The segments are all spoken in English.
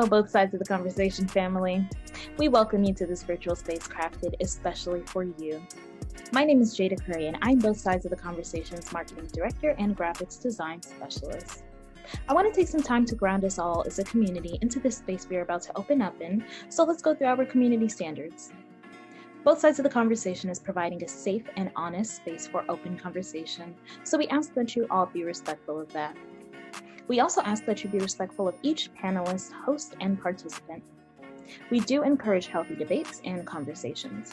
Hello, both sides of the conversation family. We welcome you to this virtual space crafted especially for you. My name is Jada Curry, and I'm both sides of the conversation's marketing director and graphics design specialist. I want to take some time to ground us all as a community into this space we are about to open up in, so let's go through our community standards. Both sides of the conversation is providing a safe and honest space for open conversation, so we ask that you all be respectful of that. We also ask that you be respectful of each panelist, host, and participant. We do encourage healthy debates and conversations.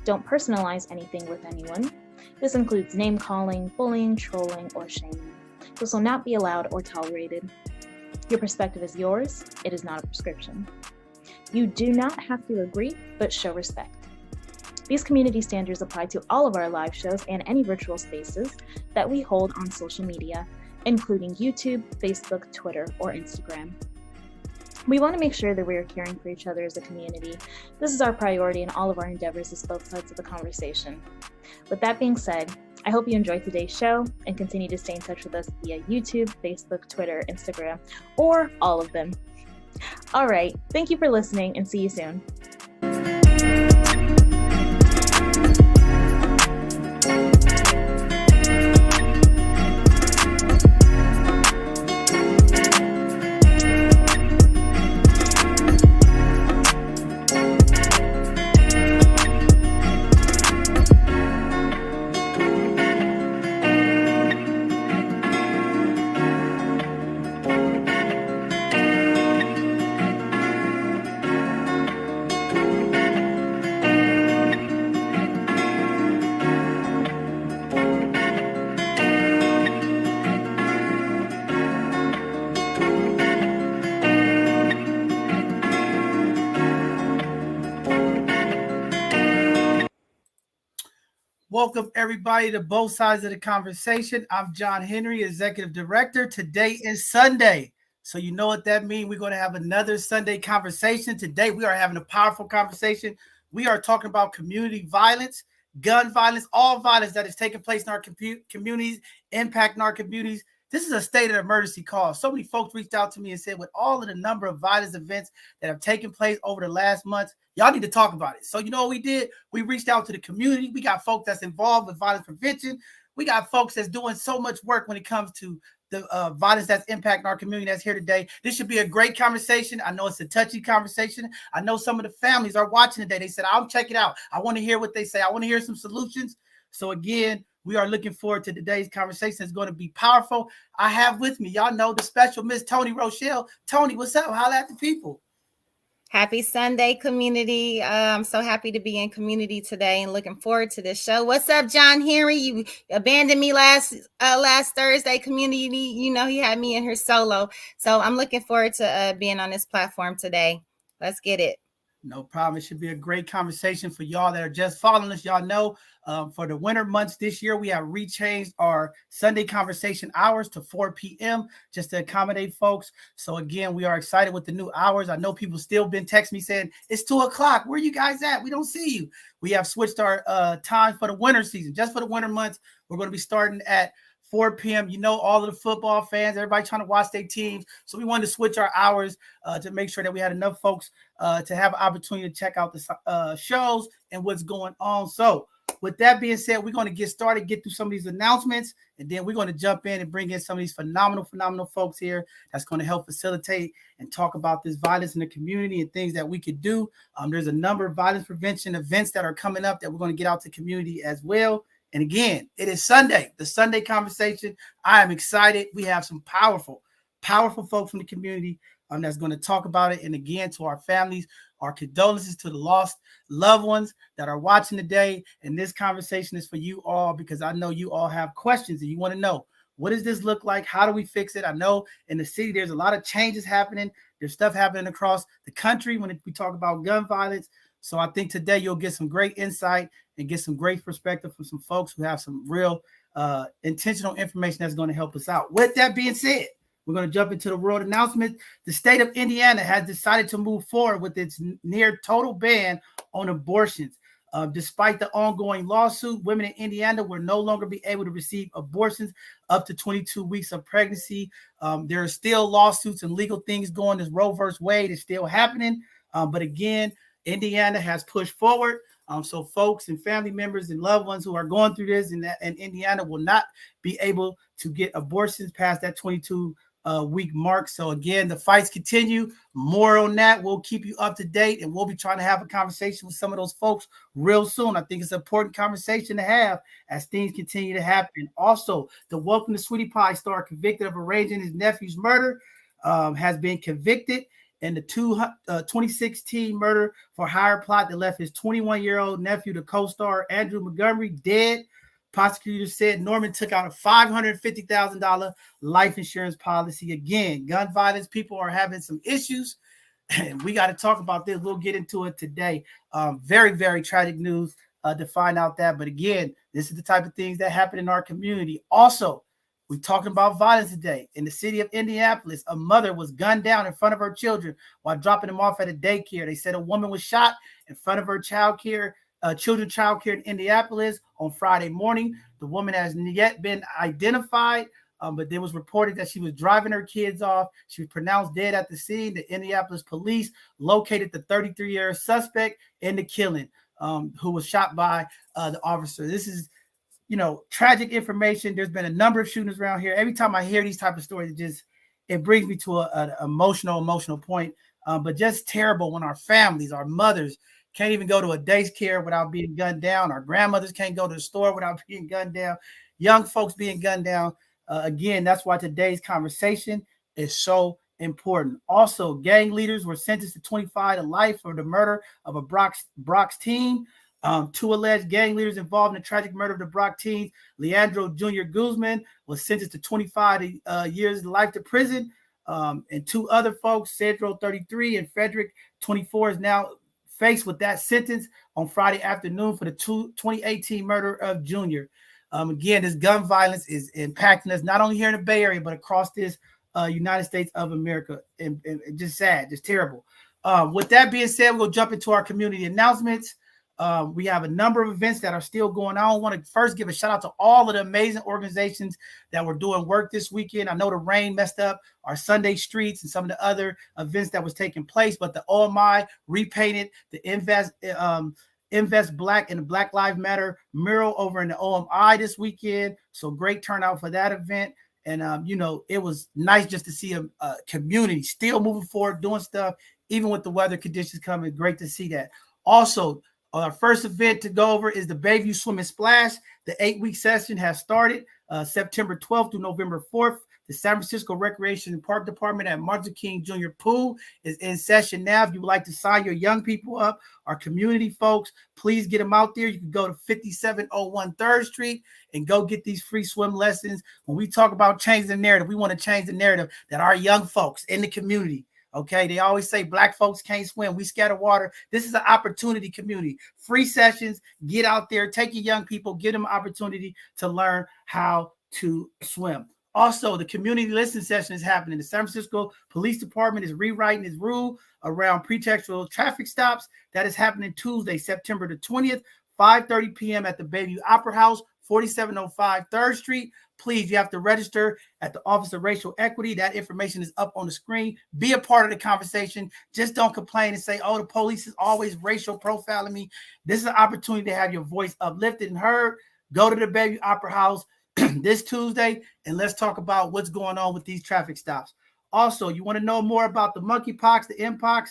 Don't personalize anything with anyone. This includes name-calling, bullying, trolling, or shaming. This will not be allowed or tolerated. Your perspective is yours. It is not a prescription. You do not have to agree, but show respect. These community standards apply to all of our live shows and any virtual spaces that we hold on social media, including YouTube, Facebook, Twitter, or Instagram. We want to make sure that we are caring for each other as a community. This is our priority in all of our endeavors as both sides of the conversation. With that being said, I hope you enjoyed today's show and continue to stay in touch with us via YouTube, Facebook, Twitter, Instagram, or all of them. All right, thank you for listening and see you soon. Welcome, everybody, to Both Sides of the Conversation. I'm John Henry, Executive Director. Today is Sunday, so you know what that means. We're going to have another Sunday conversation. Today, we are having a powerful conversation. We are talking about community violence, gun violence, all violence that is taking place in our communities, impacting our communities. This is a state of emergency call. So many folks reached out to me and said, with all of the number of violence events that have taken place over the last months, y'all need to talk about it. So you know what we did? We reached out to the community. We got folks that's involved with violence prevention. We got folks that's doing so much work when it comes to the violence that's impacting our community that's here today. This should be a great conversation. I know it's a touchy conversation. I know some of the families are watching today. They said, I'll check it out. I want to hear what they say. I want to hear some solutions. So again, we are looking forward to today's conversation. It's going to be powerful. I have with me, y'all know, the special Miss Tony Rochelle. Tony, what's up? Holla at the people. Happy Sunday, community. I'm so happy to be in community today and looking forward to this show. What's up, John Henry? You abandoned me last Thursday, community. You know, he had me in here solo. So I'm looking forward to being on this platform today. Let's get it. No problem. It should be a great conversation for y'all that are just following us. Y'all know for the winter months this year, we have rechanged our Sunday conversation hours to 4 p.m. just to accommodate folks. So again, we are excited with the new hours. I know people still been texting me saying, it's 2 o'clock. Where you guys at? We don't see you. We have switched our time for the winter season. Just for the winter months, we're going to be starting at 4 p.m. You know, all of the football fans, everybody trying to watch their teams. So we wanted to switch our hours to make sure that we had enough folks to have an opportunity to check out the shows and what's going on. So with that being said, we're going to get started, get through some of these announcements, and then we're going to jump in and bring in some of these phenomenal folks here that's going to help facilitate and talk about this violence in the community and things that we could do. There's a number of violence prevention events that are coming up that we're going to get out to community as well. And again, it is Sunday, the Sunday conversation. I am excited. We have some powerful folks from the community that's going to talk about it. And again, to our families, our condolences to the lost loved ones that are watching today. And this conversation is for you all because I know you all have questions and you want to know, what does this look like? How do we fix it? I know in the city, there's a lot of changes happening. There's stuff happening across the country when we talk about gun violence. So I think today you'll get some great insight and get some great perspective from some folks who have some real intentional information that's going to help us out. With that being said, we're going to jump into the world announcement. The state of Indiana has decided to move forward with its near total ban on abortions. Despite the ongoing lawsuit, women in Indiana will no longer be able to receive abortions up to 22 weeks of pregnancy. There are still lawsuits and legal things going. This Roe versus Wade is still happening. But again, Indiana has pushed forward. So folks and family members and loved ones who are going through this in Indiana will not be able to get abortions past that 22 week mark. So again, the fights continue. More on that. We'll keep you up to date, and we'll be trying to have a conversation with some of those folks real soon. I think it's an important conversation to have as things continue to happen. Also, the Welcome to Sweetie Pie star convicted of arranging his nephew's murder has been convicted. And the 2016 murder for hire plot that left his 21-year-old nephew, the co-star Andrew Montgomery, dead. Prosecutors said Norman took out a $550,000 life insurance policy. Again, gun violence, people are having some issues, and we got to talk about this. We'll get into it today. Very, very tragic news to find out that. But again, this is the type of things that happen in our community. Also, we're talking about violence today. In the city of Indianapolis, a mother was gunned down in front of her children while dropping them off at a daycare. They said a woman was shot in front of her children's child care in Indianapolis on Friday morning. The woman has yet been identified, but there was reported that she was driving her kids off. She was pronounced dead at the scene. The Indianapolis police located the 33-year suspect in the killing, who was shot by the officer. This is tragic information. There's been a number of shootings around here. Every time I hear these type of stories, it brings me to an emotional point. But just terrible when our families, our mothers, can't even go to a daycare without being gunned down. Our grandmothers can't go to the store without being gunned down. Young folks being gunned down. Again, that's why today's conversation is so important. Also, gang leaders were sentenced to 25 to life for the murder of a Bronx teen. Two alleged gang leaders involved in the tragic murder of the Bronx teens, Leandro Jr. Guzman, was sentenced to 25 years to life to prison. And two other folks, Cedro, 33, and Frederick, 24, is now faced with that sentence on Friday afternoon for the 2018 murder of Junior. Again, this gun violence is impacting us not only here in the Bay Area, but across this United States of America. And just sad, just terrible. With that being said, we'll jump into our community announcements. We have a number of events that are still going on. I want to first give a shout out to all of the amazing organizations that were doing work this weekend. I know the rain messed up our Sunday streets and some of the other events that was taking place, but the OMI repainted the Invest Black and the Black Lives Matter mural over in the OMI this weekend. So great turnout for that event. And, it was nice just to see a community still moving forward, doing stuff, even with the weather conditions coming. Great to see that. Also, our first event to go over is the Bayview Swim and Splash. The 8-week session has started September 12th through November 4th. The San Francisco Recreation and Park Department at Martin Luther King Jr. Pool is in session now. If you would like to sign your young people up, our community folks, please get them out there. You can go to 5701 3rd Street and go get these free swim lessons. When we talk about changing the narrative, we want to change the narrative that our young folks in the community, okay, they always say black folks can't swim. We scatter water. This is an opportunity community. Free sessions. Get out there. Take your young people. Give them an opportunity to learn how to swim. Also, the community listening session is happening. The San Francisco Police Department is rewriting its rule around pretextual traffic stops. That is happening Tuesday, September the 20th, 5:30 p.m. at the Bayview Opera House, 4705 3rd Street. Please, you have to register at the Office of Racial Equity. That information is up on the screen. Be a part of the conversation. Just don't complain and say, oh, the police is always racial profiling me. This is an opportunity to have your voice uplifted and heard. Go to the Bayview Opera House this Tuesday, and let's talk about what's going on with these traffic stops. Also, you want to know more about the monkeypox, the mpox,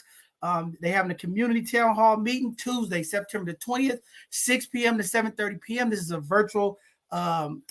they having a community town hall meeting Tuesday, September the 20th, 6 p.m. to 7:30 p.m. This is a virtual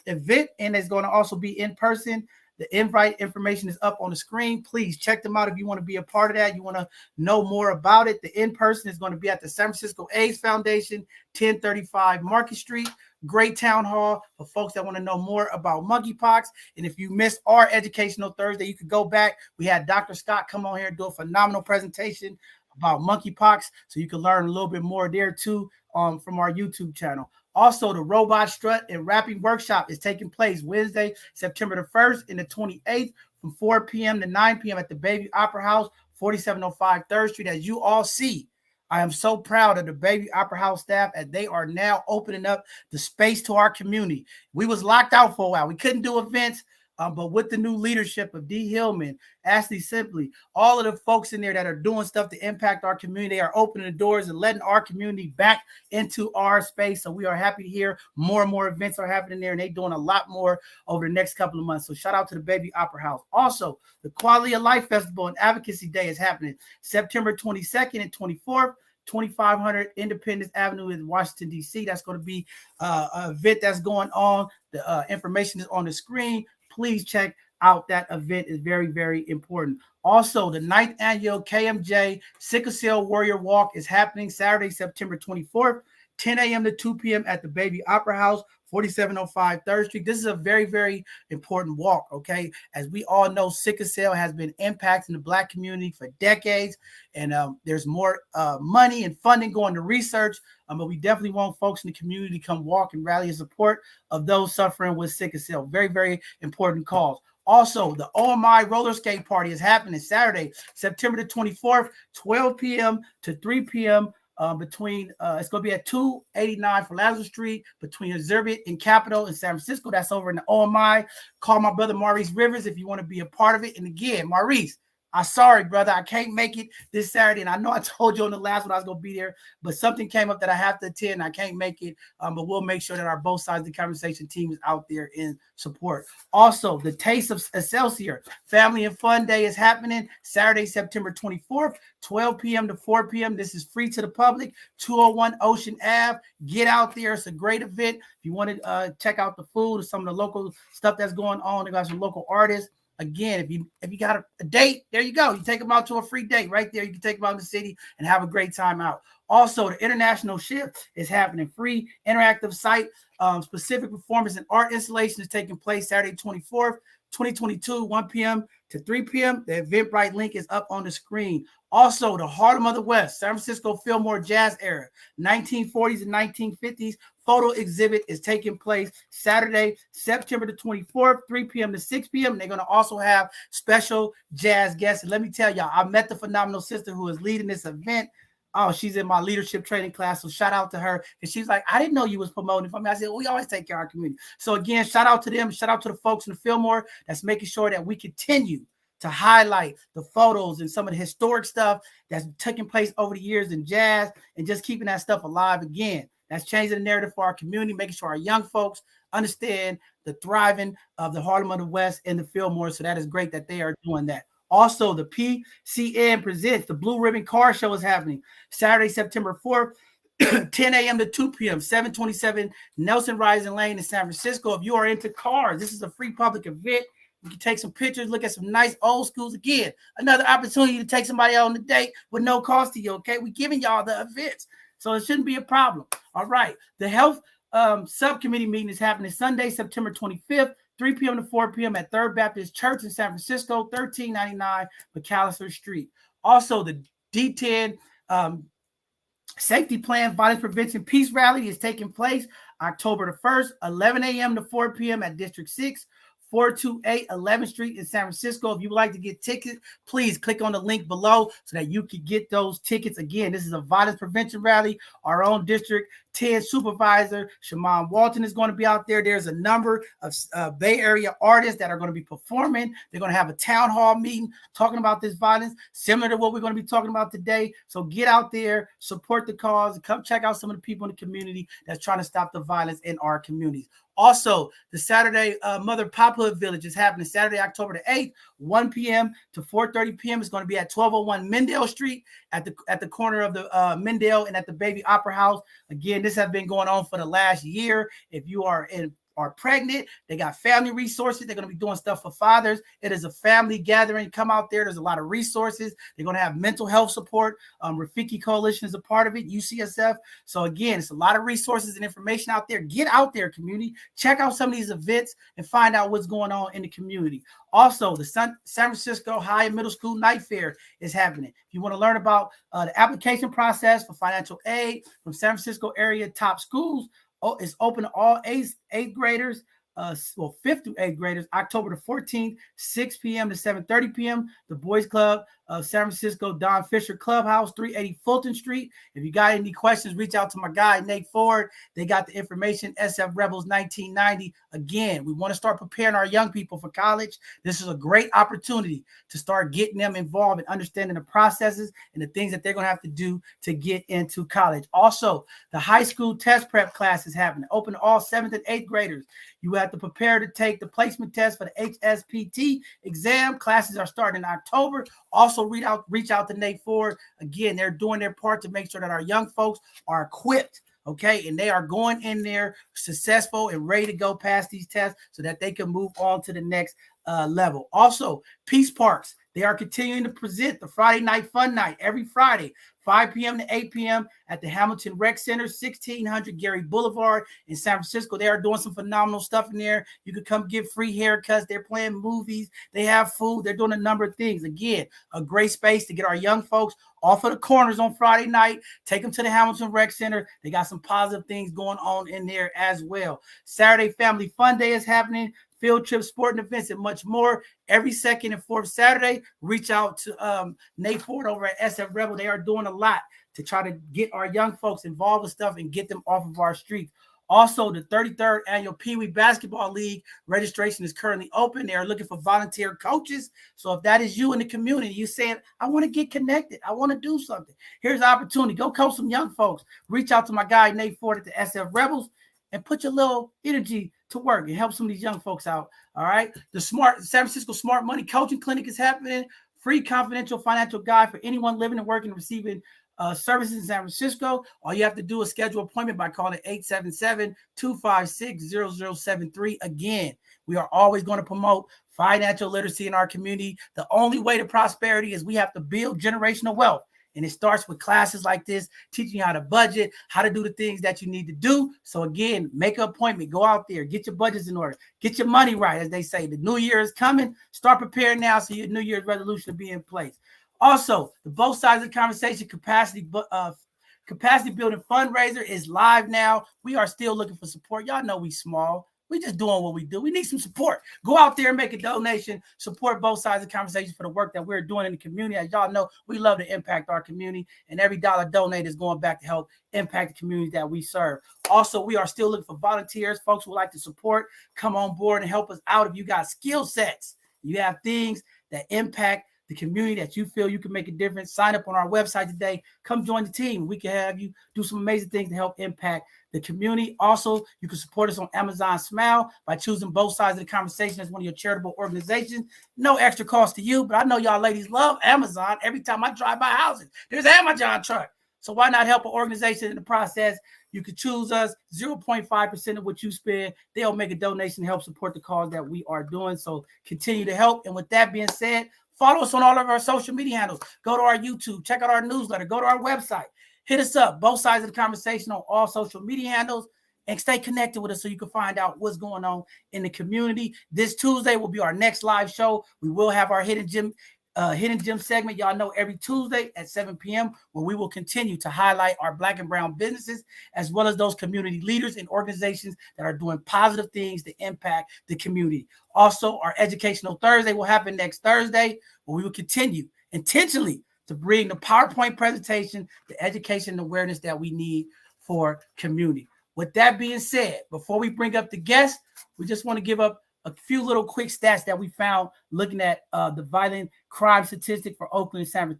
event, and it's going to also be in person. The invite information is up on the screen. Please check them out if you want to be a part of that. You want to know more about it. The in-person is going to be at the San Francisco AIDS Foundation, 1035 Market Street. Great town hall for folks that want to know more about monkeypox. And if you missed our Educational Thursday, you could go back. We had Dr. Scott come on here and do a phenomenal presentation about monkeypox, so you can learn a little bit more there too from our YouTube channel. Also, the Robot Strut and Rapping Workshop is taking place Wednesday, September the 1st and the 28th from 4 p.m. to 9 p.m. at the Bayview Opera House, 4705 3rd Street. As you all see, I am so proud of the Baby Opera House staff as they are now opening up the space to our community. We was locked out for a while. We couldn't do events, but with the new leadership of D. Hillman, Ashley Simply, all of the folks in there that are doing stuff to impact our community, they are opening the doors and letting our community back into our space. So we are happy to hear more and more events are happening there, and they're doing a lot more over the next couple of months. So shout out to the Baby Opera House. Also, the Quality of Life Festival and Advocacy Day is happening September 22nd and 24th. 2500 Independence Avenue in Washington, D.C. That's going to be an event that's going on. The information is on the screen. Please check out that event. Is very, very important. Also, the 9th annual KMJ Sickle Cell Warrior Walk is happening Saturday, September 24th, 10 a.m. to 2 p.m. at the Baby Opera House, 4705 3rd Street. This is a very, very important walk, okay? As we all know, sickle cell has been impacting the Black community for decades, and there's more money and funding going to research, but we definitely want folks in the community to come walk and rally in support of those suffering with sickle cell. Very, very important cause. Also, the OMI roller skate party is happening Saturday, September the 24th, 12 p.m. to 3 p.m. It's going to be at 289 for Lazarus Street between Exhibit and Capitol in San Francisco. That's over in the OMI. Call my brother Maurice Rivers if you want to be a part of it. And again, Maurice, I'm sorry, brother. I can't make it this Saturday. And I know I told you on the last one I was going to be there, but something came up that I have to attend. I can't make it, but we'll make sure that our both sides of the conversation team is out there in support. Also, the Taste of Excelsior Family and Fun Day is happening Saturday, September 24th, 12 p.m. to 4 p.m. This is free to the public, 201 Ocean Ave. Get out there. It's a great event. If you want to check out the food or some of the local stuff that's going on, they got some local artists. Again, if you got a date, there you go. You take them out to a free date right there. You can take them out in the city and have a great time out. Also, the International Shift is happening. Free interactive site, specific performance and art installation is taking place Saturday, 24th, 2022, 1 p.m. to 3 p.m. The Eventbrite link is up on the screen. Also, the Harlem of the West, San Francisco Fillmore Jazz Era, 1940s and 1950s photo exhibit is taking place Saturday, September the 24th, 3 p.m. to 6 p.m. And they're going to also have special jazz guests. And let me tell y'all, I met the phenomenal sister who is leading this event. Oh, she's in my leadership training class. So shout out to her. And she's like, I didn't know you was promoting for me. I said, we always take care of our community. So again, shout out to them. Shout out to the folks in the Fillmore that's making sure that we continue to highlight the photos and some of the historic stuff that's taking place over the years in jazz and just keeping that stuff alive again. That's changing the narrative for our community, making sure our young folks understand the thriving of the Harlem of the West and the Fillmore. So that is great that they are doing that. Also, the PCN presents the Blue Ribbon Car Show is happening Saturday, September 4th, 10 a.m. to 2 p.m., 727 Nelson Rising Lane in San Francisco. If you are into cars, this is a free public event. You can take some pictures, look at some nice old schools. Again, another opportunity to take somebody out on a date with no cost to you, okay? We're giving y'all the events, so it shouldn't be a problem. All right. The health subcommittee meeting is happening Sunday, September 25th, 3 p.m. to 4 p.m. at Third Baptist Church in San Francisco, 1399 McAllister Street. Also, the D10 Safety Plan Violence Prevention Peace Rally is taking place October the 1st, 11 a.m. to 4 p.m. at District 6, 428 11th Street in San Francisco. If you would like to get tickets, please click on the link below so that you can get those tickets. Again, this is a violence prevention rally. Our own District 10 supervisor, Shaman Walton, is going to be out there. There's a number of Bay Area artists that are going to be performing. They're going to have a town hall meeting talking about this violence, similar to what we're going to be talking about today. So get out there, support the cause, and come check out some of the people in the community that's trying to stop the violence in our communities. Also, the Saturday Mother Poplar Village is happening Saturday, October the 8th, 1 p.m. to 4:30 p.m. It's going to be at 1201 Mendale Street at the corner of the Mendale and at the Baby Opera House. Again, this has been going on for the last year. If you are pregnant, they got family resources. They're going to be doing stuff for fathers. It is a family gathering. Come out there. There's a lot of resources. They're going to have mental health support. Rafiki Coalition is a part of it, UCSF. So again, it's a lot of resources and information out there. Get out there, community. Check out some of these events and find out what's going on in the community. Also, the San Francisco High and Middle School Night Fair is happening. If you want to learn about the application process for financial aid from San Francisco area top schools, it's open to all eighth graders, 5th through 8th graders, October the 14th, 6 p.m. to 7:30 p.m. The Boys Club of San Francisco Don Fisher Clubhouse, 380 Fulton Street. If you got any questions, reach out to my guy, Nate Ford. They got the information, SF Rebels 1990. Again, we want to start preparing our young people for college. This is a great opportunity to start getting them involved and understanding the processes and the things that they're going to have to do to get into college. Also, the high school test prep class is happening, open to all 7th and 8th graders. You have to prepare to take the placement test for the HSPT exam. Classes are starting in October. Also, reach out to Nate Ford. Again, they're doing their part to make sure that our young folks are equipped, okay, and they are going in there successful and ready to go past these tests so that they can move on to the next level. Also, Peace Parks, they are continuing to present the Friday Night Fun Night every Friday, 5 p.m. to 8 p.m. at the Hamilton Rec Center, 1600 Gary Boulevard in San Francisco. They are doing some phenomenal stuff in there. You can come get free haircuts. They're playing movies. They have food. They're doing a number of things. Again, a great space to get our young folks off of the corners on Friday night. Take them to the Hamilton Rec Center. They got some positive things going on in there as well. Saturday Family Fun Day is happening. Field trips, sporting events, and much more. Every second and fourth Saturday, reach out to Nate Ford over at SF Rebel. They are doing a lot to try to get our young folks involved with stuff and get them off of our streets. Also, the 33rd Annual Pee Wee Basketball League registration is currently open. They are looking for volunteer coaches. So if that is you in the community, you saying, I want to get connected, I want to do something, here's the opportunity. Go coach some young folks. Reach out to my guy, Nate Ford at the SF Rebels, and put your little energy to work and help some of these young folks out. All right. The San Francisco Smart Money Coaching Clinic is happening. Free confidential financial guide for anyone living and working and receiving services in San Francisco. All you have to do is schedule an appointment by calling 877-256-0073. Again, we are always going to promote financial literacy in our community. The only way to prosperity is we have to build generational wealth. And it starts with classes like this, teaching you how to budget, how to do the things that you need to do. So again, make an appointment, go out there, get your budgets in order, get your money right. As they say, the new year is coming. Start preparing now so your New Year's resolution will be in place. Also, the Both Sides of the Conversation capacity building fundraiser is live now. We are still looking for support. Y'all know we small. We just doing what we do. We need some support. Go out there and make a donation. Support Both Sides of the Conversation for the work that we're doing in the community. As y'all know, we love to impact our community, and every dollar donated is going back to help impact the community that we serve. Also, we are still looking for volunteers, folks who would like to support, come on board and help us out. If you got skill sets, you have things that impact the community that you feel you can make a difference, sign up on our website today. Come join the team. We can have you do some amazing things to help impact the community. Also, you can support us on Amazon Smile by choosing Both Sides of the Conversation as one of your charitable organizations. No extra cost to you, but I know y'all ladies love Amazon. Every time I drive by houses, there's an Amazon truck. So why not help an organization in the process? You could choose us, 0.5% of what you spend. They'll make a donation to help support the cause that we are doing. So continue to help. And with that being said, follow us on all of our social media handles. Go to our YouTube, check out our newsletter, go to our website. Hit us up, Both Sides of the Conversation on all social media handles, and stay connected with us so you can find out what's going on in the community. This Tuesday will be our next live show. We will have our Hidden Gem segment. Y'all know every Tuesday at 7 p.m. where we will continue to highlight our Black and brown businesses as well as those community leaders and organizations that are doing positive things to impact the community. Also, our Educational Thursday will happen next Thursday, where we will continue intentionally to bring the PowerPoint presentation, the education and awareness that we need for community. With that being said, before we bring up the guests, we just want to give up a few little quick stats that we found looking at the violent crime statistic for Oakland and San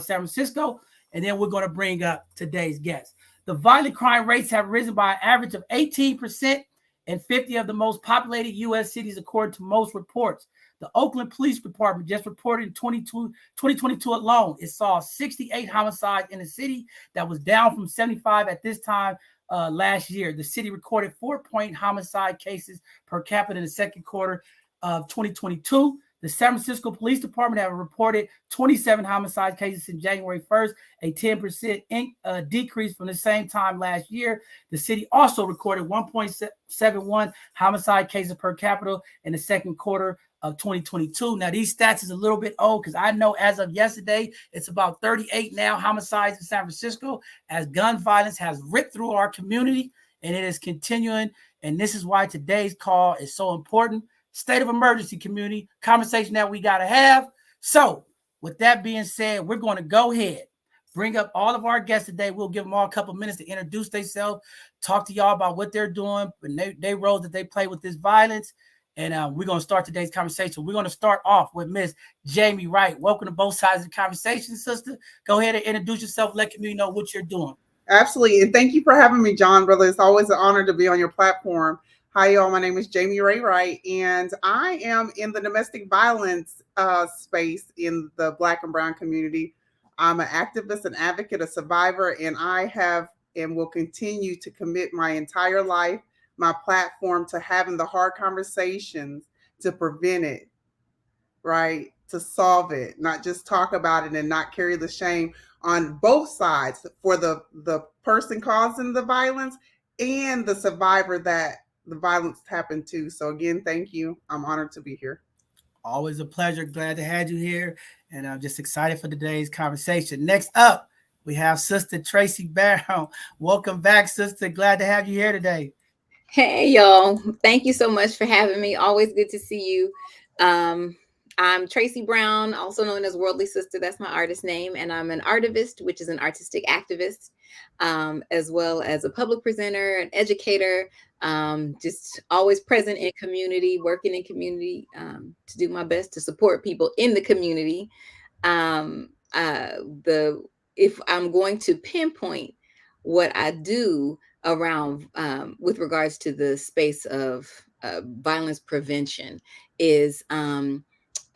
Francisco, and then we're going to bring up today's guest. The violent crime rates have risen by an average of 18% in 50 of the most populated U.S. cities, according to most reports. The Oakland Police Department just reported in 2022 alone, it saw 68 homicides in the city. That was down from 75 at this time last year. The city recorded 4 homicide cases per capita in the second quarter of 2022. The San Francisco Police Department have reported 27 homicide cases in January 1st, a 10% decrease from the same time last year. The city also recorded 1.71 homicide cases per capita in the second quarter of 2022. Now, these stats is a little bit old because I know as of yesterday, it's about 38 now homicides in San Francisco as gun violence has ripped through our community, and it is continuing. And this is why today's call is so important. State of emergency, community conversation that we got to have. So With that being said, we're going to go ahead, bring up all of our guests today. We'll give them all a couple minutes to introduce themselves, talk to y'all about what they're doing and they roles that they play with this violence. And we're going to start today's conversation. We're going to start off with Miss Jamie Wright. Welcome to both sides of the conversation, sister. Go ahead and introduce yourself. Let community know what you're doing. Absolutely. And thank you for having me, John, brother. It's always an honor to be on your platform. Hi, y'all. My name is Jamie Ray Wright, and I am in the domestic violence space in the Black and Brown community. I'm an activist, an advocate, a survivor, and I have and will continue to commit my entire life, my platform, to having the hard conversations to prevent it, right? To solve it, not just talk about it and not carry the shame on both sides for the person causing the violence and the survivor that the violence happened to. So again, thank you. I'm honored to be here. Always a pleasure. Glad to have you here. And I'm just excited for today's conversation. Next up, we have Sister Tracy Barrow. Welcome back, sister. Glad to have you here today. Hey, y'all. Thank you so much for having me. Always good to see you. I'm Tracy Brown, also known as Worldly Sister. That's my artist name. And I'm an artivist, which is an artistic activist, as well as a public presenter, an educator, just always present in community, working in community, to do my best to support people in the community. If I'm going to pinpoint what I do around with regards to the space of violence prevention is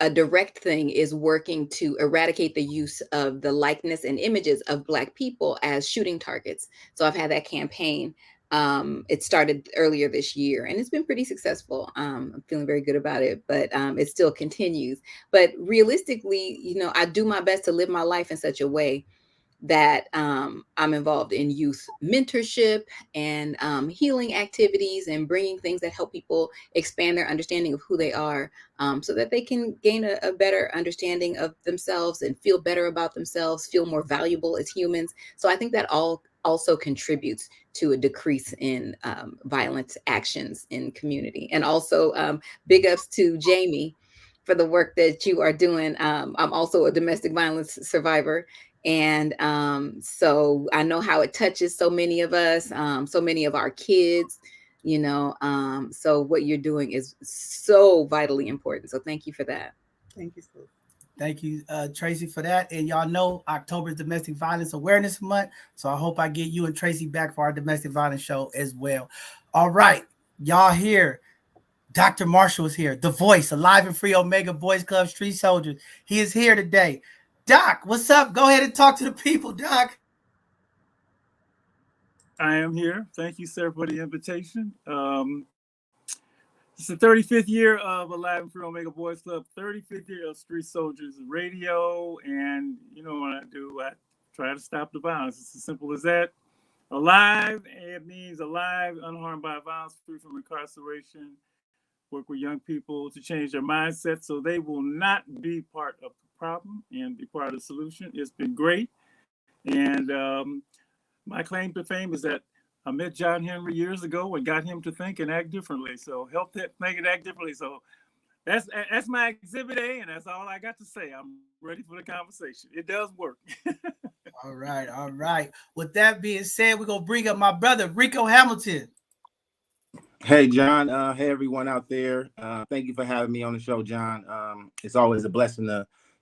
a direct thing is working to eradicate the use of the likeness and images of Black people as shooting targets. So I've had that campaign. It started earlier this year and it's been pretty successful. I'm feeling very good about it, but it still continues. But realistically, I do my best to live my life in such a way that I'm involved in youth mentorship and healing activities and bringing things that help people expand their understanding of who they are, so that they can gain a better understanding of themselves and feel better about themselves, feel more valuable as humans. So I think that all also contributes to a decrease in violent actions in community. And also big ups to Jamie for the work that you are doing. I'm also a domestic violence survivor. And so I know how it touches so many of us, so many of our kids, so what you're doing is so vitally important. So thank you for that. Thank you, Steve. Thank you, Tracy, for that. And y'all know October is Domestic Violence Awareness Month. So I hope I get you and Tracy back for our domestic violence show as well. All right, y'all here. Dr. Marshall is here, the voice, Alive and Free Omega Boys Club Street Soldiers. He is here today. Doc, what's up? Go ahead and talk to the people, Doc. I am here. Thank you, sir, for the invitation. It's the 35th year of Alive and Free Omega Boys Club, 35th year of Street Soldiers Radio, and you know what I do? I try to stop the violence. It's as simple as that. Alive, it means alive, unharmed by violence, free from incarceration. Work with young people to change their mindset so they will not be part of the problem and be part of the solution. It's been great. And my claim to fame is that I met John Henry years ago and got him to think and act differently. So helped him think and act differently. So that's my exhibit A, and that's all I got to say. I'm ready for the conversation. It does work. All right, all right. With that being said, we're going to bring up my brother, Rico Hamilton. Hey, John. Hey, everyone out there. Thank you for having me on the show, John. It's always a blessing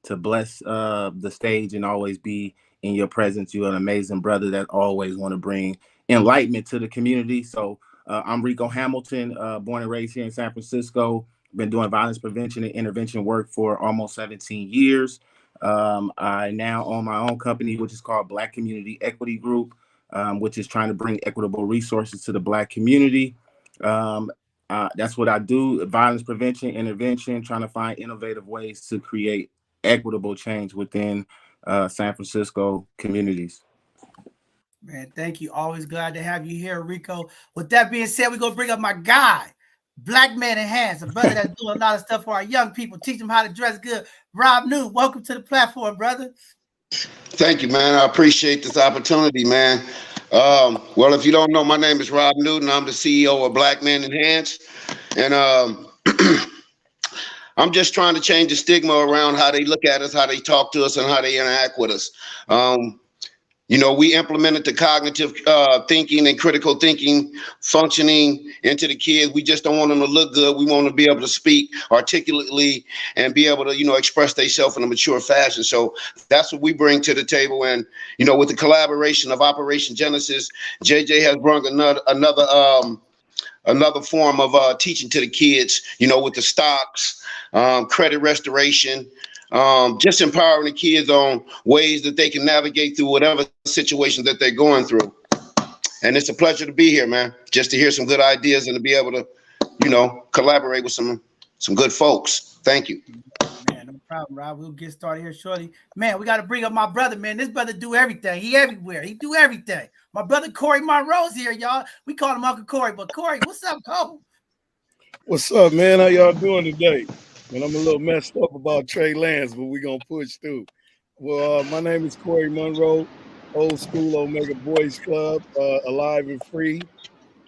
to bless the stage and always be in your presence. You're an amazing brother that always want to bring enlightenment to the community. So I'm Rico Hamilton, born and raised here in San Francisco. Been doing violence prevention and intervention work for almost 17 years. I now own my own company, which is called Black Community Equity Group, which is trying to bring equitable resources to the Black community. That's what I do: violence prevention, intervention, trying to find innovative ways to create equitable change within San Francisco communities. Man, thank you. Always glad to have you here, Rico. With that being said, we're going to bring up my guy, Black Man Enhanced, a brother that's doing a lot of stuff for our young people, teach them how to dress good. Rob Newton, welcome to the platform, brother. Thank you, man. I appreciate this opportunity, man. Well, if you don't know, my name is Rob Newton. I'm the CEO of Black Men Enhanced. And I'm I'm just trying to change the stigma around how they look at us, how they talk to us, and how they interact with us. We implemented the cognitive thinking and critical thinking functioning into the kids. We just don't want them to look good. We want them to be able to speak articulately and be able to, express themselves in a mature fashion. So that's what we bring to the table. And, with the collaboration of Operation Genesis, JJ has brought another form of teaching to the kids, with the stocks, credit restoration, just empowering the kids on ways that they can navigate through whatever situations that they're going through. And it's a pleasure to be here, man, just to hear some good ideas and to be able to, collaborate with some good folks. Thank you. Man, no problem, Rob. We'll get started here shortly. Man, we got to bring up my brother, man. This brother do everything. He everywhere. He do everything. My brother Corey Monroe's here, y'all. We call him Uncle Corey, but Corey, what's up, Cole? What's up, man? How y'all doing today? And I'm a little messed up about Trey Lance, but we're going to push through. Well, my name is Corey Monroe, old school Omega Boys Club, alive and free.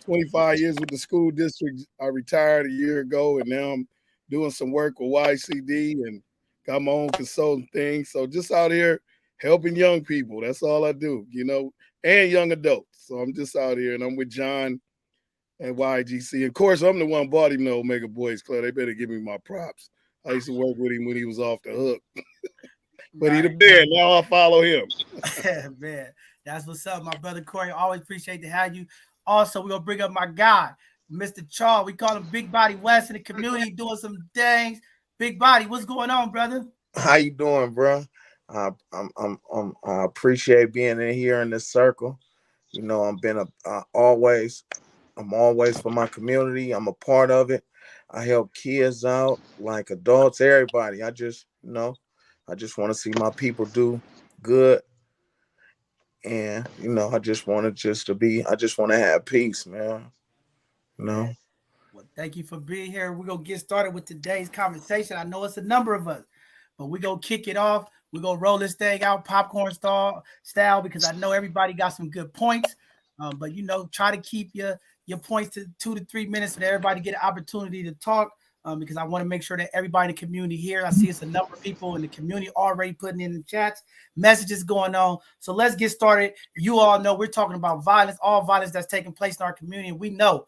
25 years with the school district. I retired a year ago, and now I'm doing some work with YCD and got my own consulting thing. So just out here helping young people. That's all I do, and young adults. So I'm just out here, and I'm with John at YGC. Of course, I'm the one bought him the Omega Boys Club. They better give me my props. I used to work with him when he was off the hook. But Right. he the bear. Now I follow him. Man, that's what's up, my brother Corey. Always appreciate to have you. Also, we're going to bring up my guy, Mr. Charles. We call him Big Body West in the community, doing some things. Big Body, what's going on, brother? How you doing, bro? I appreciate being in here in this circle. I'm always for my community. I'm a part of it. I help kids out, like adults, everybody. I just want to see my people do good. And, I just want to have peace, man. Well, thank you for being here. We're going to get started with today's conversation. I know it's a number of us, but we're going to kick it off. We're going to roll this thing out popcorn style because I know everybody got some good points. But, try to keep your points to 2 to 3 minutes so that everybody get an opportunity to talk. Because I want to make sure that everybody in the community here, I see it's a number of people in the community already putting in the chats, messages going on. So let's get started. You all know we're talking about violence, all violence that's taking place in our community. We know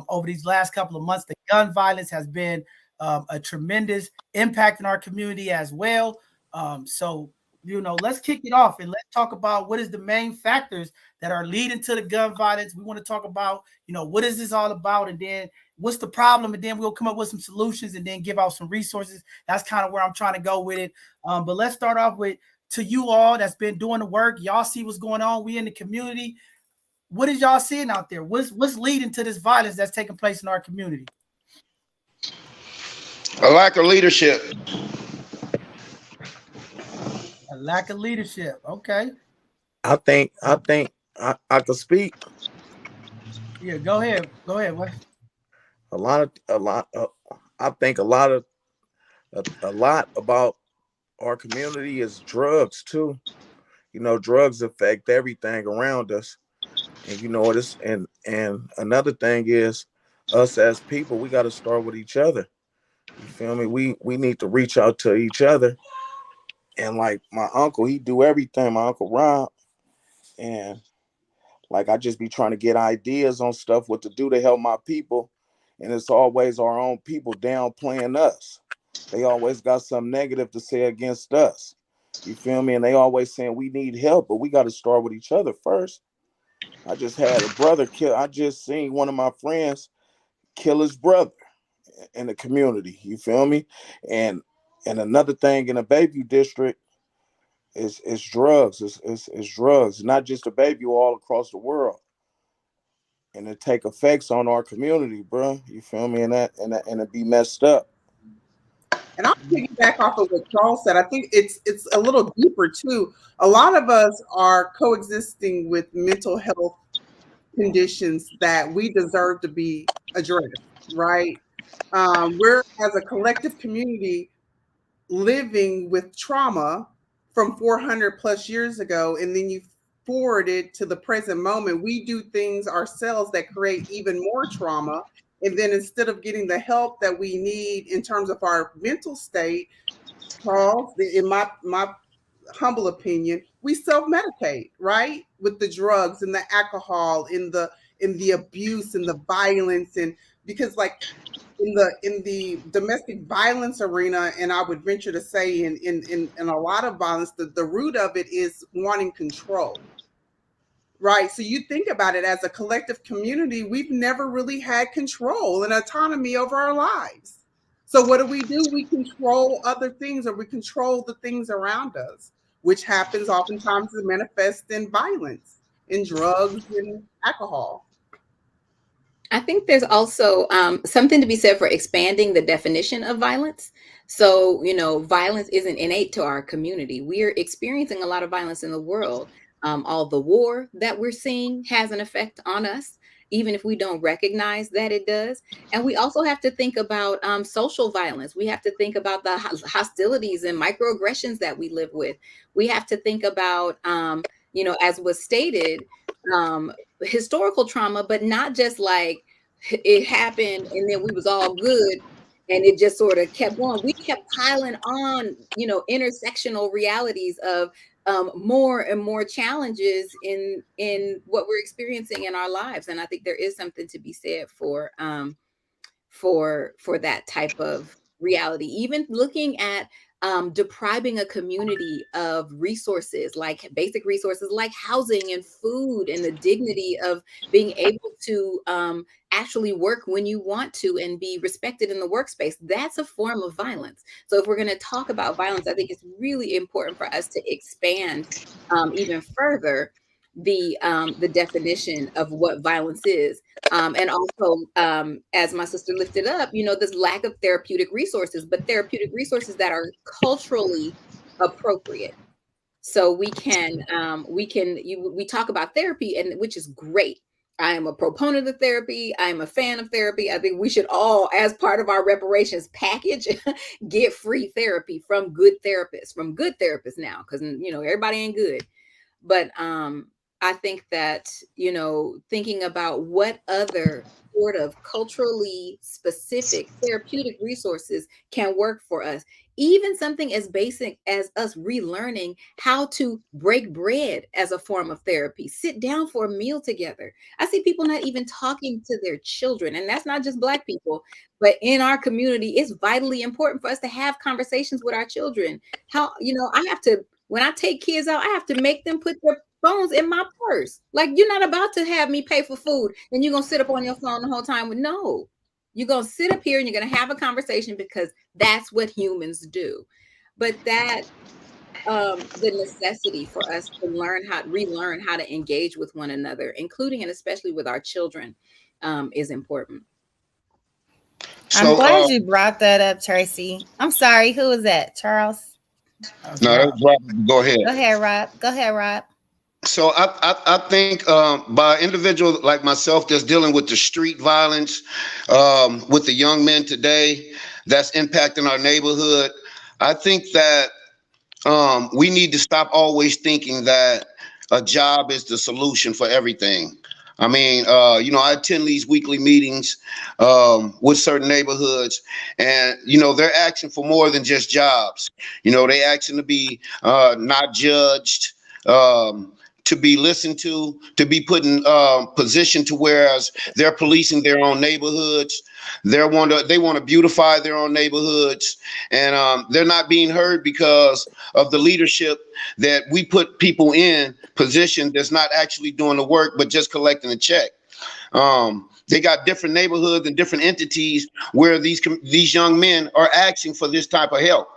over these last couple of months, the gun violence has been a tremendous impact in our community as well. So let's kick it off and let's talk about what is the main factors that are leading to the gun violence. We want to talk about, what is this all about? And then what's the problem? And then we'll come up with some solutions and then give out some resources. That's kind of where I'm trying to go with it. But let's start off with, to you all that's been doing the work, y'all see what's going on. We in the community. What is y'all seeing out there? What's leading to this violence that's taking place in our community? A lack of leadership. A lack of leadership. Okay. I think I could speak. Yeah, go ahead. What? I think a lot about our community is drugs too. Drugs affect everything around us. And and another thing is us as people, we got to start with each other. You feel me? We need to reach out to each other. And like my uncle, he do everything, my Uncle Rob. And like I just be trying to get ideas on stuff, what to do to help my people. And it's always our own people downplaying us. They always got something negative to say against us. You feel me? And they always saying we need help, but we got to start with each other first. I just had a brother kill. I just seen one of my friends kill his brother in the community. You feel me? And another thing in the Bayview district is drugs. It's drugs, not just the Bayview, all across the world. And it take effects on our community, bro. You feel me? And it be messed up. And I'll piggyback off of what Charles said. I think it's a little deeper too. A lot of us are coexisting with mental health conditions that we deserve to be addressed, right? We're, as a collective community, living with trauma from 400 plus years ago, and then you forward it to the present moment. We do things ourselves that create even more trauma, And then instead of getting the help that we need in terms of our mental state, Charles, in my humble opinion, we self-medicate, right? With the drugs and the alcohol, in the abuse and the violence, and because like in the domestic violence arena, and I would venture to say in a lot of violence, the root of it is wanting control. Right. So you think about it, as a collective community, we've never really had control and autonomy over our lives. So what do? We control other things, or we control the things around us, which happens oftentimes to manifest in violence, in drugs and alcohol. I think there's also something to be said for expanding the definition of violence. So, violence isn't innate to our community. We're experiencing a lot of violence in the world. All the war that we're seeing has an effect on us, even if we don't recognize that it does. And we also have to think about social violence. We have to think about the hostilities and microaggressions that we live with. We have to think about, as was stated, historical trauma, but not just like it happened and then we was all good and it just sort of kept going. We kept piling on, intersectional realities of more and more challenges in what we're experiencing in our lives. And I think there is something to be said for that type of reality. Even looking at depriving a community of resources, like basic resources like housing and food, and the dignity of being able to actually work when you want to and be respected in the workspace. That's a form of violence. So if we're going to talk about violence, I think it's really important for us to expand even further the definition of what violence is. And also, as my sister lifted up, this lack of therapeutic resources, but therapeutic resources that are culturally appropriate. So we talk about therapy, and which is great. I am a proponent of therapy. I am a fan of therapy. I think we should all, as part of our reparations package, get free therapy from good therapists now, because everybody ain't good. But I think that, thinking about what other sort of culturally specific therapeutic resources can work for us, even something as basic as us relearning how to break bread as a form of therapy, sit down for a meal together. I see people not even talking to their children, and that's not just Black people, but in our community, it's vitally important for us to have conversations with our children. How, when I take kids out, I have to make them put their phones in my purse. Like, you're not about to have me pay for food and you're going to sit up on your phone the whole time. No, you're going to sit up here and you're going to have a conversation, because that's what humans do. But that the necessity for us to relearn how to engage with one another, including and especially with our children, is important. I'm glad you brought that up, Tracy. I'm sorry, who was that? Charles? No, that was Rob. Go ahead. Go ahead, Rob. So I think by individuals like myself that's dealing with the street violence, with the young men today that's impacting our neighborhood, I think that we need to stop always thinking that a job is the solution for everything. I mean, I attend these weekly meetings with certain neighborhoods, and, they're asking for more than just jobs. They asking to be not judged, to be listened to be put in position to whereas they're policing their own neighborhoods. They want to beautify their own neighborhoods, and they're not being heard because of the leadership that we put people in position that's not actually doing the work, but just collecting a check. They got different neighborhoods and different entities where these young men are asking for this type of help.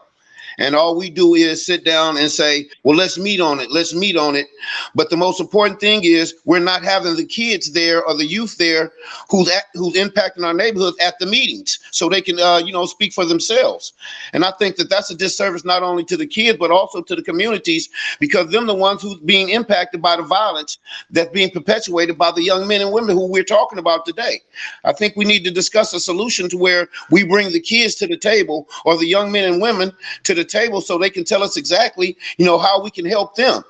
And all we do is sit down and say, well, let's meet on it. Let's meet on it. But the most important thing is we're not having the kids there or the youth there who's impacting our neighborhoods at the meetings so they can, speak for themselves. And I think that that's a disservice not only to the kids, but also to the communities, because them the ones who's being impacted by the violence that's being perpetuated by the young men and women who we're talking about today. I think we need to discuss a solution to where we bring the kids to the table, or the young men and women to the table, so they can tell us exactly, how we can help them.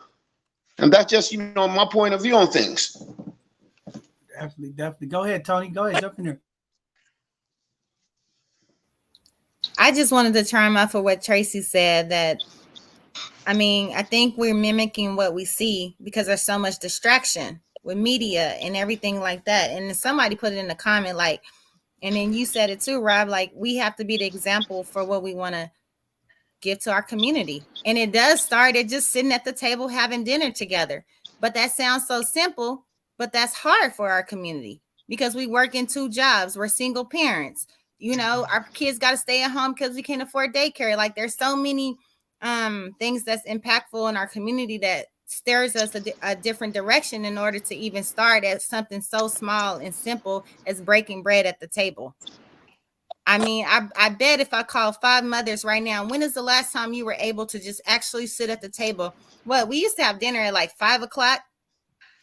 And that's just, my point of view on things. Definitely. Go ahead, Tony. Go ahead, jump in there. I just wanted to chime up for what Tracy said, that I mean, I think we're mimicking what we see because there's so much distraction with media and everything like that. And then somebody put it in the comment, like, and then you said it too, Rob, like we have to be the example for what we want to give to our community. And it does start at just sitting at the table having dinner together. But that sounds so simple, but that's hard for our community because we work in 2 jobs. We're single parents. You know, our kids got to stay at home because we can't afford daycare. Like there's so many things that's impactful in our community that steers us a different direction in order to even start at something so small and simple as breaking bread at the table. I mean, I bet if I call 5 mothers right now, when is the last time you were able to just actually sit at the table? Well, we used to have dinner at like 5 o'clock,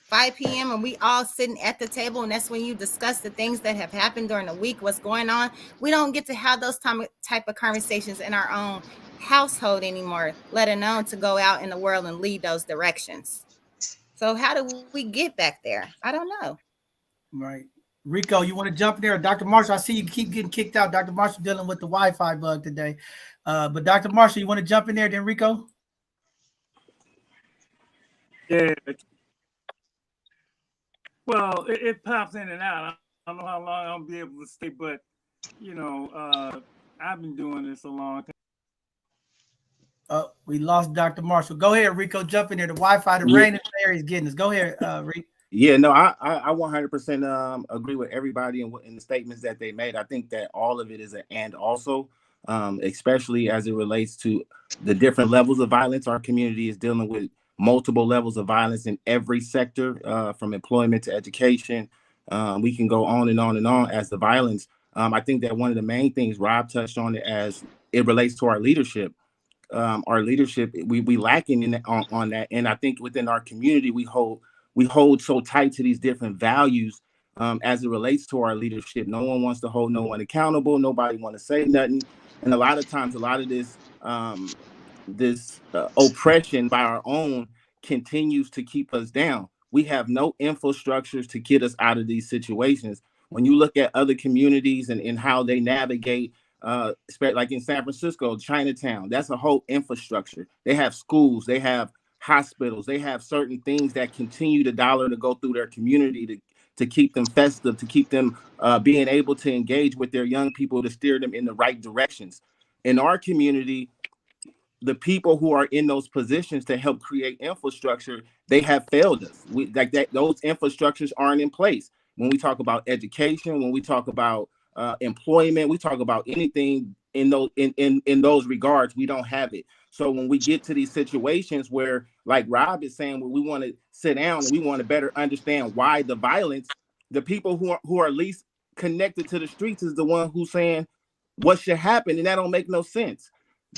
5 p.m., and we all sitting at the table. And that's when you discuss the things that have happened during the week, what's going on. We don't get to have those type of conversations in our own household anymore, let alone to go out in the world and lead those directions. So how do we get back there? I don't know. Right. Rico, you want to jump in there? Dr. Marshall, I see you keep getting kicked out. Dr. Marshall dealing with the Wi-Fi bug today. But Dr. Marshall, you want to jump in there then, Rico? Yeah. Well, it pops in and out. I don't know how long I'll be able to stay, but you know, I've been doing this a long time. We lost Dr. Marshall. Go ahead, Rico. Jump in there. The Wi-Fi, the rain in the area is getting us. Go ahead, Rico. Yeah, no, I 100% agree with everybody in the statements that they made. I think that all of it is an and also, especially as it relates to the different levels of violence. Our community is dealing with multiple levels of violence in every sector, from employment to education. We can go on and on and on as the violence. I think that one of the main things Rob touched on it as it relates to our leadership. Our leadership, we lacking in on that, and I think within our community we hold so tight to these different values as it relates to our leadership. No one wants to hold no one accountable. Nobody want to say nothing, and a lot of times, a lot of this oppression by our own continues to keep us down. We have no infrastructures to get us out of these situations. When you look at other communities and how they navigate, like in San Francisco, Chinatown, that's a whole infrastructure. They have schools, they have hospitals, they have certain things that continue the dollar to go through their community to keep them festive, to keep them being able to engage with their young people, to steer them in the right directions. In our community, the people who are in those positions to help create infrastructure, they have failed us. Those infrastructures aren't in place. When we talk about education, when we talk about employment, we talk about anything in those regards, we don't have it. So when we get to these situations where, like Rob is saying, where we want to sit down and we want to better understand why the violence, the people who are least connected to the streets is the one who's saying what should happen, and that don't make no sense.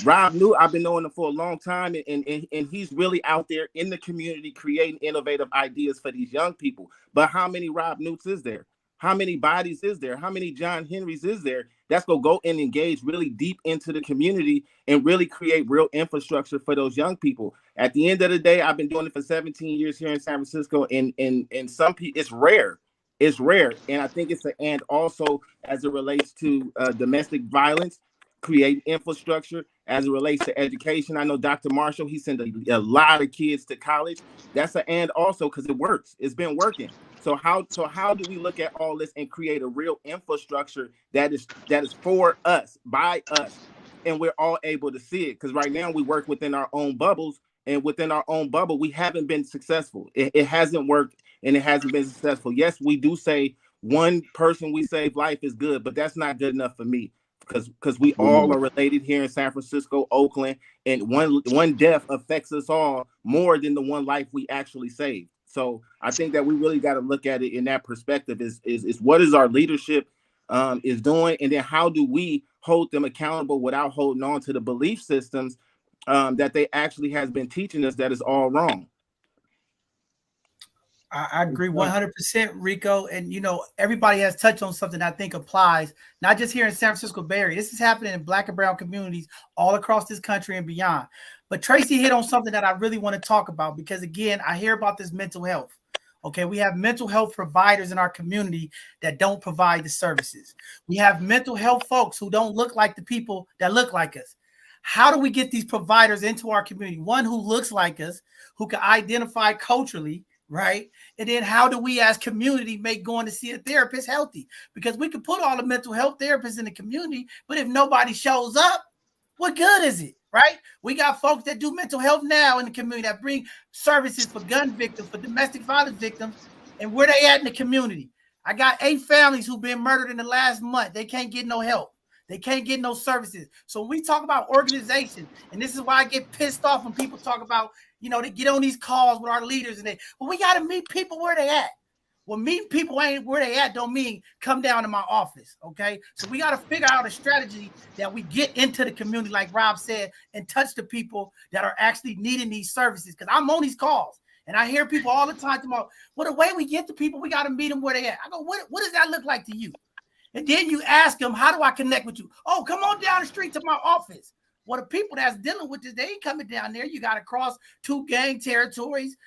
Rob knew, I've been knowing him for a long time, and he's really out there in the community creating innovative ideas for these young people. But how many Rob Newts is there? How many bodies is there? How many John Henrys is there? That's going to go and engage really deep into the community and really create real infrastructure for those young people. At the end of the day, I've been doing it for 17 years here in San Francisco, and some people, it's rare. It's rare. And I think it's an and also as it relates to domestic violence, create infrastructure as it relates to education. I know Dr. Marshall, he sent a lot of kids to college. That's an and also because it works. It's been working. So how do we look at all this and create a real infrastructure that is for us, by us, and we're all able to see it? Because right now we work within our own bubbles, and within our own bubble, we haven't been successful. It hasn't worked, and it hasn't been successful. Yes, we do say one person we save life is good, but that's not good enough for me. Because we all are related here in San Francisco, Oakland, and one death affects us all more than the one life we actually saved. So I think that we really got to look at it in that perspective: is what is our leadership is doing, and then how do we hold them accountable without holding on to the belief systems that they actually has been teaching us that is all wrong. I agree 100%, Rico. And, you know, everybody has touched on something I think applies, not just here in San Francisco Bay Area. This is happening in Black and brown communities all across this country and beyond. But Tracy hit on something that I really want to talk about because, again, I hear about this mental health. Okay, we have mental health providers in our community that don't provide the services. We have mental health folks who don't look like the people that look like us. How do we get these providers into our community? One who looks like us, who can identify culturally, right? And then how do we as community make going to see a therapist healthy? Because we can put all the mental health therapists in the community, but if nobody shows up, what good is it, right? We got folks that do mental health now in the community that bring services for gun victims, for domestic violence victims, and where they at in the community. I got 8 families who've been murdered in the last month. They can't get no help. They can't get no services. So when we talk about organization, and this is why I get pissed off when people talk about, they get on these calls with our leaders and we got to meet people where they at. Well, meeting people ain't where they at don't mean come down to my office, okay? So we got to figure out a strategy that we get into the community, like Rob said, and touch the people that are actually needing these services. Because I'm on these calls, and I hear people all the time talking about, well, the way we get to people, we got to meet them where they at. I go, what does that look like to you? And then you ask them, how do I connect with you? Oh, come on down the street to my office. Well, the people that's dealing with this, they ain't coming down there. You got to cross 2 gang territories.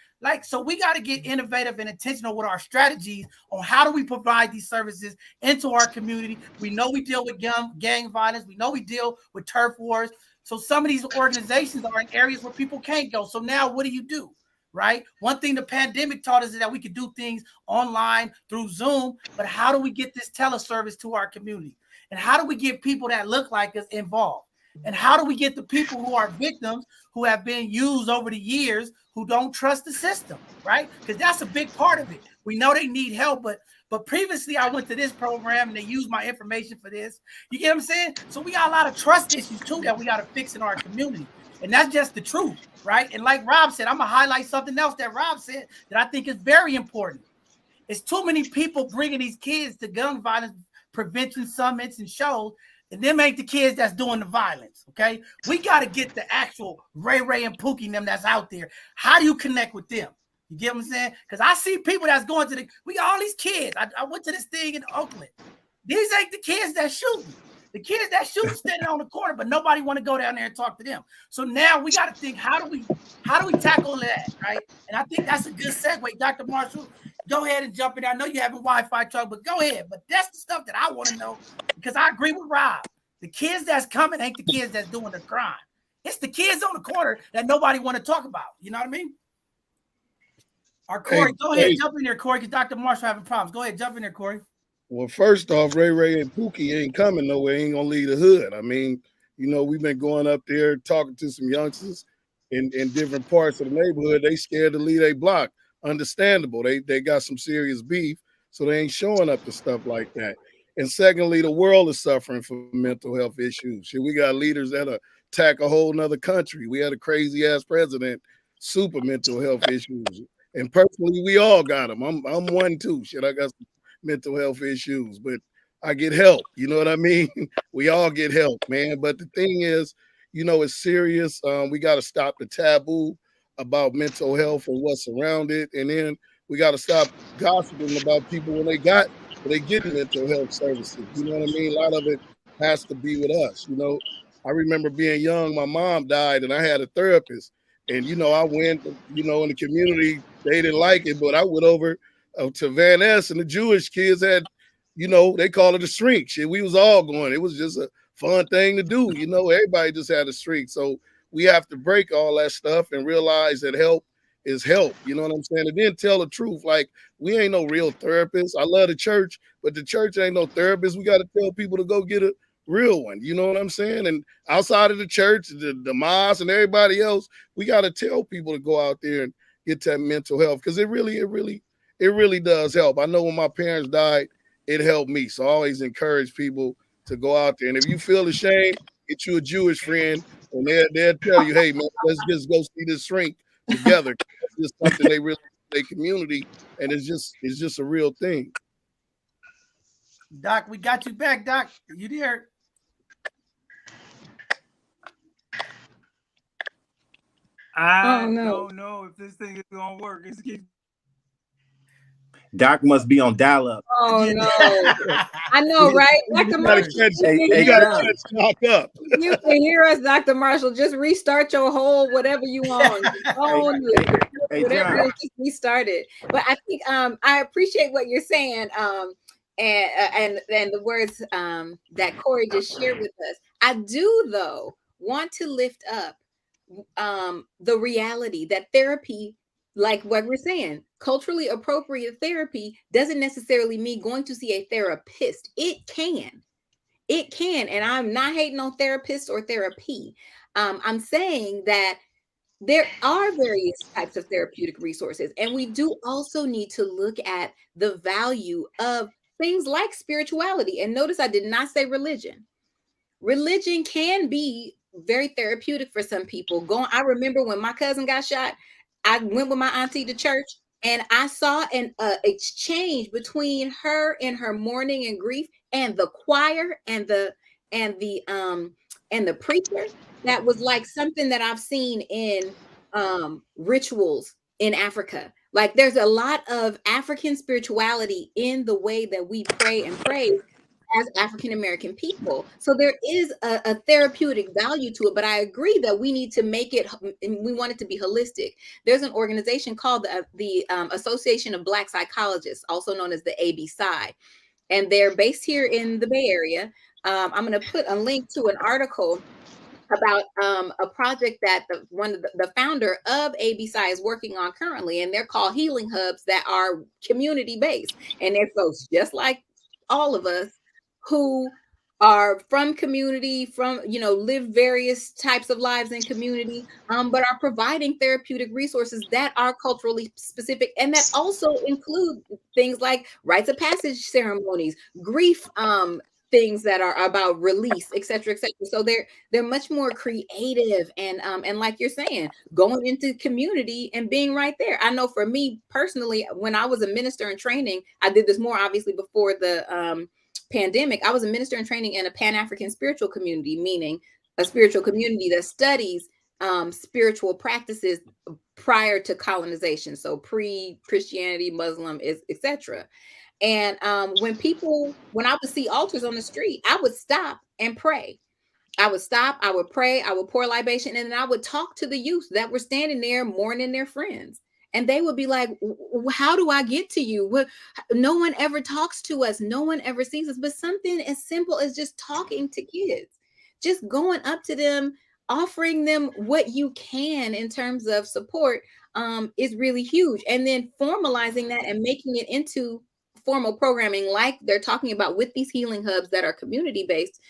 So we got to get innovative and intentional with our strategies on how do we provide these services into our community. We know we deal with gang violence. We know we deal with turf wars. So some of these organizations are in areas where people can't go. So now what do? Right? One thing the pandemic taught us is that we could do things online through Zoom, but how do we get this teleservice to our community? And how do we get people that look like us involved? And how do we get the people who are victims, who have been used over the years, who don't trust the system, right? Because that's a big part of it. We know they need help, but previously I went to this program and they used my information for this. You get what I'm saying? So we got a lot of trust issues too that we got to fix in our community. And that's just the truth, right? And like Rob said, I'm going to highlight something else that Rob said that I think is very important. It's too many people bringing these kids to gun violence prevention summits and shows, and them ain't the kids that's doing the violence, okay? We got to get the actual Ray and Pookie and them that's out there. How do you connect with them? You get what I'm saying? Because I see people that's going to we got all these kids. I went to this thing in Oakland. These ain't the kids that shooting. The kids that shoot standing on the corner, but nobody want to go down there and talk to them. So now we got to think, how do we tackle that, right? And I think that's a good segue. Dr. Marshall, go ahead and jump in. I know you having Wi-Fi trouble, but go ahead. But that's the stuff that I want to know, because I agree with Rob. The kids that's coming ain't the kids that's doing the crime. It's the kids on the corner that nobody want to talk about. You know what I mean? Or Corey, go ahead, jump in there, Corey, because Dr. Marshall having problems. Go ahead, jump in there, Corey. Well, first off, Ray and Pookie ain't coming nowhere. Ain't gonna leave the hood. I mean, we've been going up there talking to some youngsters in different parts of the neighborhood. They scared to leave their block. Understandable. They got some serious beef, so they ain't showing up to stuff like that. And secondly, the world is suffering from mental health issues. We got leaders that attack a whole nother country. We had a crazy ass president, super mental health issues. And personally, we all got them. I'm one too. I got some mental health issues, but I get help. You know what I mean? We all get help, man. But the thing is, it's serious. We got to stop the taboo about mental health and what's around it. And then we got to stop gossiping about people when they get mental health services. You know what I mean? A lot of it has to be with us. I remember being young, my mom died and I had a therapist. And, I went, in the community, they didn't like it, but I went over to Van Ness, and the Jewish kids had, they call it a streak. Shit, we was all going. It was just a fun thing to do. Everybody just had a streak. So we have to break all that stuff and realize that help is help. You know what I'm saying? And then tell the truth. Like, we ain't no real therapists. I love the church, but the church ain't no therapist. We got to tell people to go get a real one. You know what I'm saying? And outside of the church, the mosque and everybody else, we got to tell people to go out there and get that mental health, because it really does help. I know when my parents died, it helped me. So I always encourage people to go out there. And if you feel ashamed, get you a Jewish friend, and they'll tell you, hey, man, let's just go see this shrink together. It's just something they really their community, and it's just a real thing. Doc, we got you back, Doc. You there? I don't know if this thing is gonna work. Doc must be on dial-up. Oh no! I know, right? Dr. Marshall, you gotta catch Doc up. You can hear us, Dr. Marshall. Just restart your whole whatever you want. Hey, whatever, John. it'll just be started. But I think I appreciate what you're saying. And the words that Corey just shared with us. I do though want to lift up the reality that therapy, like what we're saying, culturally appropriate therapy doesn't necessarily mean going to see a therapist. It can, and I'm not hating on therapists or therapy. I'm saying that there are various types of therapeutic resources, and we do also need to look at the value of things like spirituality. And notice I did not say religion. Religion can be very therapeutic for some people. I remember when my cousin got shot, I went with my auntie to church, and I saw an exchange between her and her mourning and grief, and the choir and the preacher. That was like something that I've seen in rituals in Africa. Like there's a lot of African spirituality in the way that we pray and praise as African American people. So there is a therapeutic value to it, but I agree that we need to make it, and we want it to be holistic. There's an organization called the Association of Black Psychologists, also known as the ABPSI, and they're based here in the Bay Area. I'm going to put a link to an article about a project that the founder of ABPSI is working on currently, and they're called healing hubs that are community based, and they're folks just like all of us who are from community, live various types of lives in community, but are providing therapeutic resources that are culturally specific, and that also include things like rites of passage ceremonies, grief, things that are about release, et cetera, et cetera. So they're much more creative, and like you're saying, going into community and being right there. I know for me personally, when I was a minister in training, I did this more obviously before the pandemic. I was a minister in training in a Pan-African spiritual community, meaning a spiritual community that studies spiritual practices prior to colonization, so pre-Christianity, Muslim, etc. And when I would see altars on the street, I would stop and pray. I would stop, I would pray, I would pour libation, and then I would talk to the youth that were standing there mourning their friends. And they would be like, how do I get to you? No one ever talks to us. No one ever sees us. But something as simple as just talking to kids, just going up to them, offering them what you can in terms of support is really huge. And then formalizing that and making it into formal programming like they're talking about with these healing hubs that are community based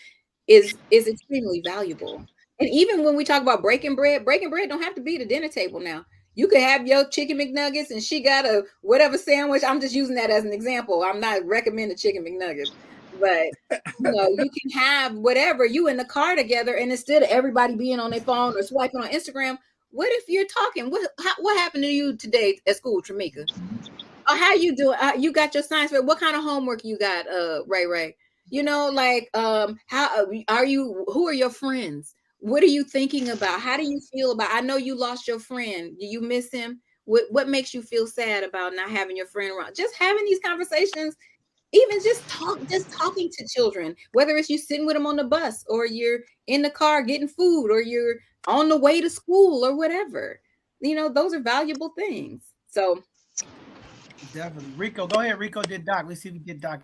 is extremely valuable. And even when we talk about breaking bread don't have to be the dinner table now. You could have your chicken McNuggets and she got a whatever sandwich. I'm just using that as an example. I'm not recommending chicken McNuggets, but you can have whatever, you in the car together, and instead of everybody being on their phone or swiping on Instagram, what if you're talking? What happened to you today at school, Tramika? How you doing? You got your science fair. What kind of homework you got, Ray? How are you? Who are your friends? What are you thinking about? How do you feel about? I know you lost your friend. Do you miss him? What makes you feel sad about not having your friend around? Just having these conversations, even just talking to children, whether it's you sitting with them on the bus or you're in the car getting food or you're on the way to school or whatever. Those are valuable things. So definitely. Rico, go ahead. Rico did Doc. Let's see if we get Doc.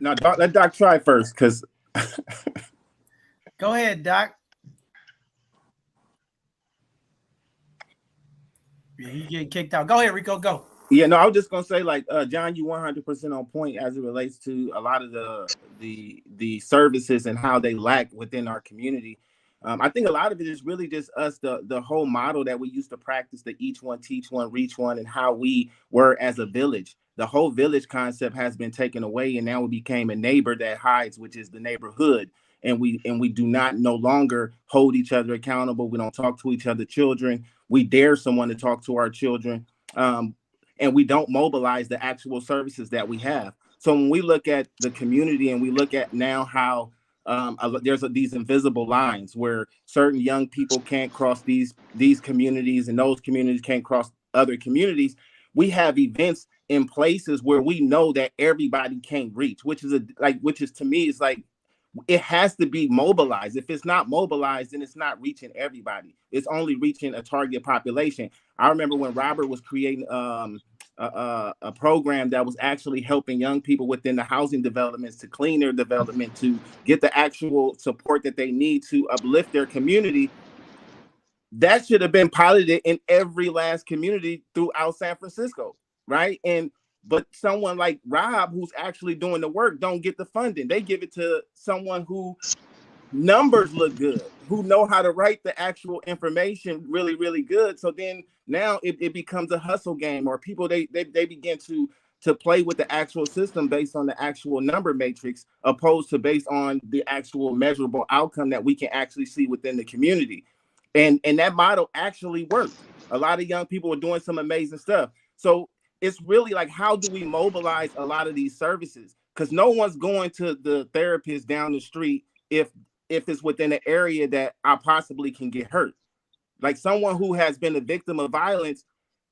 No, Doc, let Doc try first, because go ahead, Doc. Yeah, he's getting kicked out. Go ahead, Rico. Go. Yeah, no, I was just gonna say, like, John, you 100% on point as it relates to a lot of the services and how they lack within our community. I think a lot of it is really just us, the whole model that we used to practice, the each one, teach one, reach one, and how we were as a village. The whole village concept has been taken away, and now we became a neighbor that hides, which is the neighborhood. And we do not no longer hold each other accountable. We don't talk to each other children. We dare someone to talk to our children. And we don't mobilize the actual services that we have. So when we look at the community and we look at now how there's these invisible lines where certain young people can't cross these communities, and those communities can't cross other communities, we have events in places where we know that everybody can't reach, which is to me is like it has to be mobilized. If it's not mobilized, then it's not reaching everybody. It's only reaching a target population. I remember when Robert was creating a program that was actually helping young people within the housing developments to clean their development, to get the actual support that they need to uplift their community. That should have been piloted in every last community throughout San Francisco, right? But someone like Rob, who's actually doing the work, don't get the funding. They give it to someone who numbers look good, who know how to write the actual information really, really good. So then now it becomes a hustle game, or people they begin to play with the actual system based on the actual number matrix, opposed to based on the actual measurable outcome that we can actually see within the community. And that model actually worked. A lot of young people are doing some amazing stuff. So it's really like, how do we mobilize a lot of these services? Because no one's going to the therapist down the street if it's within an area that I possibly can get hurt. Like someone who has been a victim of violence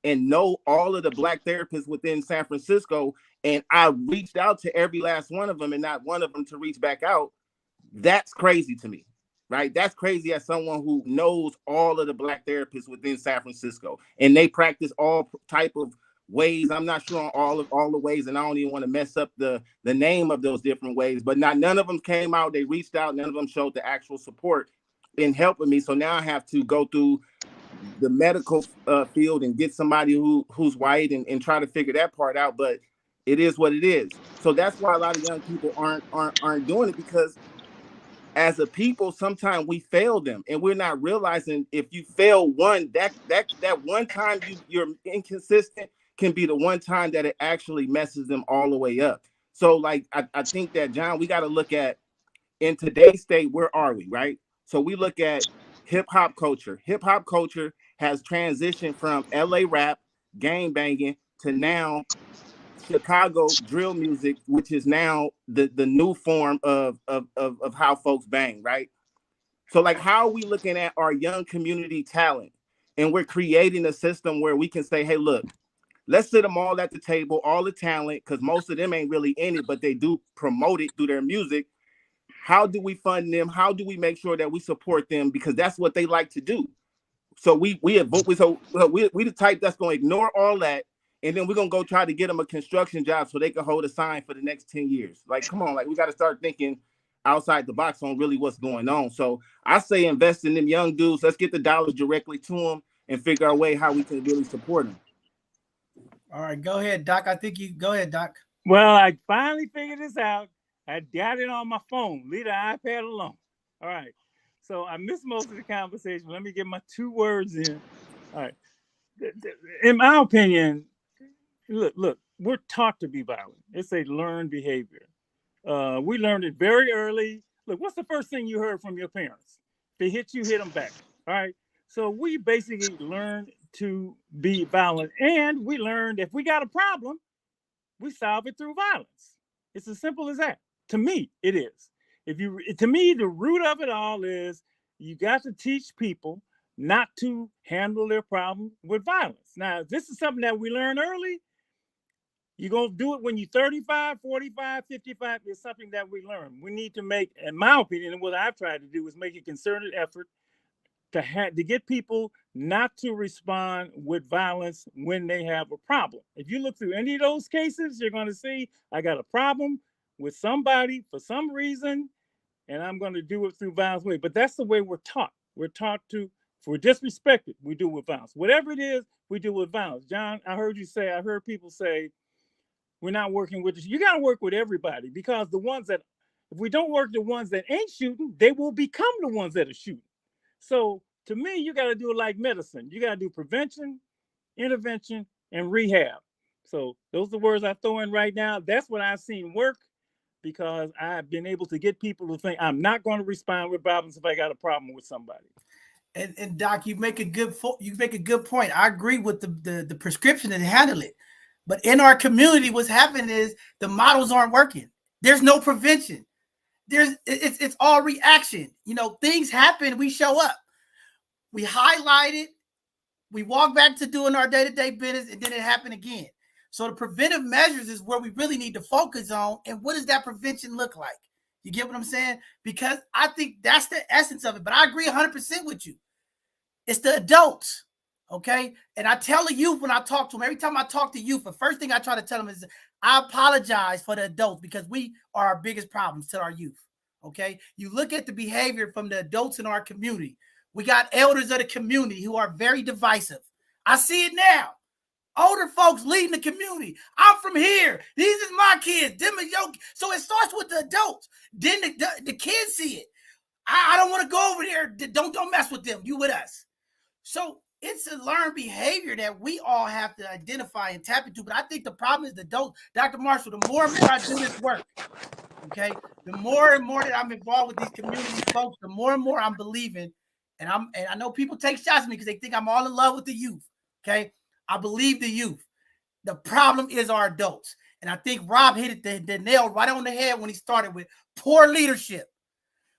and know all of the Black therapists within San Francisco, and I reached out to every last one of them and not one of them to reach back out, that's crazy to me, right? That's crazy as someone who knows all of the Black therapists within San Francisco, and they practice all type of ways. I'm not sure on all the ways, and I don't even want to mess up the name of those different ways, but none of them came out. They reached out. None of them showed the actual support in helping me. So now I have to go through the medical field and get somebody who's white and try to figure that part out. But it is what it is. So that's why a lot of young people aren't doing it, because as a people, sometimes we fail them, and we're not realizing if you fail one, that one time you're inconsistent can be the one time that it actually messes them all the way up. So like I think that, John, we got to look at, in today's state, where are we, right? So we look at hip hop culture. Hip hop culture has transitioned from LA rap, gang banging, to now Chicago drill music, which is now the new form of how folks bang, right? So like, how are we looking at our young community talent? And we're creating a system where we can say, hey, look, let's sit them all at the table, all the talent, because most of them ain't really in it, but they do promote it through their music. How do we fund them? How do we make sure that we support them? Because that's what they like to do. So we the type that's going to ignore all that, and then we're going to go try to get them a construction job so they can hold a sign for the next 10 years. Like, come on, like, we got to start thinking outside the box on really what's going on. So I say invest in them young dudes. Let's get the dollars directly to them and figure out a way how we can really support them. All right, go ahead, Doc. Go ahead, Doc. Well, I finally figured this out. I got it on my phone. Leave the iPad alone. All right. So I missed most of the conversation. Let me get my 2 words in. All right. In my opinion, look, we're taught to be violent. It's a learned behavior. We learned it very early. Look, what's the first thing you heard from your parents? They hit you, hit them back. All right. So we basically learned to be violent, and we learned if we got a problem, we solve it through violence. It's as simple as that. To me, it is. To me, the root of it all is you got to teach people not to handle their problem with violence. Now, this is something that we learn early. You're going to do it when you're 35, 45, 55. It's something that we learn. We need to make, in my opinion, and what I've tried to do is make a concerted effort to get people not to respond with violence when they have a problem. If you look through any of those cases, you're going to see I got a problem with somebody for some reason, and I'm going to do it through violence way. But that's the way we're taught. We're taught to, if we're disrespected, we do it with violence. Whatever it is, we do it with violence. John, I heard people say, we're not working with this. You got to work with everybody, because the ones that, if we don't work the ones that ain't shooting, they will become the ones that are shooting. So to me, you got to do it like medicine. You got to do prevention, intervention, and rehab. So those are the words I throw in right now. That's what I've seen work, because I've been able to get people to think I'm not going to respond with violence if I got a problem with somebody. And Doc, you make a good point. I agree with the prescription and handle it. But in our community, what's happening is the models aren't working. There's no prevention. It's all reaction. You know, things happen, we show up. We highlight it, we walk back to doing our day-to-day business, and then it happened again. So the preventive measures is where we really need to focus on. And what does that prevention look like? You get what I'm saying? Because I think that's the essence of it. But I agree 100% with you. It's the adults, okay? And I tell the youth when I talk to them, every time I talk to youth, the first thing I try to tell them is I apologize for the adults because we are our biggest problems to our youth, okay? You look at the behavior from the adults in our community. We got elders of the community who are very divisive. I see it now. Older folks leading the community. I'm from here. These is my kids. Them is your. So it starts with the adults. Then the kids see it. I don't want to go over there. Don't mess with them. You with us. So it's a learned behavior that we all have to identify and tap into. But I think the problem is the adults. Dr. Marshall, the more and more I do this work, okay, the more and more that I'm involved with these community folks, the more and more I'm believing. And I know people take shots at me because they think I'm all in love with the youth. Okay. I believe the youth. The problem is our adults. And I think Rob hit it the nail right on the head when he started with poor leadership.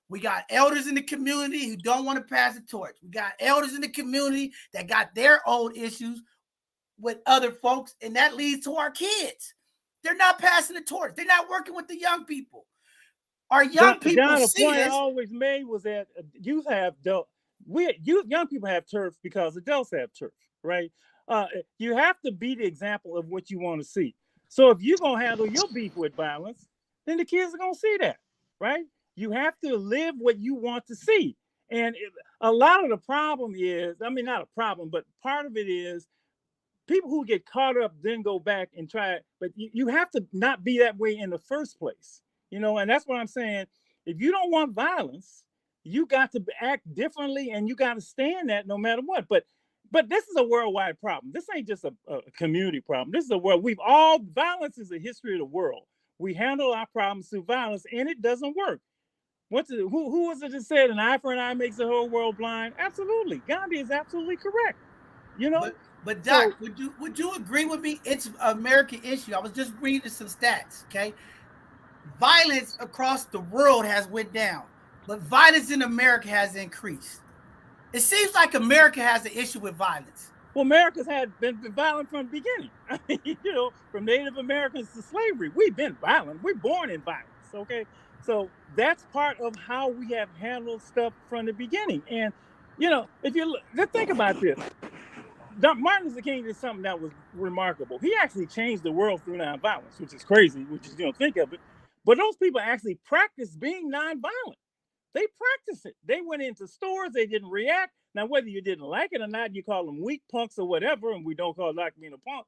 We got elders in the community who don't want to pass the torch. We got elders in the community that got their own issues with other folks, and that leads to our kids. They're not passing the torch. They're not working with the young people. Our young people John, see the point this. I always made was that youth have young people have turf because adults have turf, right? You have to be the example of what you want to see. So if you're going to handle your beef with violence, then the kids are going to see that, right? You have to live what you want to see. And a lot of the problem is, I mean, not a problem, but part of it is people who get caught up then go back and try it. But you have to not be that way in the first place, and that's what I'm saying. If you don't want violence, you got to act differently and you got to stand that no matter what. But this is a worldwide problem. This ain't just a community problem. This is a world. Violence is a history of the world. We handle our problems through violence and it doesn't work. Who was it that said an eye for an eye makes the whole world blind? Absolutely. Gandhi is absolutely correct. But Doc, would you agree with me? It's an American issue. I was just reading some stats, okay? Violence across the world has went down, but violence in America has increased. It seems like America has an issue with violence. Well, America's had been violent from the beginning. I mean, from Native Americans to slavery, we've been violent. We're born in violence, okay? So that's part of how we have handled stuff from the beginning. And, if you let's think about this. Martin Luther King did something that was remarkable. He actually changed the world through nonviolence, which is crazy, which is, think of it. But those people actually practiced being nonviolent. They practiced it. They went into stores. They didn't react. Now, whether you didn't like it or not, you call them weak punks or whatever, and we don't call Dr. Being a punk.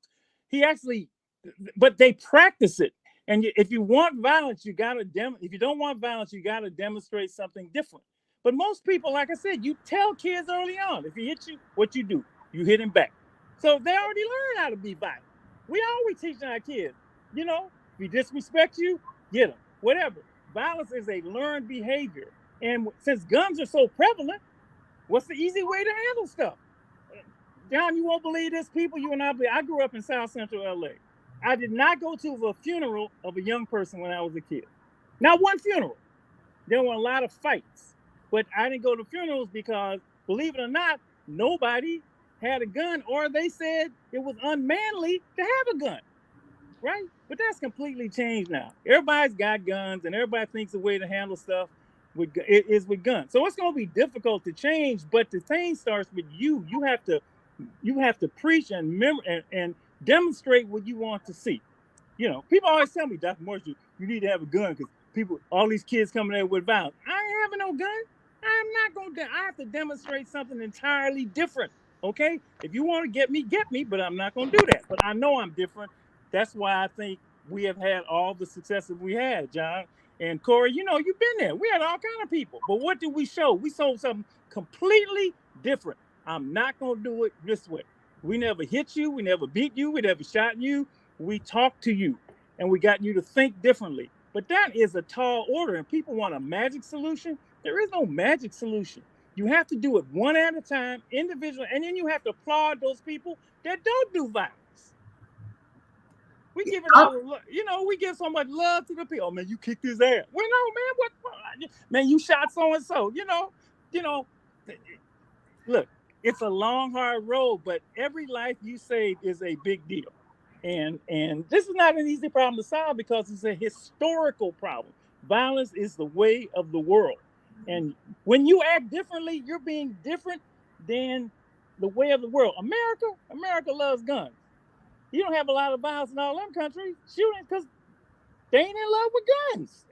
But they practice it. And if you want violence, you got to if you don't want violence, you got to demonstrate something different. But most people, like I said, you tell kids early on, if he hits you, what you do? You hit him back. So they already learned how to be violent. We always teaching our kids, if he disrespects you, get him, whatever. Violence is a learned behavior. And since guns are so prevalent, what's the easy way to handle stuff? John, you won't believe this, people, I grew up in South Central LA. I did not go to a funeral of a young person when I was a kid. Not one funeral. There were a lot of fights. But I didn't go to funerals because, believe it or not, nobody had a gun, or they said it was unmanly to have a gun, right? But that's completely changed now. Everybody's got guns, and everybody thinks the way to handle stuff is with guns. So it's going to be difficult to change, but the thing starts with you. You have to preach and demonstrate what you want to see. People always tell me, Dr. Morris, you need to have a gun because all these kids coming there with violence. I ain't having no gun. I'm not going to. I have to demonstrate something entirely different. Okay, if you want to get me, but I'm not going to do that. But I know I'm different. That's why I think we have had all the successes we had, John and Corey. You've been there. We had all kind of people. But what did we show? We showed something completely different. I'm not going to do it this way. We never hit you. We never beat you. We never shot you. We talked to you, and we got you to think differently. But that is a tall order, and people want a magic solution. There is no magic solution. You have to do it one at a time, individually, and then you have to applaud those people that don't do violence. We give it all, we give so much love to the people. Oh, man, you kicked his ass. Well, no, man, man, you shot so-and-so, Look, it's a long, hard road, but every life you save is a big deal. And this is not an easy problem to solve because it's a historical problem. Violence is the way of the world. And when you act differently, you're being different than the way of the world. America loves guns. You don't have a lot of violence in all them countries shooting because they ain't in love with guns.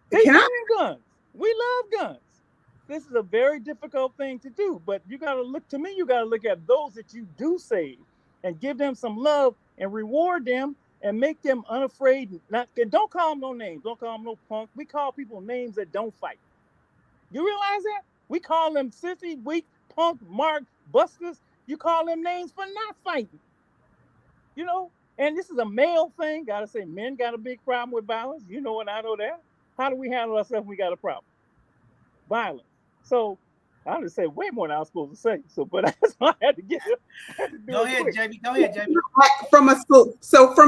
They ban guns. We love guns. This is a very difficult thing to do, but you got to look at those that you do save and give them some love and reward them and make them unafraid. Don't call them no names. Don't call them no punk. We call people names that don't fight. You realize that? We call them sissy, weak, punk, mark, busters. You call them names for not fighting. You know? And this is a male thing. Gotta say, men got a big problem with violence. You know, and I know that. How do we handle ourselves when we got a problem? Violence. So I just say way more than I was supposed to say. So, but that's why I had to get it. Go ahead, Jamie. Go ahead, Jamie. From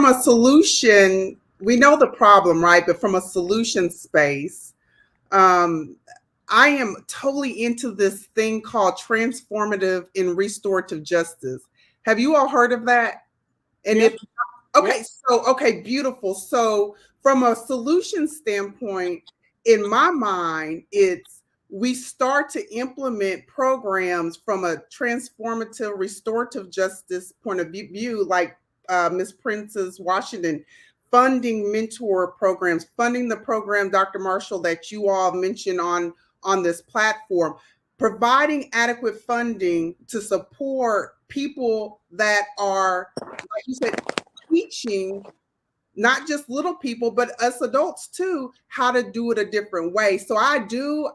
a solution, we know the problem, right? But from a solution space, I am totally into this thing called transformative and restorative justice. Have you all heard of that? And Yep. Okay, beautiful. So from a solution standpoint, in my mind, it's we start to implement programs from a transformative, restorative justice point of view, like Ms. Princess Washington, funding mentor programs, funding the program, Dr. Marshall, that you all mentioned on this platform, providing adequate funding to support people that are, like you said, teaching not just little people, but us adults too, how to do it a different way. So I do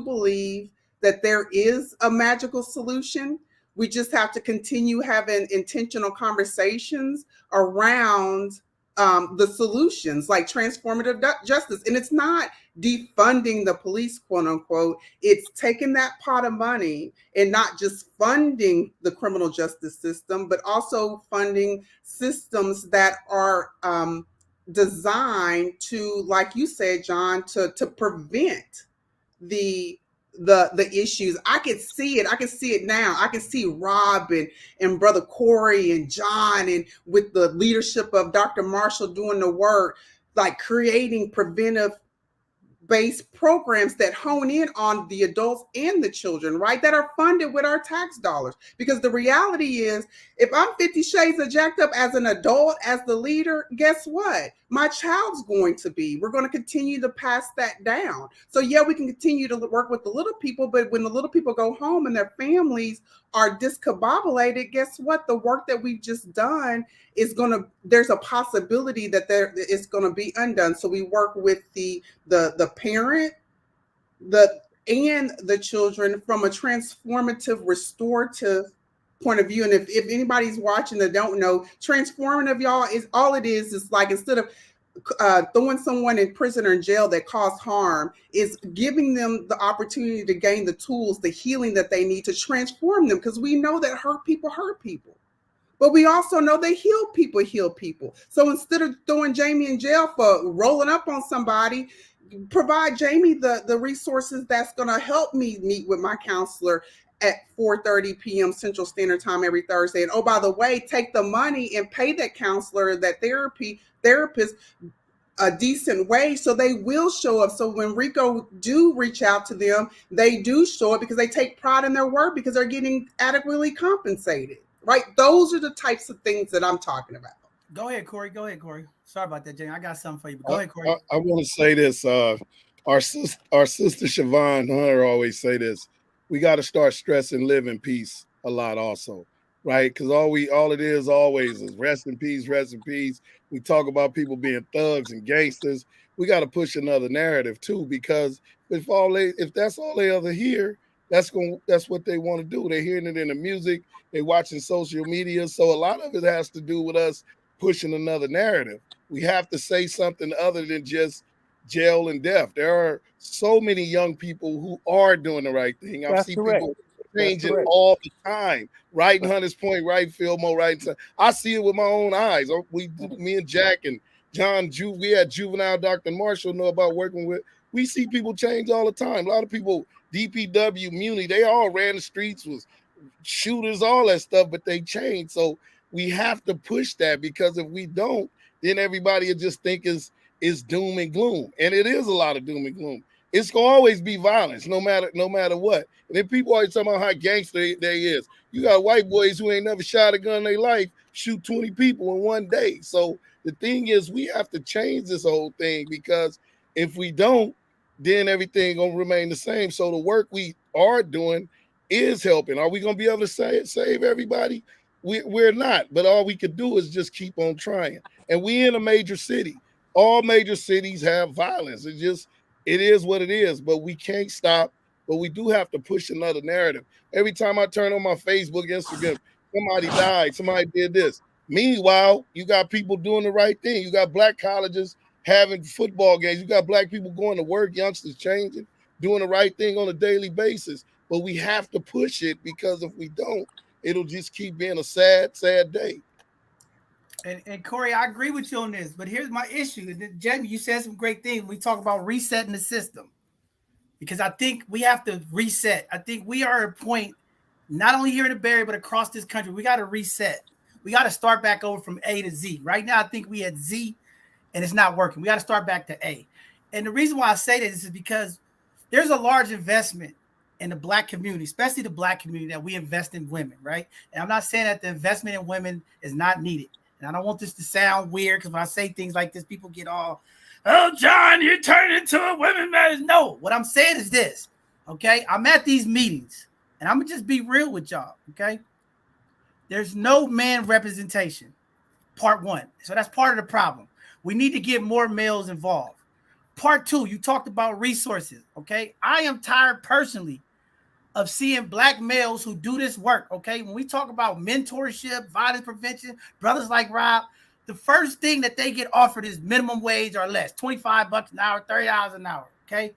believe that there is a magical solution. We just have to continue having intentional conversations around the solutions, like transformative justice. And it's not defunding the police, quote unquote. It's taking that pot of money and not just funding the criminal justice system, but also funding systems that are designed to, like you said, John, to prevent the issues. I can see it. I can see it now. I can see Rob and Brother Corey and John, and with the leadership of Dr. Marshall doing the work, like creating preventive based programs that hone in on the adults and the children, right? That are funded with our tax dollars. Because the reality is, if I'm 50 shades of jacked up as an adult, as the leader, guess what? My child's going to be. We're going to continue to pass that down. So yeah, we can continue to work with the little people, but when the little people go home and their families are discombobulated, guess what? The work that we've just done is there's a possibility that it's going to be undone. So we work with the parent, and the children from a transformative, restorative point of view. And if anybody's watching that don't know, transformative, y'all, is all it is like, instead of throwing someone in prison or in jail that caused harm, is giving them the opportunity to gain the tools, the healing that they need to transform them. Because we know that hurt people. But we also know that heal people. So instead of throwing Jamie in jail for rolling up on somebody, provide Jamie the resources that's going to help me meet with my counselor at 4:30 p.m. Central Standard Time every Thursday. And oh, by the way, take the money and pay that counselor, that therapist, a decent way, so they will show up. So when Rico do reach out to them, they do show up because they take pride in their work, because they're getting adequately compensated. Right? Those are the types of things that I'm talking about. Go ahead, Corey. Sorry about that, Jane. I got something for you. But go ahead, Corey. I want to say this. Our sister Siobhan Hunter always say this. We got to start stressing live in peace a lot also, right? Because all it is always is rest in peace, rest in peace. We talk about people being thugs and gangsters. We got to push another narrative too, because if that's all they ever hear, that's what they want to do. They're hearing it in the music. They're watching social media. So a lot of it has to do with us pushing another narrative. We have to say something other than just jail and death. There are so many young people who are doing the right thing. I've seen people changing all the time. Right in Hunter's Point, right, Fillmore, right. I see it with my own eyes. Me and Jack and John, we had juvenile Dr. Marshall know about working with. We see people change all the time. A lot of people, DPW, Muni, they all ran the streets, was shooters, all that stuff, but they changed. So we have to push that, because if we don't, then everybody will just think is doom and gloom. And it is a lot of doom and gloom. It's gonna always be violence, no matter what. And then people always talking about how gangster they is. You got white boys who ain't never shot a gun in their life shoot 20 people in one day. So the thing is, we have to change this whole thing, because if we don't, then everything gonna remain the same. So the work we are doing is helping. Are we gonna be able to save everybody? We're not, but all we could do is just keep on trying. And we in a major city. All major cities have violence. It is what it is, but we can't stop. But we do have to push another narrative. Every time I turn on my Facebook, Instagram, somebody died, somebody did this. Meanwhile, you got people doing the right thing. You got black colleges having football games. You got black people going to work, youngsters changing, doing the right thing on a daily basis. But we have to push it, because if we don't, it'll just keep being a sad, sad day. And Corey, I agree with you on this, but here's my issue. Jamie, you said some great things. We talk about resetting the system, because I think we have to reset. I think we are at a point, not only here in the Bay Area, but across this country. We got to reset. We got to start back over from A to Z. Right now, I think we at Z, and it's not working. We got to start back to A. And the reason why I say this is because there's a large investment in the black community, especially the black community, that we invest in women, right? And I'm not saying that the investment in women is not needed. And I don't want this to sound weird, because when I say things like this, people get all, oh, John, you turned into a women matters. No, what I'm saying is this, okay? I'm at these meetings, and I'm going to just be real with y'all, okay? There's no man representation, part one. So that's part of the problem. We need to get more males involved. Part two, you talked about resources, okay? I am tired personally of seeing black males who do this work, okay? When we talk about mentorship, violence prevention, brothers like Rob, the first thing that they get offered is minimum wage or less, $25 an hour, $30 an hour, okay?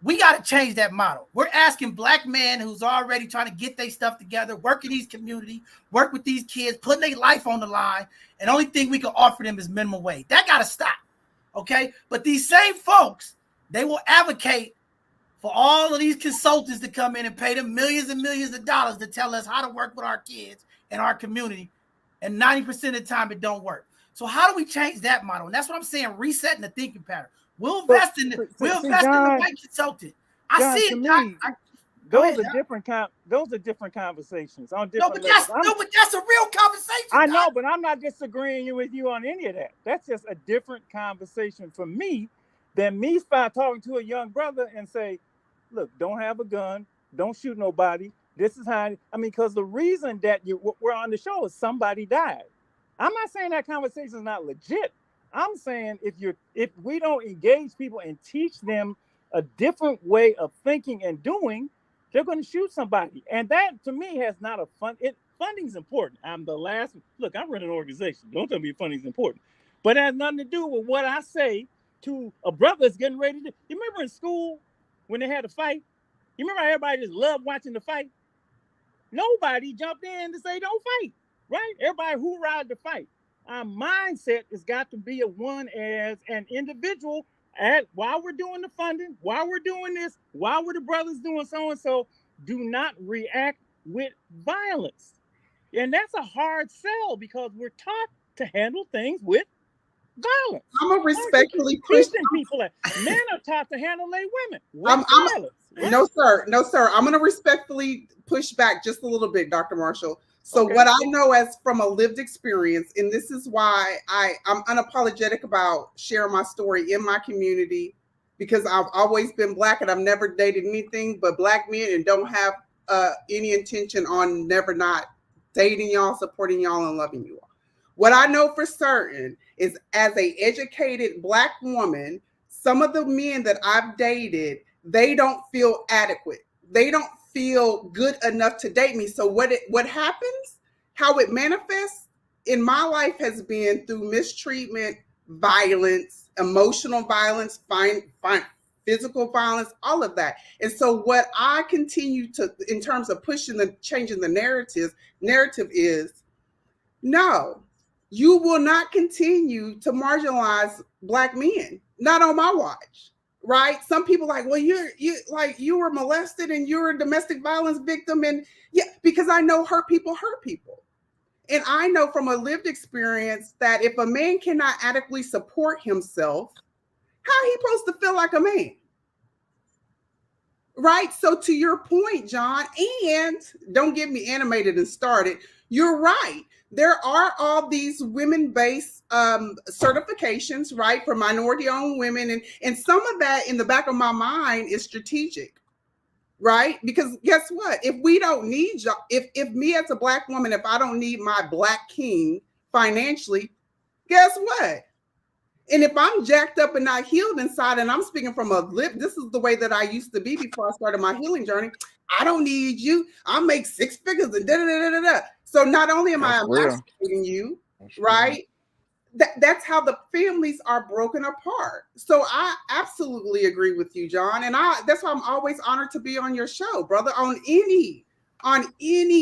We got to change that model. We're asking black men who's already trying to get their stuff together, work in these communities, work with these kids, putting their life on the line, and the only thing we can offer them is minimum wage. That got to stop, okay? But these same folks, they will advocate for all of these consultants to come in and pay them millions and millions of dollars to tell us how to work with our kids and our community. And 90% of the time, it don't work. So how do we change that model? And that's what I'm saying, resetting the thinking pattern. We'll invest in the white consultant. I see it. Those are different conversations on different levels. But that's a real conversation. I know, but I'm not disagreeing with you on any of that. That's just a different conversation for me than me talking to a young brother and say, look, don't have a gun, don't shoot nobody. This is how, because the reason that we're on the show is somebody died. I'm not saying that conversation is not legit. I'm saying if we don't engage people and teach them a different way of thinking and doing, they're going to shoot somebody. And that, to me, has not a funding's important. I'm the last. Look, I run an organization. Don't tell me funding's important. But it has nothing to do with what I say to a brother that's getting ready to. You remember in school when they had a fight? You remember how everybody just loved watching the fight? Nobody jumped in to say don't fight, right? Everybody hoorah'd the fight. Our mindset has got to be one as an individual. While we're doing the funding, while we're doing this, while we're the brothers doing so and so, do not react with violence. And that's a hard sell, because we're taught to handle things with violence. I'm gonna respectfully push people. Men are taught to handle their women with violence. No, sir. I'm gonna respectfully push back just a little bit, Dr. Marshall. So what I know as from a lived experience, and this is why I'm unapologetic about sharing my story in my community, because I've always been Black and I've never dated anything but Black men and don't have any intention on never not dating y'all, supporting y'all, and loving you all. What I know for certain is, as an educated Black woman, some of the men that I've dated, they don't feel adequate. They don't feel good enough to date me. So what happens, how it manifests in my life has been through mistreatment, violence, emotional violence, physical violence, all of that. And so what I continue to, in terms of changing the narrative is, no, you will not continue to marginalize Black men, not on my watch. Right? Some people like, well, you were molested and you're a domestic violence victim. And yeah, because I know hurt people. And I know from a lived experience that if a man cannot adequately support himself, How he supposed to feel like a man? Right? So to your point, John, and don't get me animated and started, you're right. There are all these women-based certifications, right, for minority-owned women. And some of that in the back of my mind is strategic, right? Because guess what? If we don't need, if me as a Black woman, if I don't need my Black king financially, guess what? And if I'm jacked up and not healed inside, and I'm speaking from this is the way that I used to be before I started my healing journey. I don't need you. I make six figures and da da da da da. So not only am I emasculating you, right? That's how the families are broken apart. So I absolutely agree with you, John. And that's why I'm always honored to be on your show, brother, on any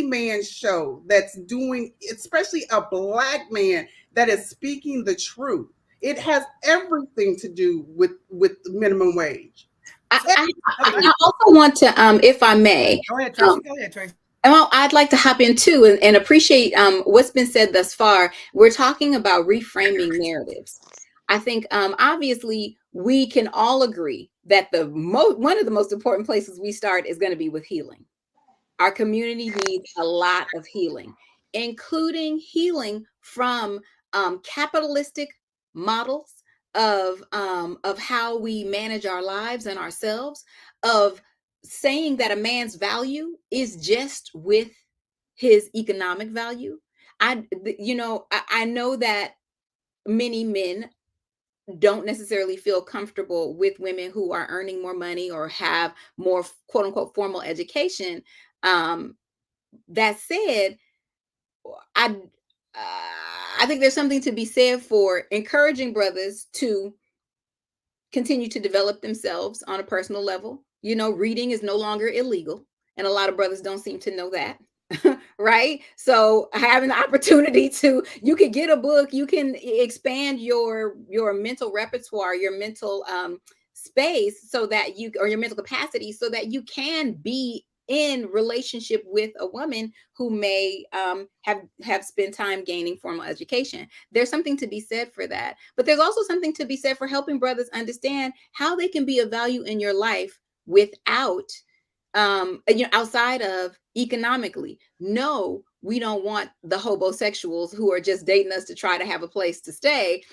man's show that's doing, especially a Black man that is speaking the truth. It has everything to do with minimum wage. I also want to, if I may. Go ahead, Tracy. Go ahead, Tracy. Well, I'd like to hop in too and appreciate what's been said thus far. We're talking about reframing narratives. I think obviously we can all agree that one of the most important places we start is going to be with healing. Our community needs a lot of healing, including healing from capitalistic models of how we manage our lives and ourselves, of saying that a man's value is just with his economic value. I know that many men don't necessarily feel comfortable with women who are earning more money or have more quote unquote formal education. That said, I think there's something to be said for encouraging brothers to continue to develop themselves on a personal level. You know, reading is no longer illegal, and a lot of brothers don't seem to know that. Right? So having the opportunity you can get a book, you can expand your mental repertoire, your mental space, so that or your mental capacity, so that you can be in relationship with a woman who may have spent time gaining formal education. There's something to be said for that. But there's also something to be said for helping brothers understand how they can be of value in your life without outside of economically. No, we don't want the hobosexuals who are just dating us to try to have a place to stay.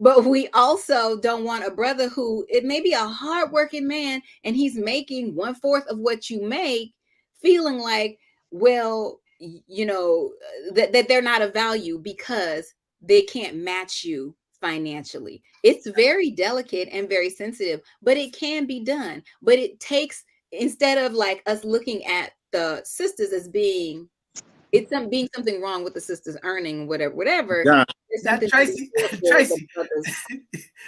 But we also don't want a brother who, it may be a hardworking man and he's making 1/4 of what you make, feeling like, well, that they're not of value because they can't match you financially. It's very delicate and very sensitive, but it can be done. But it takes, instead of like us looking at the sisters as being something wrong with the sisters earning whatever. John. That Tracy. Tracy.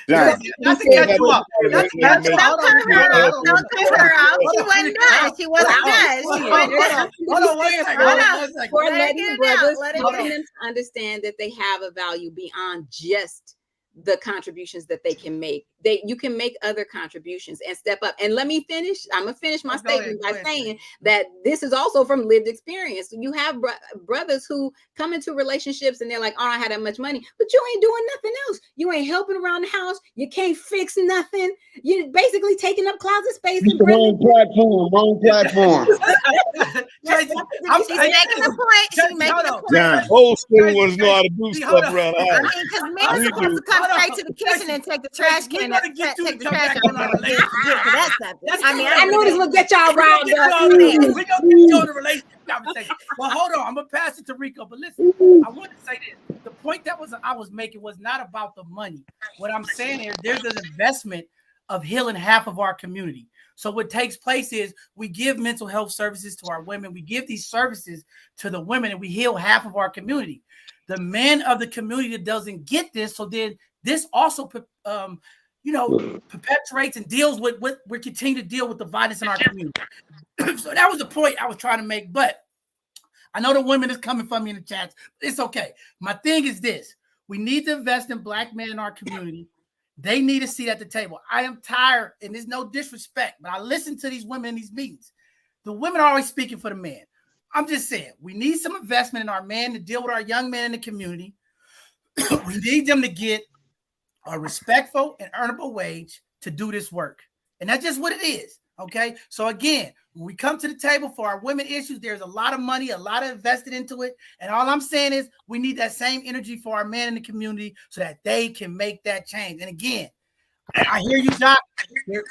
John. Not to cut you off. Don't cut her off. She wasn't done. She wasn't done. Hold on one second. For letting brothers, helping them to understand that they have a value beyond just the contributions that they can make. You can make other contributions and step up. And let me finish. I'm gonna finish my statement by saying that this is also from lived experience. You have brothers who come into relationships and they're like, "Oh, I don't have that much money," but you ain't doing nothing else. You ain't helping around the house. You can't fix nothing. You're basically taking up closet space. Wrong platform. Tracy, She's making a point. She's making a point. John. Old school ones know how to do stuff around the I house. mean, because men are supposed to come straight to the kitchen and take the trash can. We're gonna get you to come back on our relationship. I know this will get y'all riled up. We're gonna get you on the relationship conversation. Well, hold on. I'm gonna pass it to Rico. But listen, I want to say this. The point that I was making was not about the money. What I'm saying is there's an investment of healing half of our community. So what takes place is we give mental health services to our women. We give these services to the women, and we heal half of our community. The man of the community that doesn't get this, so then this also perpetuates and deals with what we continue to deal with the violence in our community. So that was the point I was trying to make. But I know the women is coming for me in the chats. It's okay. My thing is this: we need to invest in Black men in our community. They need a seat at the table. I am tired, and there's no disrespect, but I listen to these women in these meetings. The women are always speaking for the man. I'm just saying, we need some investment in our men to deal with our young men in the community. We need them to get a respectful and earnable wage to do this work. And that's just what it is. Okay. So again, when we come to the table for our women issues, there's a lot of money, a lot of invested into it. And all I'm saying is we need that same energy for our men in the community so that they can make that change. And again, I hear you, Doc.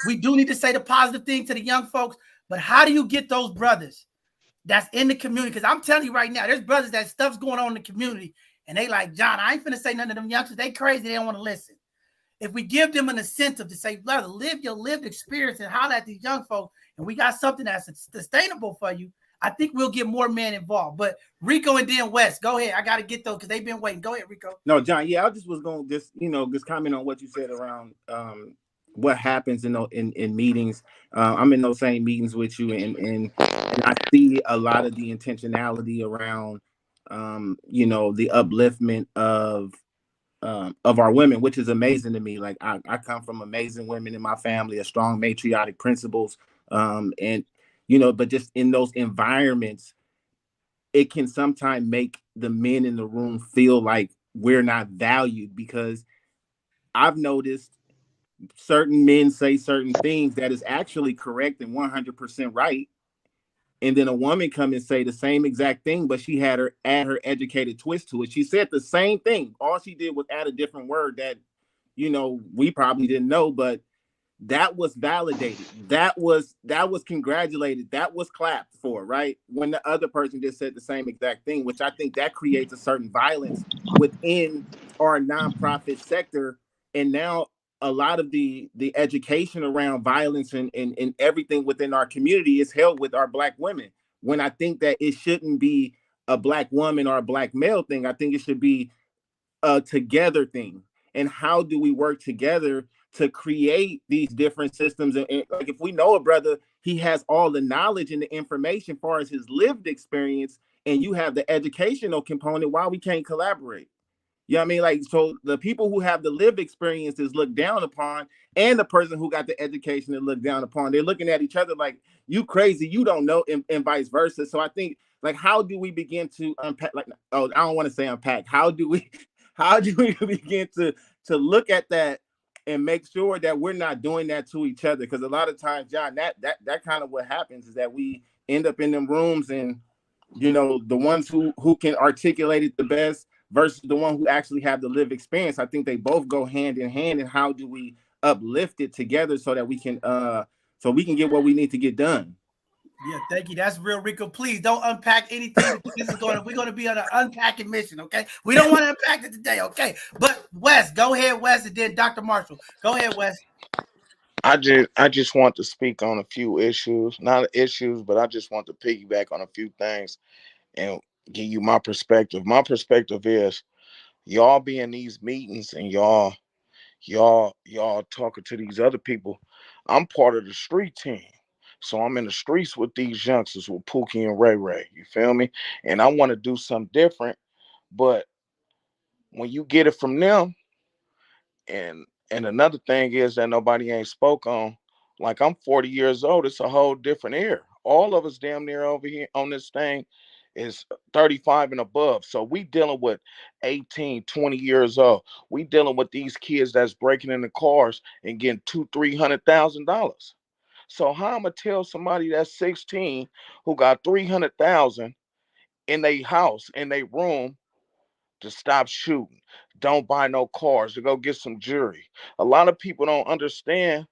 We do need to say the positive thing to the young folks, but how do you get those brothers that's in the community? Because I'm telling you right now, there's brothers that stuff's going on in the community, and they like, John, I ain't finna say none of them youngsters. They crazy. They don't want to listen. If we give them an incentive to say, brother, live your lived experience and holler at these young folks, and we got something that's sustainable for you, I think we'll get more men involved. But Rico and then West, go ahead. I got to get those because they've been waiting. Go ahead, Rico. No, John. Yeah, I just was going to just comment on what you said around what happens in meetings. I'm in those same meetings with you, and I see a lot of the intentionality around the upliftment of our women, which is amazing to me. Like I come from amazing women in my family, a strong matriarchic principles, and but just in those environments, it can sometimes make the men in the room feel like we're not valued, because I've noticed certain men say certain things that is actually correct and 100% right, and then a woman come and say the same exact thing, but she had her add her educated twist to it. She said the same thing. All she did was add a different word that we probably didn't know, but that was validated. That was congratulated. That was clapped for, right? When the other person just said the same exact thing, which I think that creates a certain violence within our nonprofit sector. And now a lot of the education around violence and everything within our community is held with our Black women. When I think that it shouldn't be a Black woman or a Black male thing. I think it should be a together thing. And how do we work together to create these different systems? And like, if we know a brother, he has all the knowledge and the information as far as his lived experience, and you have the educational component, why we can't collaborate? You know what I mean? Like, so the people who have the lived experience is looked down upon, and the person who got the education is looked down upon. They're looking at each other like, you crazy, you don't know, and vice versa. So I think, like, how do we begin to unpack? Like, oh, I don't want to say unpack. How do we begin to look at that and make sure that we're not doing that to each other? Because a lot of times, John, that kind of what happens is that we end up in them rooms, and the ones who can articulate it the best versus the one who actually have the lived experience. I think they both go hand in hand. And how do we uplift it together so that we can get what we need to get done? Yeah, thank you. That's real, Rico. Please don't unpack anything. We're going to be on an unpacking mission, okay? We don't want to unpack it today, okay? But Wes, go ahead, Wes, and then Dr. Marshall. Go ahead, Wes. I just want to speak on a few issues, not issues, but I just want to piggyback on a few things and give you my perspective. My perspective is, y'all be in these meetings and y'all talking to these other people. I'm part of the street team. So I'm in the streets with these youngsters, with Pookie and Ray Ray. You feel me? And I want to do something different. But when you get it from them, and another thing is that nobody ain't spoke on, like, I'm 40 years old. It's a whole different era. All of us damn near over here on this thing is 35 and above. So we dealing with 18, 20 years old. We dealing with these kids that's breaking into cars and getting $200,000-$300,000. So how I'm gonna tell somebody that's 16 who got 300,000 in their house, in their room, to stop shooting, don't buy no cars, to go get some jewelry? A lot of people don't understand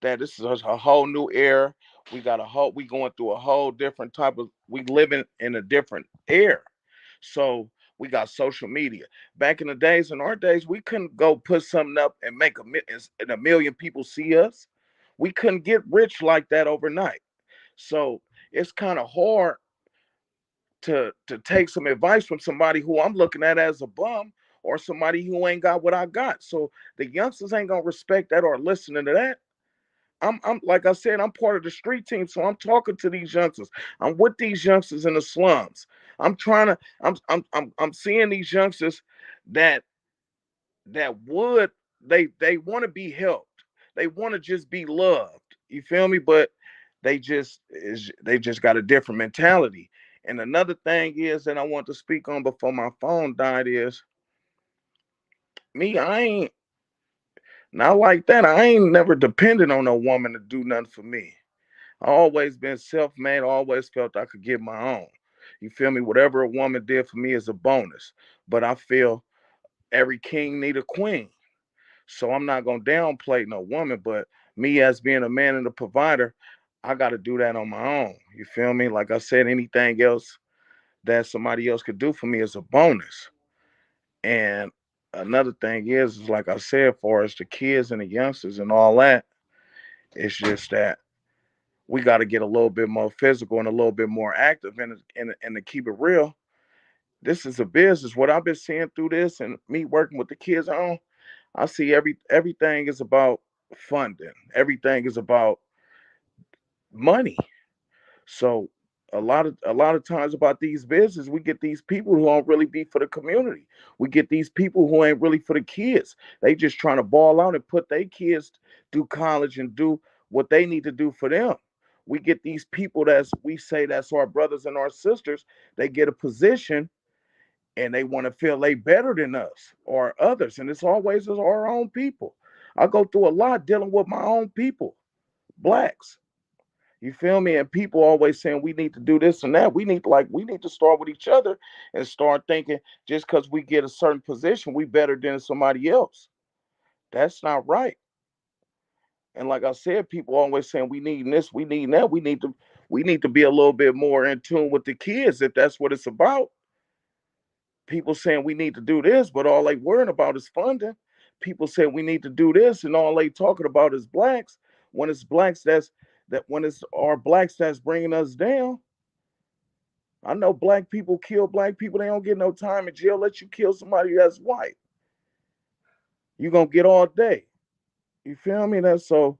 that this is a whole new era. We going through a whole different type of, we living in a different era. So we got social media. Back in the days, in our days, we couldn't go put something up and make and a million people see us. We couldn't get rich like that overnight. So it's kind of hard to take some advice from somebody who I'm looking at as a bum, or somebody who ain't got what I got. So the youngsters ain't gonna respect that or listening to that. I'm like I said, I'm part of the street team, so I'm talking to these youngsters. I'm with these youngsters in the slums. I'm seeing these youngsters that would, they want to be helped. They want to just be loved. You feel me? But they just got a different mentality. And another thing is that I want to speak on before my phone died is, me, Not like that. I ain't never depended on a woman to do nothing for me. I always been self-made. I always felt I could get my own. You feel me? Whatever a woman did for me is a bonus. But I feel every king need a queen. So I'm not gonna downplay no woman, but me as being a man and a provider, I gotta do that on my own. You feel me? Like I said, anything else that somebody else could do for me is a bonus. And another thing is like I said, for us the kids and the youngsters and all that, it's just that we got to get a little bit more physical and a little bit more active. And to keep it real, this is a business. What I've been seeing through this and me working with the kids on, I see everything is about funding. Everything is about money. So a lot of times about these businesses, we get these people who don't really be for the community. We get these people who ain't really for the kids. They just trying to ball out and put their kids through college and do what they need to do for them. We get these people we say that's our brothers and our sisters. They get a position and they want to feel they better than us or others. And it's always our own people. I go through a lot dealing with my own people, blacks. You feel me? And people always saying we need to do this and that. We need to start with each other and start thinking just because we get a certain position, we better than somebody else. That's not right. And like I said, people always saying we need this, we need that. We need to be a little bit more in tune with the kids if that's what it's about. People saying we need to do this, but all they worrying about is funding. People say we need to do this, and all they talking about is blacks. When it's blacks when it's our blacks that's bringing us down. I know black people kill black people. They don't get no time in jail. Let you kill somebody that's white. You gonna get all day. You feel me? That's so.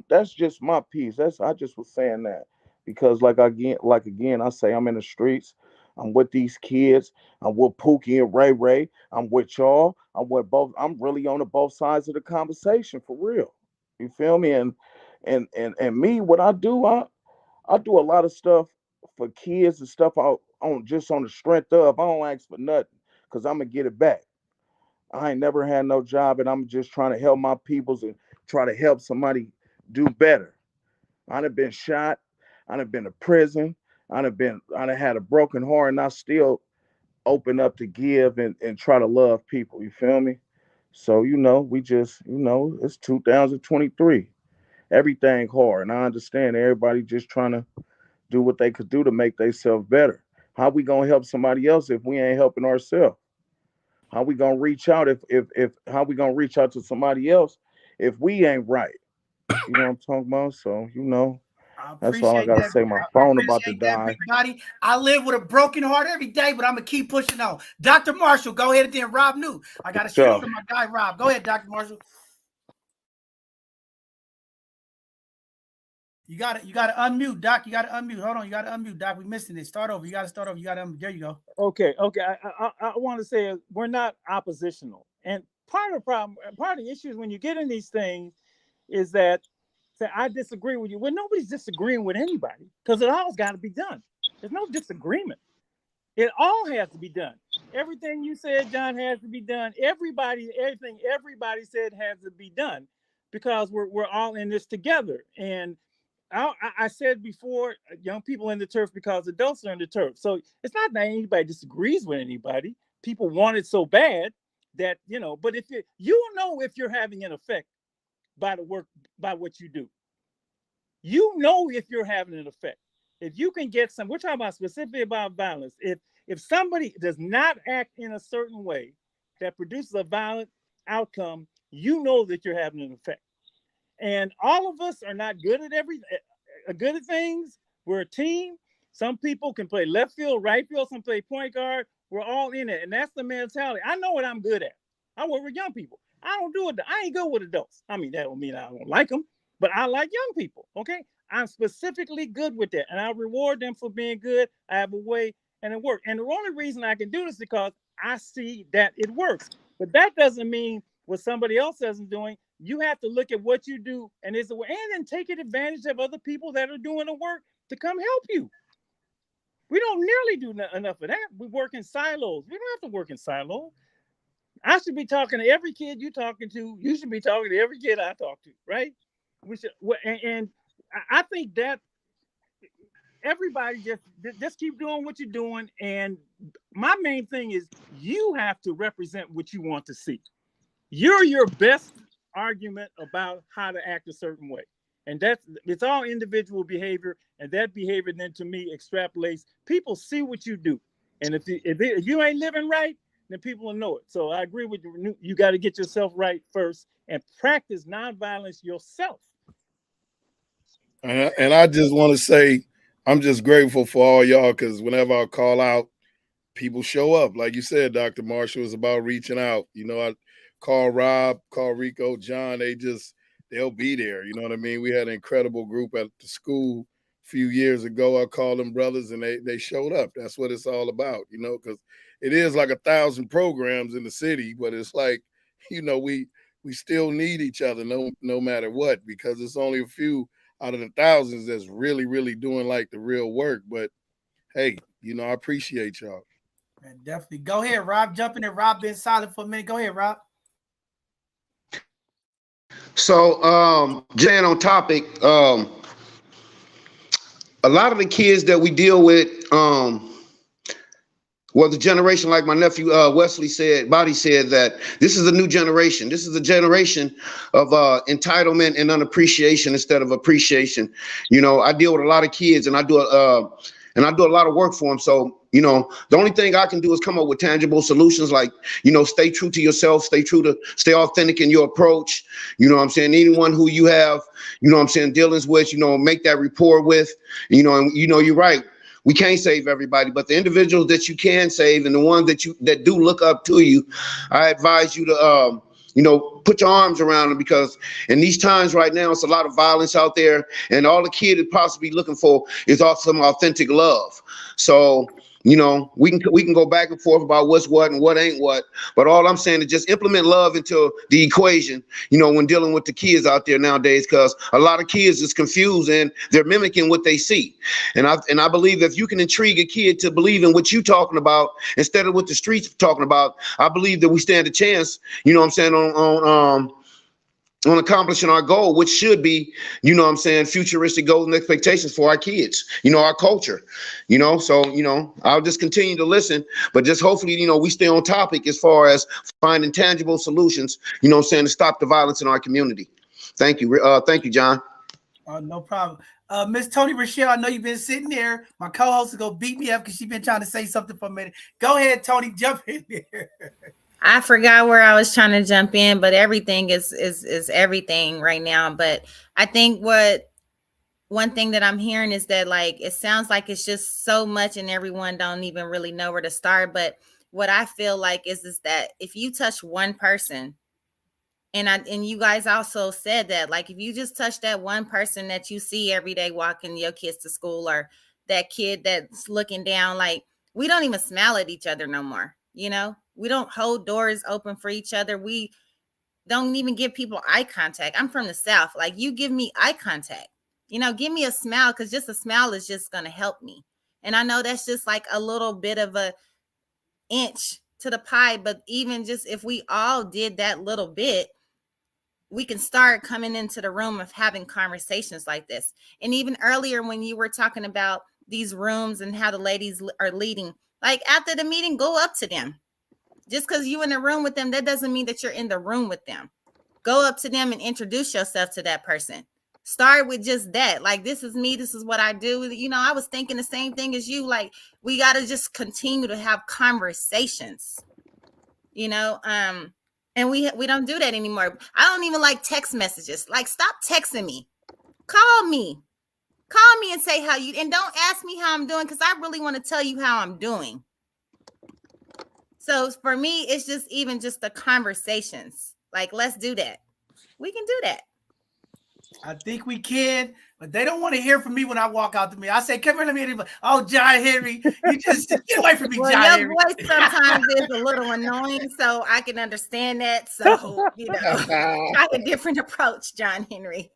That's just my piece. I just was saying that because like again, I say I'm in the streets. I'm with these kids. I'm with Pookie and Ray Ray. I'm with y'all. I'm with both. I'm really on the both sides of the conversation for real. You feel me? And me, what I do a lot of stuff for kids and stuff on just on the strength of I don't ask for nothing because I'm gonna get it back. I ain't never had no job and I'm just trying to help my peoples and try to help somebody do better. I done been shot, I done been to prison, I done had a broken heart and I still open up to give and try to love people. You feel me? So it's 2023. Everything hard. And I understand everybody just trying to do what they could do to make themselves better. How we gonna help somebody else if we ain't helping ourselves? How we gonna reach out if how we gonna reach out to somebody else if we ain't right? You know what I'm talking about? So I that's all I appreciate gotta that. say. My I phone about to appreciate that, die. big body. I live with a broken heart every day, but I'm gonna keep pushing on. Dr. Marshall, go ahead and then Rob New. I gotta shoot Sure. over to my guy Rob. Go ahead, Dr. Marshall. You gotta unmute, Doc. You gotta unmute. Hold on, you gotta unmute, Doc. We missing it. Start over. You gotta start over. You gotta unmute. There you go. Okay. I want to say we're not oppositional, and part of the problem, part of the issues when you get in these things is that say I disagree with you. Well, nobody's disagreeing with anybody because it all's got to be done. There's no disagreement. It all has to be done. Everything you said, John, has to be done. Everything everybody said has to be done because we're all in this together. And I said before, young people in the turf because adults are in the turf. So it's not that anybody disagrees with anybody. People want it so bad that But if you know if you're having an effect by the work by what you do, if you're having an effect. If you can get we're talking about specifically about violence. If somebody does not act in a certain way that produces a violent outcome, you know that you're having an effect. And all of us are not good at good at things. We're a team. Some people can play left field, right field, some play point guard. We're all in it. And that's the mentality. I know what I'm good at. I work with young people. I don't do it. I ain't good with adults. I mean, that don't mean I don't like them, but I like young people. Okay. I'm specifically good with that. And I reward them for being good. I have a way and it works. And the only reason I can do this is because I see that it works. But that doesn't mean what somebody else isn't doing. You have to look at what you do and then take advantage of other people that are doing the work to come help you. We don't nearly do enough of that. We work in silos. We don't have to work in silos. I should be talking to every kid you're talking to. You should be talking to every kid I talk to, right? We should, and I think that everybody just keep doing what you're doing. And my main thing is you have to represent what you want to see. You're your best argument about how to act a certain way. And it's all individual behavior. And that behavior then to me extrapolates. People see what you do. And if you ain't living right, then people will know it. So I agree with you. You got to get yourself right first and practice nonviolence yourself. And I just want to say, I'm just grateful for all y'all, because whenever I call out, people show up. Like you said, Dr. Marshall, is about reaching out. You know, I call Rob, call Rico, John. They'll be there. You know what I mean? We had an incredible group at the school a few years ago. I called them brothers, and they showed up. That's what it's all about, you know, because it is like 1,000 programs in the city, but it's like, you know, we still need each other no matter what, because it's only a few out of the thousands that's really, really doing like the real work. But hey, you know, I appreciate y'all. Man, definitely. Go ahead, Rob. Jump in there. Rob been silent for a minute. Go ahead, Rob. So, Jan, on topic, a lot of the kids that we deal with, well, the generation, like my nephew Wesley said, Body said, that this is a new generation. This is a generation of entitlement and unappreciation instead of appreciation. You know, I deal with a lot of kids, and I do a lot of work for them. So, you know, the only thing I can do is come up with tangible solutions, like, you know, stay true to yourself, stay authentic in your approach. You know what I'm saying? Anyone who you have, you know what I'm saying, dealings with, you know, make that rapport with, you know, and, you know, you're right. We can't save everybody, but the individuals that you can save and the ones that do look up to you, I advise you to, you know, put your arms around them, because in these times right now, it's a lot of violence out there, and all the kid is possibly looking for is also some authentic love. So, you know, we can go back and forth about what's what and what ain't what, but all I'm saying is just implement love into the equation, you know, when dealing with the kids out there nowadays, because a lot of kids is confused and they're mimicking what they see. And I believe if you can intrigue a kid to believe in what you're talking about instead of what the streets are talking about, I believe that we stand a chance, you know what I'm saying, on accomplishing our goal, which should be, you know what I'm saying, futuristic goals and expectations for our kids, you know, our culture, you know. So, you know, I'll just continue to listen, but just hopefully, you know, we stay on topic as far as finding tangible solutions, you know what I'm saying, to stop the violence in our community. Thank you. Thank you, John. No problem. Miss Tony Rochelle, I know you've been sitting there. My co-host is going to beat me up because she's been trying to say something for a minute. Go ahead, Tony, jump in there. I forgot where I was trying to jump in, but everything is everything right now. But I think one thing that I'm hearing is that, like, it sounds like it's just so much and everyone don't even really know where to start. But what I feel like is that if you touch one person, and you guys also said that, like, if you just touch that one person that you see every day walking your kids to school, or that kid that's looking down, like, we don't even smile at each other no more. You know, we don't hold doors open for each other. We don't even give people eye contact. I'm from the South. Like, you give me eye contact, you know, give me a smile, because just a smile is just going to help me. And I know that's just like a little bit of a inch to the pie, but even just if we all did that little bit, we can start coming into the room of having conversations like this. And even earlier when you were talking about these rooms and how the ladies are leading, like, after the meeting, go up to them. Just because you're in the room with them, that doesn't mean that you're in the room with them. Go up to them and introduce yourself to that person. Start with just that. Like, this is me. This is what I do. You know, I was thinking the same thing as you. Like, we got to just continue to have conversations, you know, and we don't do that anymore. I don't even like text messages. Like, stop texting me. Call me and say how you, and don't ask me how I'm doing, because I really want to tell you how I'm doing. So for me, it's just even just the conversations. Like, let's do that. We can do that. I think we can, but they don't want to hear from me when I walk out to me. I say, come here, let me hear you. Oh, John Henry, you just get away from me, well, John your Henry. voice sometimes is a little annoying, so I can understand that. So, you know, try a different approach, John Henry.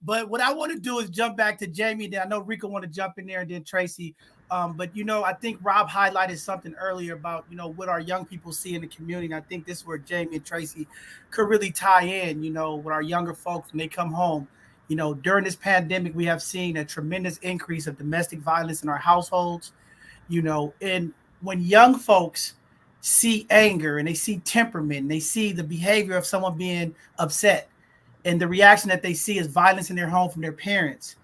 But what I want to do is jump back to Jamie. Then I know Rico want to jump in there, and then Tracy. But I think Rob highlighted something earlier about what our young people see in the community. And I think this is where Jamie and Tracy could really tie in. With our younger folks when they come home. During this pandemic, we have seen a tremendous increase of domestic violence in our households. And when young folks see anger and they see temperament and they see the behavior of someone being upset, and the reaction that they see is violence in their home from their parents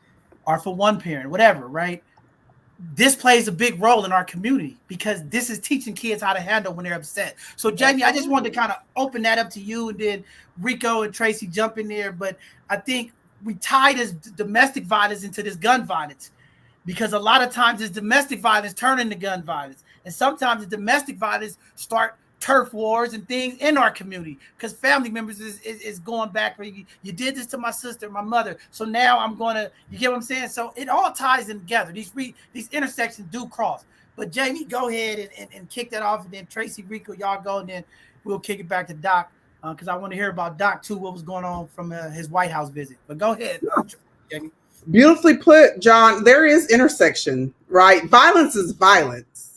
or for one parent, whatever, right? This plays a big role in our community because this is teaching kids how to handle when they're upset. So, Jamie, I just wanted to kind of open that up to you, and then Rico and Tracy jump in there. But I think we tie this domestic violence into this gun violence, because a lot of times this domestic violence turn into gun violence, and sometimes the domestic violence start turf wars and things in our community because family members is going back. You did this to my sister, my mother, so now I'm gonna. You get what I'm saying? So it all ties in together. These intersections do cross. But Jamie, go ahead and kick that off, and then Tracy, Rico, y'all go, and then we'll kick it back to Doc because I want to hear about Doc too. What was going on from his White House visit? But go ahead, Jamie. Beautifully put, John. There is intersection, right? Violence is violence.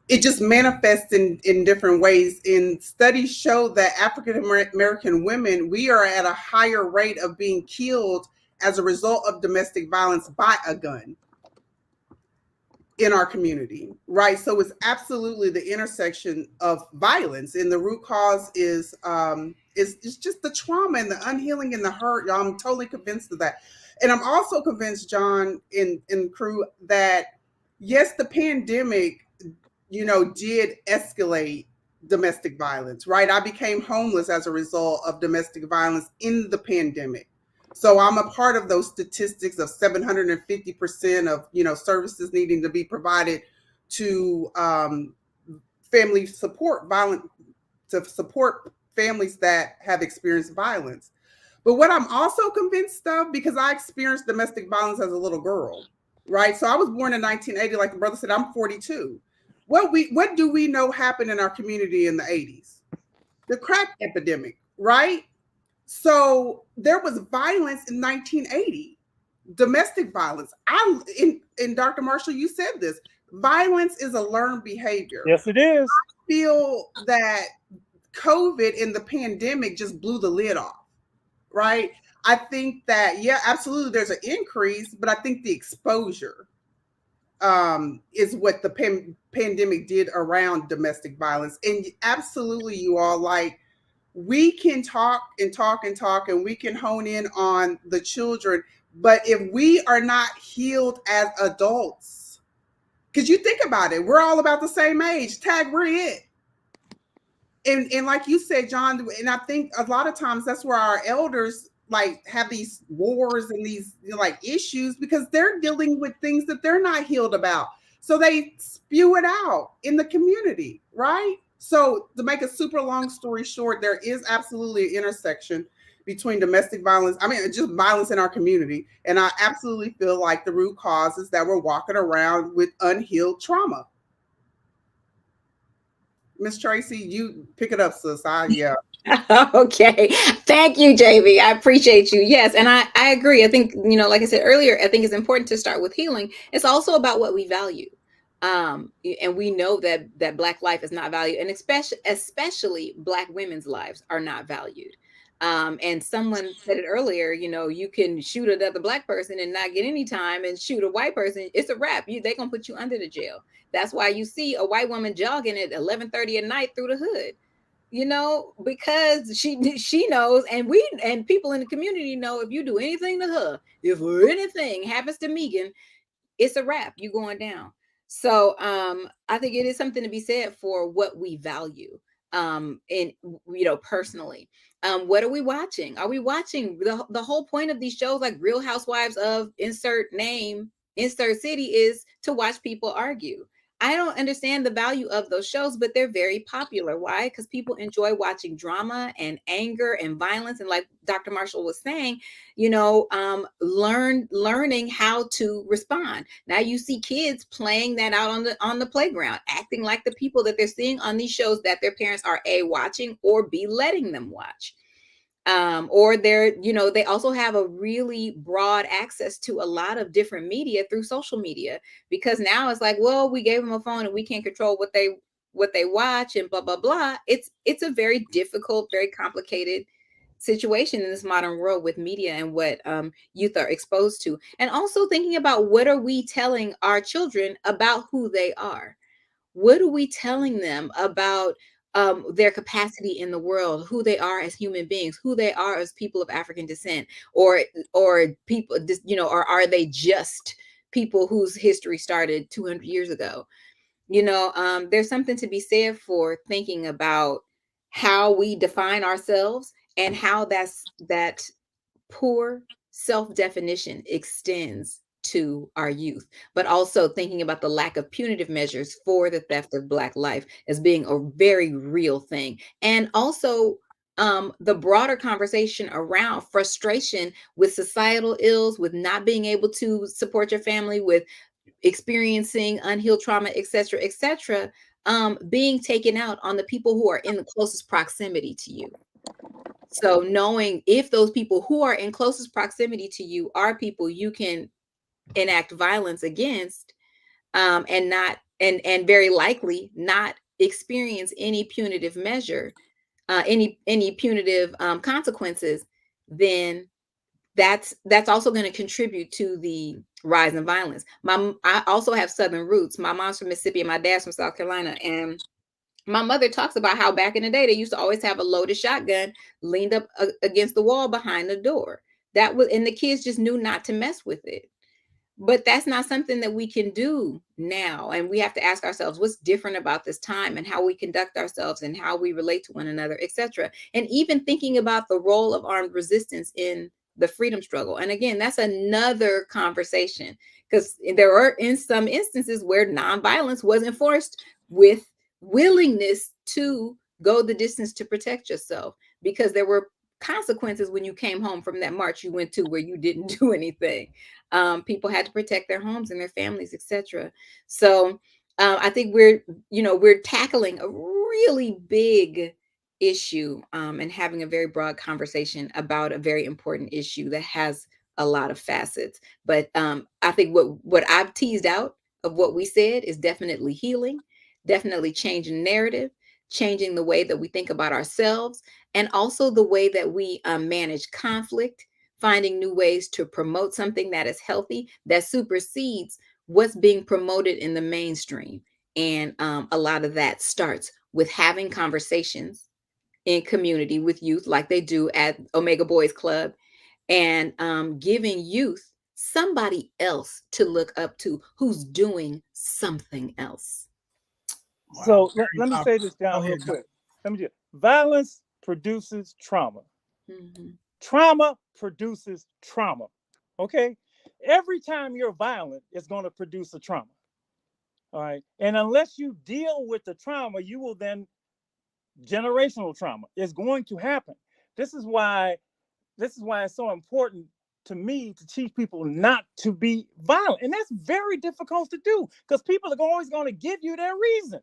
It just manifests in different ways. And studies show that African American women, we are at a higher rate of being killed as a result of domestic violence by a gun in our community, right? So it's absolutely the intersection of violence, and the root cause is just the trauma and the unhealing and the hurt. Y'all, I'm totally convinced of that. And I'm also convinced, John, in crew, that yes, the pandemic, did escalate domestic violence, right? I became homeless as a result of domestic violence in the pandemic. So I'm a part of those statistics of 750% of, services needing to be provided to family support, to support families that have experienced violence. But what I'm also convinced of, because I experienced domestic violence as a little girl, right? So I was born in 1980, like the brother said, I'm 42. What do we know happened in our community in the 80s? The crack epidemic, right? So there was violence in 1980, domestic violence. And Dr. Marshall, you said this, violence is a learned behavior. Yes, it is. I feel that COVID and the pandemic just blew the lid off, right? I think that, yeah, absolutely, there's an increase, but I think the exposure is what the pandemic did around domestic violence. And absolutely, you all, like, we can talk and talk and talk, and we can hone in on the children, but if we are not healed as adults, because you think about it, we're all about the same age, tag, we're it. And like you said, John, and I think a lot of times that's where our elders like have these wars and these issues, because they're dealing with things that they're not healed about. So they spew it out in the community, right? So to make a super long story short, there is absolutely an intersection between domestic violence, just violence in our community. And I absolutely feel like the root cause is that we're walking around with unhealed trauma. Miss Tracy, you pick it up, sis. Yeah. Okay. Thank you, JV. I appreciate you. Yes. And I agree. I think, like I said earlier, I think it's important to start with healing. It's also about what we value. And we know that Black life is not valued, and especially Black women's lives are not valued. And someone said it earlier, you can shoot another Black person and not get any time, and shoot a white person, it's a wrap. They're going to put you under the jail. That's why you see a white woman jogging at 11:30 at night through the hood, because she knows, and people in the community know, if you do anything to her, if anything happens to Megan, it's a wrap. You going down. So I think it is something to be said for what we value. Personally, what are we watching? Are we watching the whole point of these shows like Real Housewives of insert name, insert city is to watch people argue? I don't understand the value of those shows, but they're very popular. Why? Because people enjoy watching drama and anger and violence. And like Dr. Marshall was saying, learning how to respond. Now you see kids playing that out on the playground, acting like the people that they're seeing on these shows that their parents are A, watching, or B, letting them watch. or they're, they also have a really broad access to a lot of different media through social media, because now it's like, well, we gave them a phone and we can't control what they watch and blah blah blah. It's a very difficult, very complicated situation in this modern world with media and what youth are exposed to, and also thinking about what are we telling our children about who they are. What are we telling them about their capacity in the world, who they are as human beings, who they are as people of African descent, or people, or are they just people whose history started 200 years ago? There's something to be said for thinking about how we define ourselves and how that poor self-definition extends to our youth, but also thinking about the lack of punitive measures for the theft of Black life as being a very real thing. And also the broader conversation around frustration with societal ills, with not being able to support your family, with experiencing unhealed trauma, et cetera, being taken out on the people who are in the closest proximity to you. So knowing if those people who are in closest proximity to you are people you can enact violence against, and not and very likely not experience any punitive measure, any punitive consequences, then that's also going to contribute to the rise in violence. I also have Southern roots. My mom's from Mississippi and my dad's from South Carolina, and my mother talks about how back in the day they used to always have a loaded shotgun leaned up against the wall behind the door. That was, and the kids just knew not to mess with it. But that's not something that we can do now. And we have to ask ourselves what's different about this time and how we conduct ourselves and how we relate to one another, etc. And even thinking about the role of armed resistance in the freedom struggle. And again, that's another conversation, because there are in some instances where nonviolence was enforced with willingness to go the distance to protect yourself, because there were consequences when you came home from that march you went to where you didn't do anything. People had to protect their homes and their families, etc. So I think we're tackling a really big issue, and having a very broad conversation about a very important issue that has a lot of facets. But I think what I've teased out of what we said is definitely healing, definitely changing narrative, changing the way that we think about ourselves, and also the way that we manage conflict, finding new ways to promote something that is healthy, that supersedes what's being promoted in the mainstream. And a lot of that starts with having conversations in community with youth, like they do at Omega Boys Club, and giving youth somebody else to look up to who's doing something else. Wow, So very let me powerful. say this down Go real ahead, John. quick. Let me just, violence produces trauma. Mhm. Trauma produces trauma. Okay? Every time you're violent, it's going to produce a trauma. All right. And unless you deal with the trauma, you will then generational trauma is going to happen. This is why it's so important to me to teach people not to be violent. And that's very difficult to do, because people are always going to give you their reason.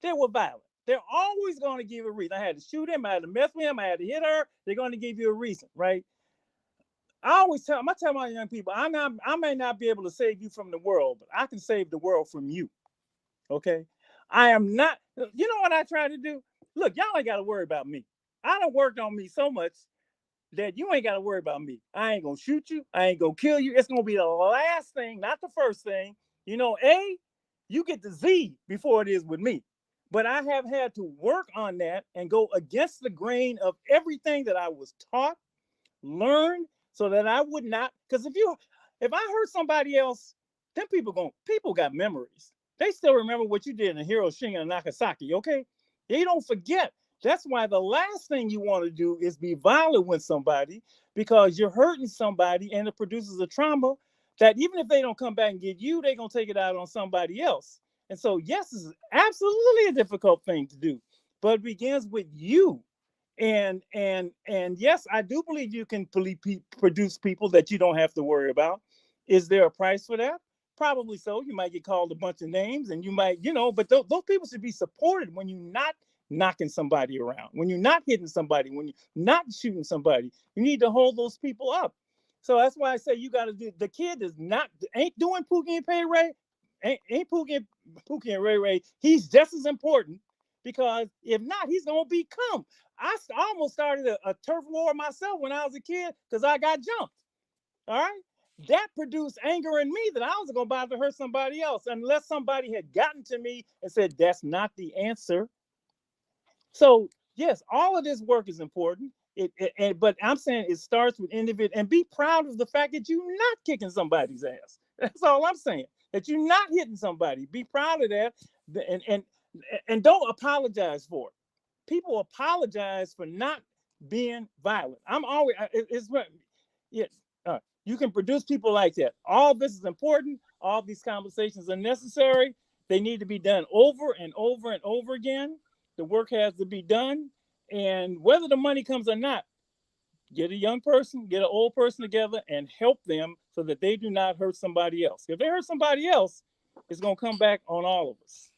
They were violent. They're always going to give a reason. I had to shoot him, I had to mess with him, I had to hit her. They're going to give you a reason, right? I tell my young people, I may not be able to save you from the world, but I can save the world from you. Okay. I am not, you know what I try to do? Look, y'all ain't got to worry about me. I done worked on me so much that you ain't got to worry about me. I ain't going to shoot you. I ain't going to kill you. It's going to be the last thing, not the first thing. You get the Z before it is with me. But I have had to work on that and go against the grain of everything that I was taught, learned, so that I would not. Because if I hurt somebody else, then people got memories. They still remember what you did in Hiroshima and Nagasaki. Okay, they don't forget. That's why the last thing you want to do is be violent with somebody, because you're hurting somebody and it produces a trauma that even if they don't come back and get you, they're going to take it out on somebody else. And so, yes, this is absolutely a difficult thing to do, but it begins with you. And yes, I do believe you can produce people that you don't have to worry about. Is there a price for that? Probably so. You might get called a bunch of names, and you might, but those people should be supported when you're not knocking somebody around, when you're not hitting somebody, when you're not shooting somebody, you need to hold those people up. So that's why I say you got to do. The kid is not ain't doing Pookie and Pay Ray, ain't Pookie and Ray Ray. He's just as important, because if not, he's gonna become. I almost started a turf war myself when I was a kid because I got jumped. All right. That produced anger in me that I was going to bother hurt somebody else unless somebody had gotten to me and said, that's not the answer. So, yes, all of this work is important. But I'm saying it starts with individual, and be proud of the fact that you're not kicking somebody's ass. That's all I'm saying. That you're not hitting somebody. Be proud of that, and don't apologize for it. People apologize for not being violent. I'm always yes. You can produce people like that. All this is important. All these conversations are necessary. They need to be done over and over and over again. The work has to be done. And whether the money comes or not, get a young person, get an old person together and help them so that they do not hurt somebody else. If they hurt somebody else, it's going to come back on all of us.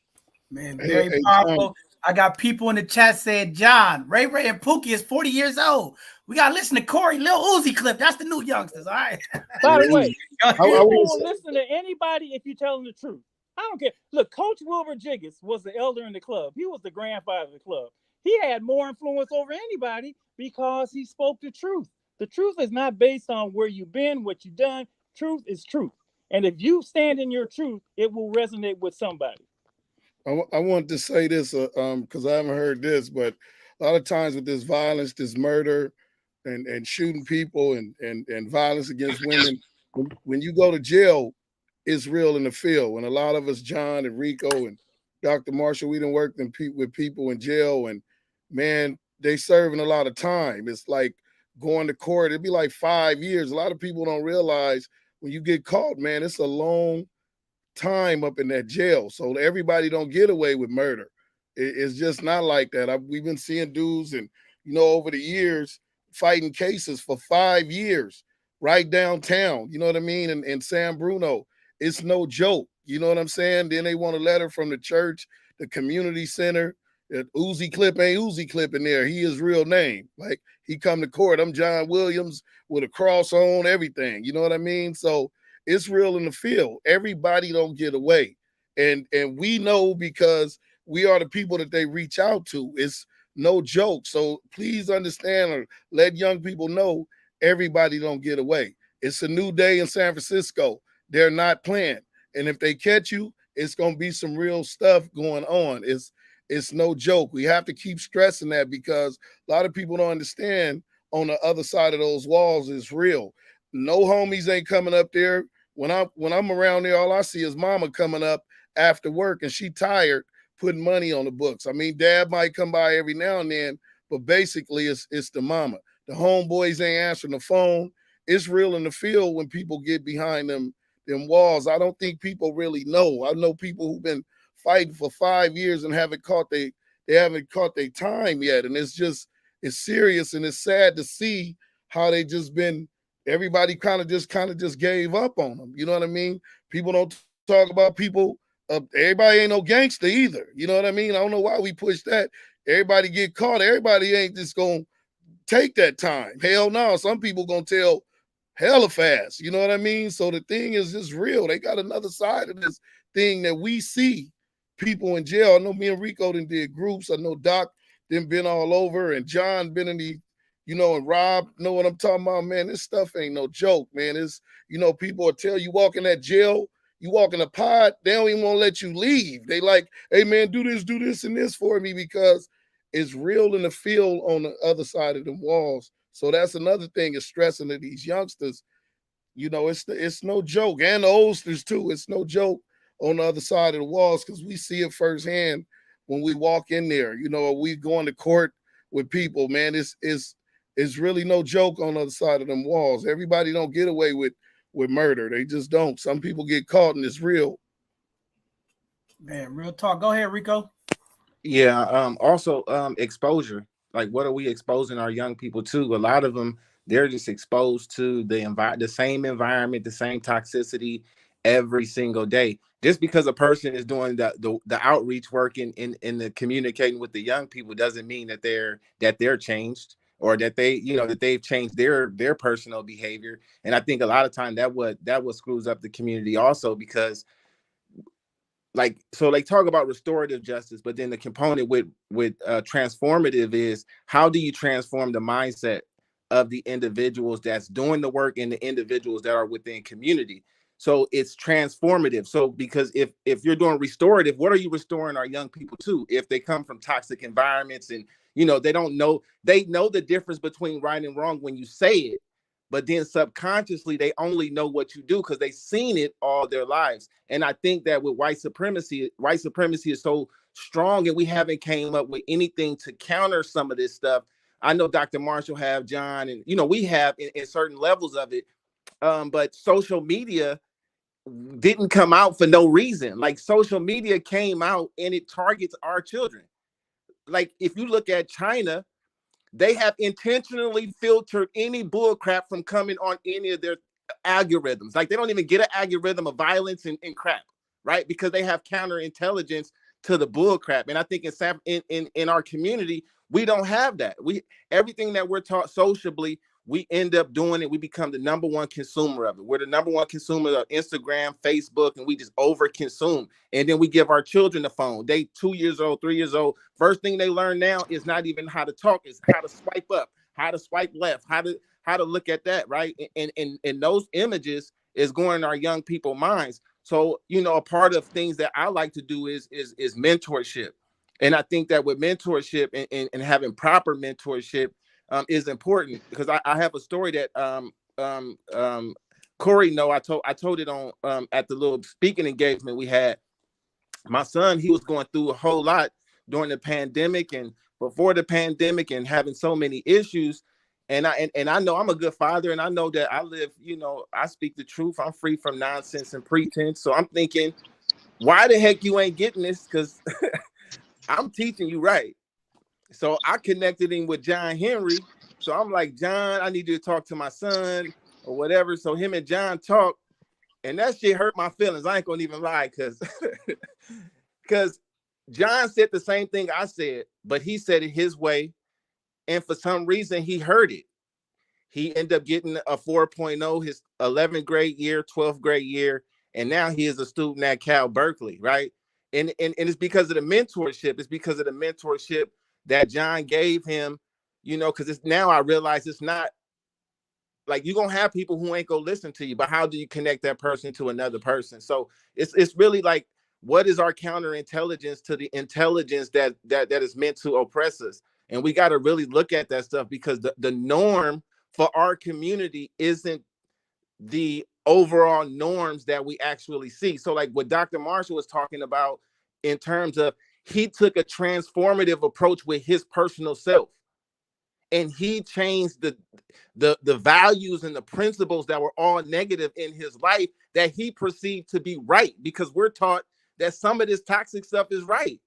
Man, very powerful. I got people in the chat saying, John, Ray Ray and Pookie is 40 years old. We got to listen to Corey Lil Uzi clip. That's the new youngsters, all right? By the way, people will listen to anybody if you tell them the truth. I don't care. Look, Coach Wilbur Jiggins was the elder in the club. He was the grandfather of the club. He had more influence over anybody because he spoke the truth. The truth is not based on where you've been, what you've done. Truth is truth. And if you stand in your truth, it will resonate with somebody. I want to say this because I haven't heard this, but a lot of times with this violence, this murder, and shooting people and violence against women, when you go to jail, it's real in the field. And a lot of us, John and Rico and Dr. Marshall, we done worked with people in jail, and man, they serving a lot of time. It's like going to court. It'd be like 5 years. A lot of people don't realize when you get caught, man, it's a long time up in that jail. So everybody don't get away with murder. It's just not like that. We've been seeing dudes and, over the years fighting cases for 5 years right downtown, you know what I mean? And San Bruno, it's no joke. You know what I'm saying? Then they want a letter from the church, the community center. That Uzi Clip ain't Uzi Clip in there. He his real name. Like, he come to court. I'm John Williams with a cross on, everything. You know what I mean? So it's real in the field. Everybody don't get away. And we know because we are the people that they reach out to. It's no joke. So please understand or let young people know everybody don't get away. It's a new day in San Francisco. They're not playing. And if they catch you, it's going to be some real stuff going on. It's no joke. We have to keep stressing that because a lot of people don't understand on the other side of those walls is real. No homies ain't coming up there. When I'm around there, all I see is mama coming up after work, and she tired putting money on the books. I mean, dad might come by every now and then, but basically it's the mama. The homeboys ain't answering the phone. It's real in the field when people get behind them walls. I don't think people really know. I know people who've been fighting for 5 years and haven't caught they haven't caught their time yet. And it's serious, and it's sad to see how they just been. Everybody kind of just gave up on them. You know what I mean? People don't talk about people. Everybody ain't no gangster either. You know what I mean? I don't know why we push that. Everybody get caught. Everybody ain't just going to take that time. Hell no. Some people going to tell hella fast. You know what I mean? So the thing is just real. They got another side of this thing that we see people in jail. I know me and Rico did groups. I know Doc been all over, and John been in the and Rob know what I'm talking about, man. This stuff ain't no joke, man. It's, people will tell you walk in that jail, you walk in a pod, they don't even want to let you leave. They like, hey, man, do this and this for me because it's real in the field on the other side of them walls. So that's another thing is stressing to these youngsters. It's no joke. And the oldsters, too. It's no joke on the other side of the walls because we see it firsthand when we walk in there. We going to court with people, man. It's really no joke on the other side of them walls. Everybody don't get away with murder. They just don't. Some people get caught, and it's real. Man, real talk. Go ahead, Rico. Yeah. Also, exposure. Like, what are we exposing our young people to? A lot of them, they're just exposed to the same environment, the same toxicity, every single day. Just because a person is doing the outreach work in the communicating with the young people doesn't mean that they're changed, or that that they've changed their personal behavior. And I think a lot of time that what screws up the community also, because so talk about restorative justice, but then the component with transformative is, how do you transform the mindset of the individuals that's doing the work and the individuals that are within community? So it's transformative. So because if you're doing restorative, what are you restoring our young people to? If they come from toxic environments and they know the difference between right and wrong when you say it, but then subconsciously they only know what you do because they've seen it all their lives. And I think that with white supremacy is so strong, and we haven't came up with anything to counter some of this stuff. I know Dr. Marshall have, John, and we have in certain levels of it. But social media didn't come out for no reason. Like, social media came out and it targets our children. Like, if you look at China, they have intentionally filtered any bull crap from coming on any of their algorithms. Like, they don't even get an algorithm of violence and crap, right? Because they have counterintelligence to the bull crap. And I think in our community, we don't have that. Everything that we're taught sociably, we end up doing it. We become the number one consumer of it. We're the number one consumer of Instagram, Facebook, and we just over consume. And then we give our children the phone. They 2 years old, 3 years old. First thing they learn now is not even how to talk, it's how to swipe up, how to swipe left, how to look at that, right? And those images is going in our young people minds. So, a part of things that I like to do is mentorship. And I think that with mentorship and having proper mentorship is important, because I have a story that Corey I told it on at the little speaking engagement we had. My son, he was going through a whole lot during the pandemic and before the pandemic, and having so many issues. And I know I'm a good father, and I know that I live, I speak the truth. I'm free from nonsense and pretense. So I'm thinking, why the heck you ain't getting this? Because I'm teaching you right. So I connected him with John Henry. So I'm like, John, I need you to talk to my son or whatever. So him and John talked, and that shit hurt my feelings. I ain't gonna even lie, because John said the same thing I said, but he said it his way. And for some reason, he heard it. He ended up getting a 4.0 his 11th grade year, 12th grade year. And now he is a student at Cal Berkeley, right? And it's because of the mentorship. It's because of the mentorship that John gave him, because it's now I realize it's not like you're going to have people who ain't going to listen to you, but how do you connect that person to another person? So it's really like, what is our counterintelligence to the intelligence that is meant to oppress us? And we got to really look at that stuff, because the norm for our community isn't the overall norms that we actually see. So like what Dr. Marshall was talking about in terms of, he took a transformative approach with his personal self, and he changed the values and the principles that were all negative in his life that he perceived to be right, because we're taught that some of this toxic stuff is right.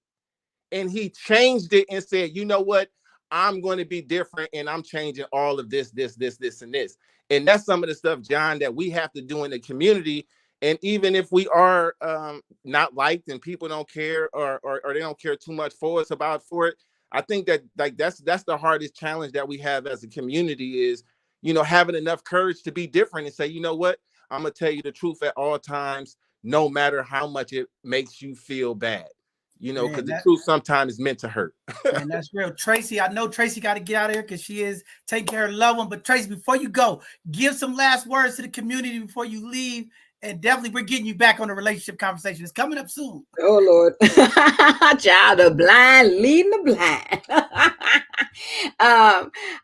And he changed it and said, you know what? I'm going to be different, and I'm changing all of this, and this. And that's some of the stuff, John, that we have to do in the community. And even if we are not liked and people don't care, or they don't care too much for us for it, I think that like that's the hardest challenge that we have as a community is, having enough courage to be different and say, you know what? I'm going to tell you the truth at all times, no matter how much it makes you feel bad. Because the truth sometimes is meant to hurt. And that's real. Tracy, I know Tracy got to get out of here because she is taking care of her loved one. But Tracy, before you go, give some last words to the community before you leave. And definitely, we're getting you back on the relationship conversation. It's coming up soon. Oh, Lord. Child, the blind leading the blind.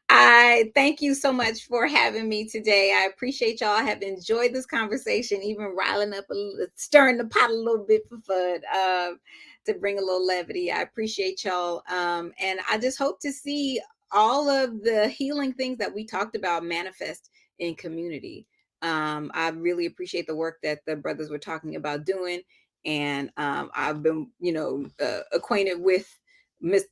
I thank you so much for having me today. I appreciate y'all. I have enjoyed this conversation, even riling up, stirring the pot a little bit for fun, to bring a little levity. I appreciate y'all. And I just hope to see all of the healing things that we talked about manifest in community. I really appreciate the work that the brothers were talking about doing. And I've been, acquainted with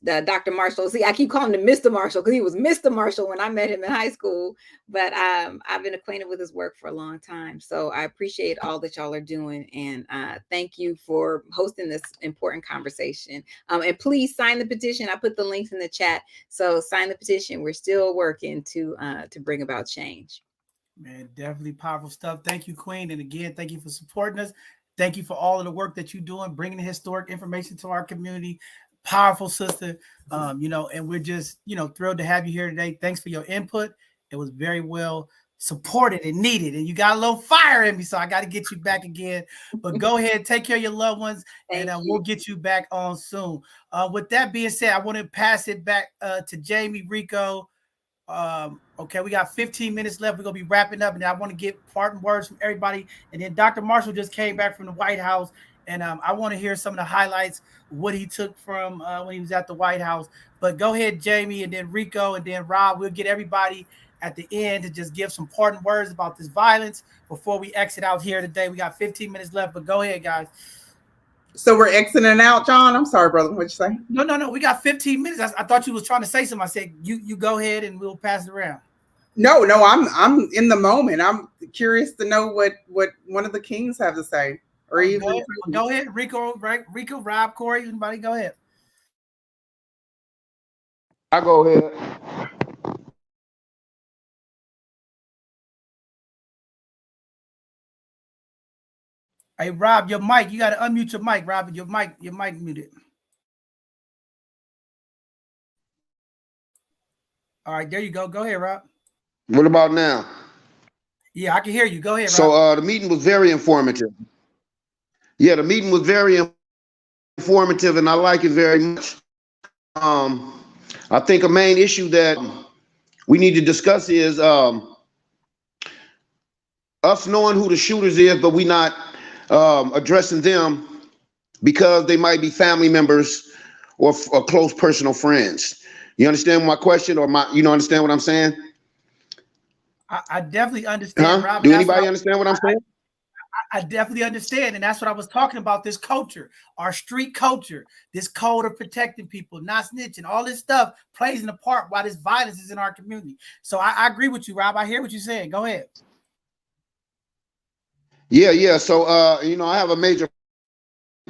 Dr. Marshall. See, I keep calling him Mr. Marshall because he was Mr. Marshall when I met him in high school. But I've been acquainted with his work for a long time. So I appreciate all that y'all are doing. And thank you for hosting this important conversation. And please sign the petition. I put the links in the chat. So sign the petition. We're still working to bring about change. Man, definitely powerful stuff. Thank you, Queen. And again, thank you for supporting us. Thank you for all of the work that you're doing, bringing the historic information to our community. Powerful, sister. And we're just, thrilled to have you here today. Thanks for your input. It was very well supported and needed. And you got a little fire in me, so I got to get you back again. But go ahead, take care of your loved ones, and we'll get you back on soon. With that being said, I want to pass it back to Jamie, Rico. Okay, we got 15 minutes left. We're gonna be wrapping up, and I want to get parting words from everybody. And then Dr. Marshall just came back from the White House, and I want to hear some of the highlights, what he took from when he was at the White House. But go ahead, Jamie, and then Rico, and then Rob. We'll get everybody at the end to just give some parting words about this violence before we exit out here today. We got 15 minutes left, but go ahead, guys. So we're exiting out, John? I'm sorry, brother. What'd you say? No. We got 15 minutes. I thought you was trying to say something. I said, you go ahead and we'll pass it around. No, I'm in the moment. I'm curious to know what one of the kings have to say. Or even go ahead. Rico, Rob, Corey, anybody go ahead. I go ahead. Hey, Rob, your mic. You got to unmute your mic, Rob. Your mic muted. All right, there you go. Go ahead, Rob. What about now? Yeah, I can hear you. Go ahead, Rob. So the meeting was very informative. Yeah, the meeting was very informative, and I like it very much. I think a main issue that we need to discuss is us knowing who the shooters is, but we not addressing them because they might be family members or close personal friends. You understand my question, or understand what I'm saying? I definitely understand, Rob. Do anybody understand what I'm saying? I definitely understand, and that's what I was talking about. This culture, our street culture, this code of protecting people, not snitching, all this stuff plays in a part why this violence is in our community. So I agree with you, Rob. I hear what you're saying. Go ahead. Yeah. So I have a major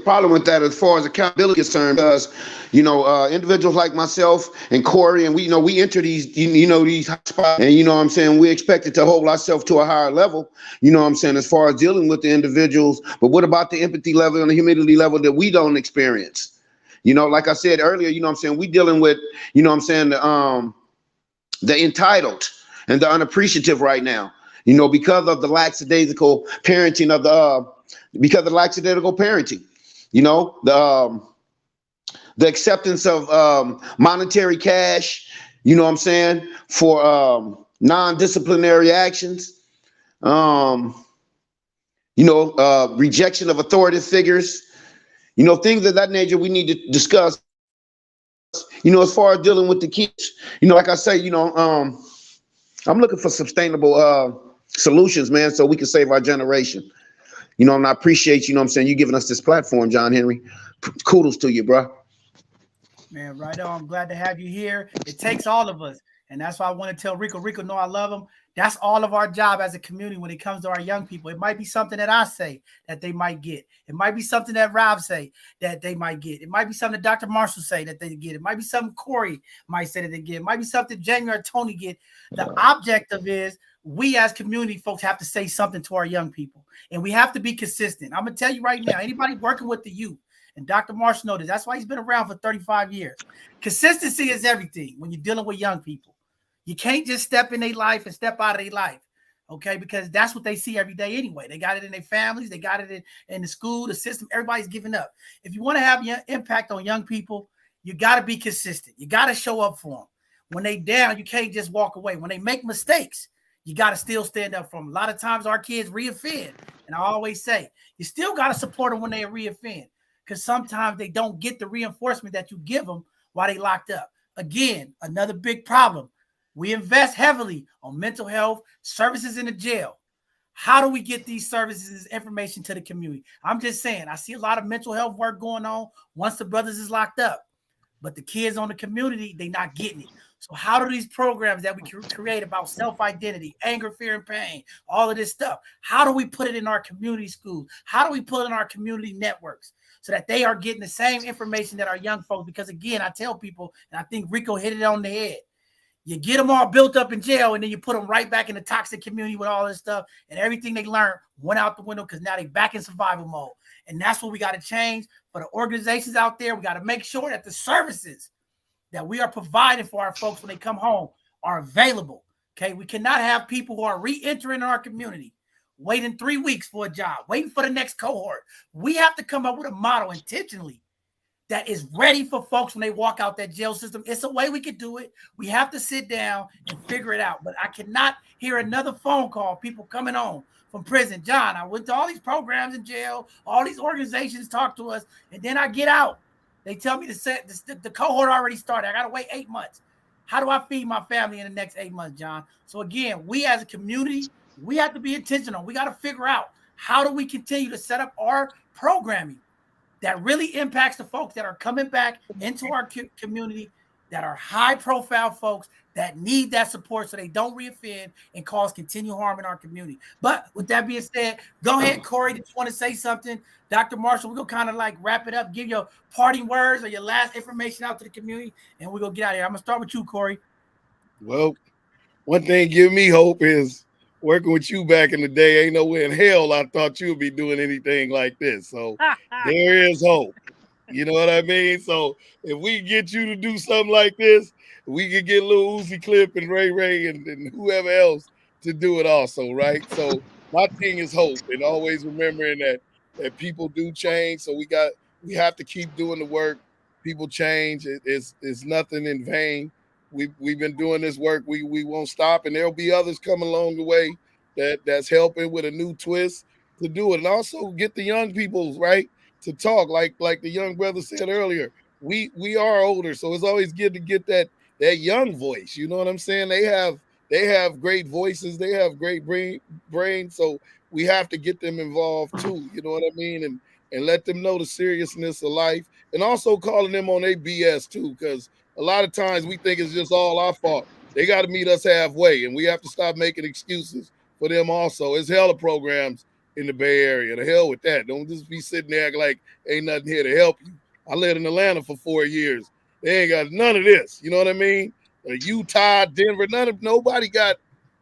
problem with that as far as accountability is concerned, because individuals like myself and Corey, and we enter these these hot spots, and we're expected to hold ourselves to a higher level, as far as dealing with the individuals. But what about the empathy level and the humility level that we don't experience? Like I said earlier, we dealing with the entitled and the unappreciative right now, because of the lackadaisical parenting the acceptance of monetary cash, for non-disciplinary actions, rejection of authoritative figures, things of that nature we need to discuss, as far as dealing with the kids. Like I say, I'm looking for sustainable solutions, man, so we can save our generation. And I appreciate, you giving us this platform, John Henry. Kudos to you, bro. Man, right on. I'm glad to have you here. It takes all of us. And that's why I want to tell Rico, know I love him. That's all of our job as a community when it comes to our young people. It might be something that I say that they might get. It might be something that Rob say that they might get. It might be something that Dr. Marshall say that they get. It might be something Corey might say that they get. It might be something Jamie or Tony get. The objective is we as community folks have to say something to our young people. And we have to be consistent. I'm going to tell you right now, anybody working with the youth, and Dr. Marshall knows this, that's why he's been around for 35 years. Consistency is everything when you're dealing with young people. You can't just step in their life and step out of their life, okay? Because that's what they see every day anyway. They got it in their families. They got it in the school, the system. Everybody's giving up. If you want to have your impact on young people, you got to be consistent. You got to show up for them. When they down, you can't just walk away. When they make mistakes, you got to still stand up for them. A lot of times our kids reoffend. And I always say, you still got to support them when they reoffend, because sometimes they don't get the reinforcement that you give them while they locked up. Again, another big problem. We invest heavily on mental health services in the jail. How do we get these services and information to the community? I'm just saying, I see a lot of mental health work going on once the brothers is locked up. but the kids on the community, they not getting it. So how do these programs that we create about self-identity, anger, fear, and pain, all of this stuff, how do we put it in our community schools? How do we put it in our community networks so that they are getting the same information that our young folks? Because again, I tell people, and I think Rico hit it on the head, you get them all built up in jail, and then you put them right back in the toxic community with all this stuff, and everything they learned went out the window because now they back in survival mode. And that's what we got to change for the organizations out there. We got to make sure that the services that we are providing for our folks when they come home are available. Okay, we cannot have people who are re-entering our community waiting 3 weeks for a job, waiting for the next cohort. We have to come up with a model intentionally that is ready for folks when they walk out that jail system. It's a way we could do it. We have to sit down and figure it out. But I cannot hear another phone call, people coming home from prison. John, I went to all these programs in jail, all these organizations talk to us, and then I get out. They tell me the cohort already started. I got to wait 8 months. How do I feed my family in the next 8 months, John? So again, we as a community, we have to be intentional. We got to figure out how do we continue to set up our programming that really impacts the folks that are coming back into our community, that are high profile folks that need that support so they don't reoffend and cause continued harm in our community. But with that being said, go ahead, Corey. Did you want to say something? Dr. Marshall, we're going to kind of like wrap it up, give your parting words or your last information out to the community, and we're going to get out of here. I'm going to start with you, Corey. Well, one thing give me hope is working with you back in the day. Ain't nowhere in hell I thought you'd be doing anything like this. So there is hope. You know what I mean? So if we get you to do something like this, we could get little Uzi Clip and Ray and whoever else to do it also, right? So my thing is hope and always remembering that people do change. So we have to keep doing the work. People change. It's nothing in vain. We've been doing this work. We won't stop, and there'll be others coming along the way that's helping with a new twist to do it, and also get the young people right to talk like the young brother said earlier. We are older, so it's always good to get that young voice. You know what I'm saying? They have great voices. They have great brain. So we have to get them involved too. You know what I mean? And let them know the seriousness of life, and also calling them on their BS too, because a lot of times we think it's just all our fault. They got to meet us halfway, and we have to stop making excuses for them also. It's hella programs in the Bay Area. The hell with that. Don't just be sitting there acting like ain't nothing here to help you. I lived in Atlanta for 4 years. They ain't got none of this. You know what I mean? Utah, Denver, nobody got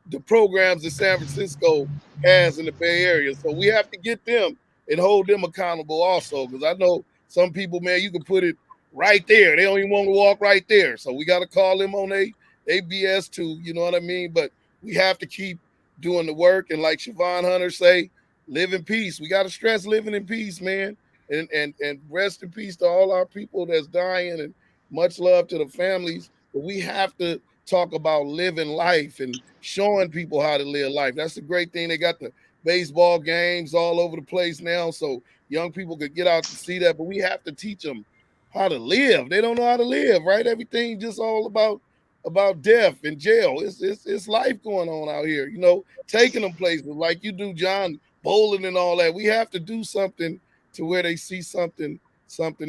the programs that San Francisco has in the Bay Area. So we have to get them and hold them accountable also. Because I know some people, man, you can put it right there. They don't even want to walk right there. So we got to call them on they BS too. You know what I mean? But we have to keep doing the work. And like Siobhan Hunter say, live in peace. We got to stress living in peace, man. And rest in peace to all our people that's dying, and much love to the families. But we have to talk about living life and showing people how to live life. That's the great thing. They got the baseball games all over the place now, so young people could get out to see that. But we have to teach them how to live. They don't know how to live, right? Everything just all about death and jail. It's life going on out here, you know, taking them places like you do, John, bowling and all that. We have to do something to where they see something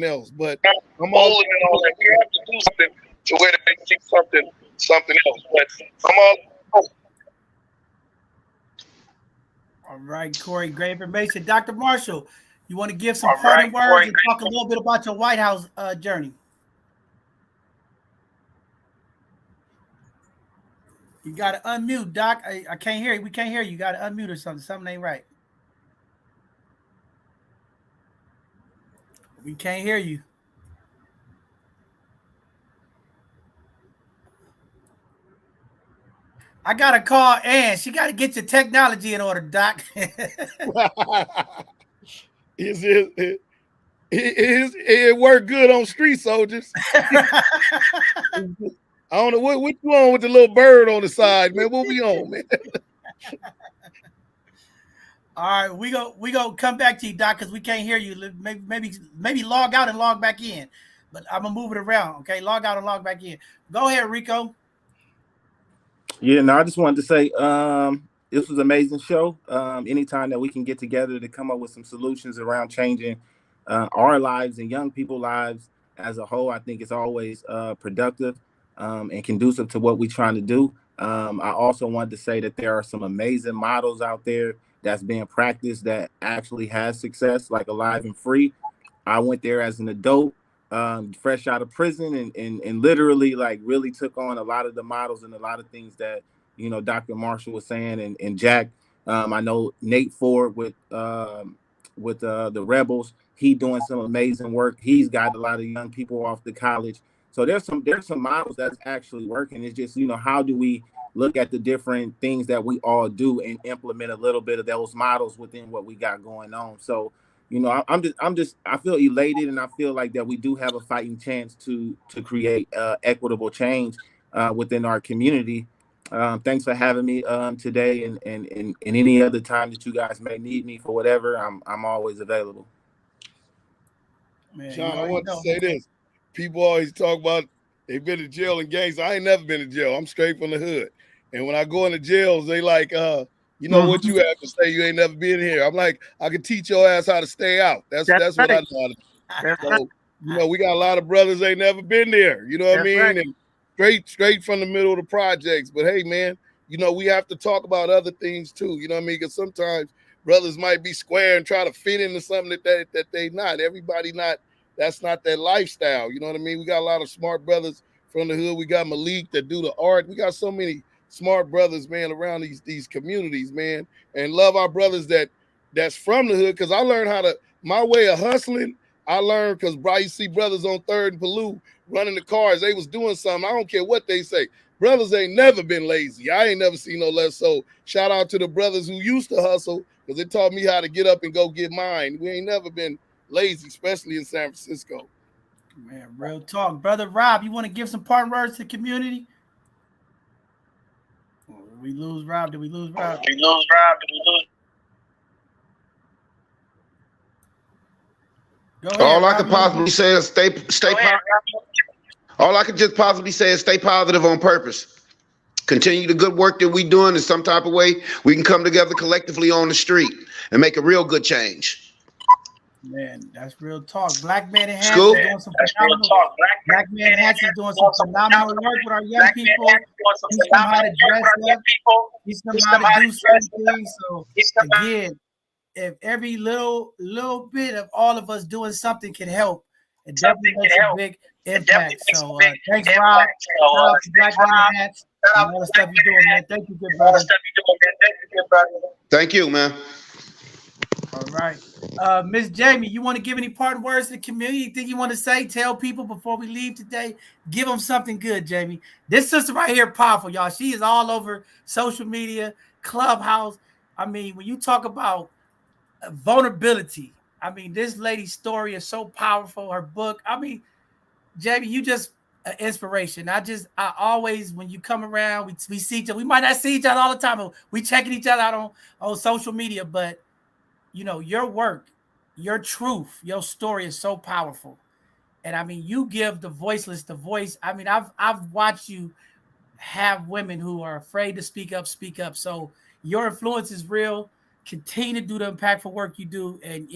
else. But I'm all bowling and all that. We have to do something to where they see something else. But I'm all. All right, Corey, great information. Dr. Marshall, you want to give some parting words and talk a little bit about your White House journey? You got to unmute, Doc. I can't hear you. We can't hear you. You got to unmute or something. Something ain't right. We can't hear you. I got to call Ann. She got to get your technology in order, Doc. It worked good on Street Soldiers. I don't know what you on with the little bird on the side, man. What we on, man? All right, we go come back to you, Doc, because we can't hear you. Maybe log out and log back in. But I'm gonna move it around. Okay, log out and log back in. Go ahead, Rico. Yeah, no, I just wanted to say this was an amazing show. Anytime that we can get together to come up with some solutions around changing our lives and young people's lives, as a whole, I think it's always productive and conducive to what we're trying to do. I also wanted to say that there are some amazing models out there that's being practiced that actually has success, like Alive and Free. I went there as an adult, fresh out of prison, and literally like really took on a lot of the models and a lot of things that Dr. Marshall was saying, and Jack. I know Nate Ford with the Rebels. He doing some amazing work. He's got a lot of young people off to college. So there's some models that's actually working. It's just how do we look at the different things that we all do and implement a little bit of those models within what we got going on. So I feel elated, and I feel like that we do have a fighting chance to create equitable change within our community. Thanks for having me today, and any other time that you guys may need me for whatever, I'm always available. Man, John, I want to say this. People always talk about they've been to jail and gangs. I ain't never been to jail. I'm straight from the hood. And when I go into jails, they like, what you have to say? You ain't never been here. I'm like, I can teach your ass how to stay out. That's what I know how to do. So, we got a lot of brothers ain't never been there. You know what I mean? Right. And straight from the middle of the projects. But hey, man, we have to talk about other things too. You know what I mean? Because sometimes brothers might be square and try to fit into something that they not. Everybody not. That's not their lifestyle. You know what I mean? We got a lot of smart brothers from the hood. We got Malik that do the art. We got so many smart brothers, man, around these communities, man, and love our brothers that's from the hood. Because I learned my way of hustling. I learned because you see brothers on 3rd and Paloux running the cars. They was doing something. I don't care what they say. Brothers ain't never been lazy. I ain't never seen no less. So shout out to the brothers who used to hustle because it taught me how to get up and go get mine. We ain't never been lazy, especially in San Francisco. Man, real talk. Brother Rob, you want to give some parting words to the community? Did we lose Rob? Did we lose Rob? Did we lose? Go ahead, all Rob, I could possibly say is stay positive. All I could just possibly say is stay positive on purpose. Continue the good work that we doing in some type of way. We can come together collectively on the street and make a real good change. Man, that's real talk. Black Man in Hats is doing some phenomenal work. Black Man in Hats is doing some phenomenal work with our young people. He's know how to dress up. He's know how to do certain things. So again, if every little bit of all of us doing something can help, it definitely makes a big impact. So thanks, Rob. Shout out to Black Man in Hats and all the stuff you're doing, man. Thank you, good brother. Thank you, man. All right. Miss Jamie, you want to give any parting words to the community? Anything you want to say? Tell people before we leave today? Give them something good, Jamie. This sister right here, powerful, y'all. She is all over social media, Clubhouse. I mean, when you talk about vulnerability, I mean, this lady's story is so powerful. Her book, I mean, Jamie, you just an inspiration. I always, when you come around, we see each other. We might not see each other all the time, but we checking each other out on social media, but your work, your truth, your story is so powerful. And I mean, you give the voiceless the voice. I mean, I've watched you have women who are afraid to speak up. So your influence is real. Continue to do the impactful work you do. And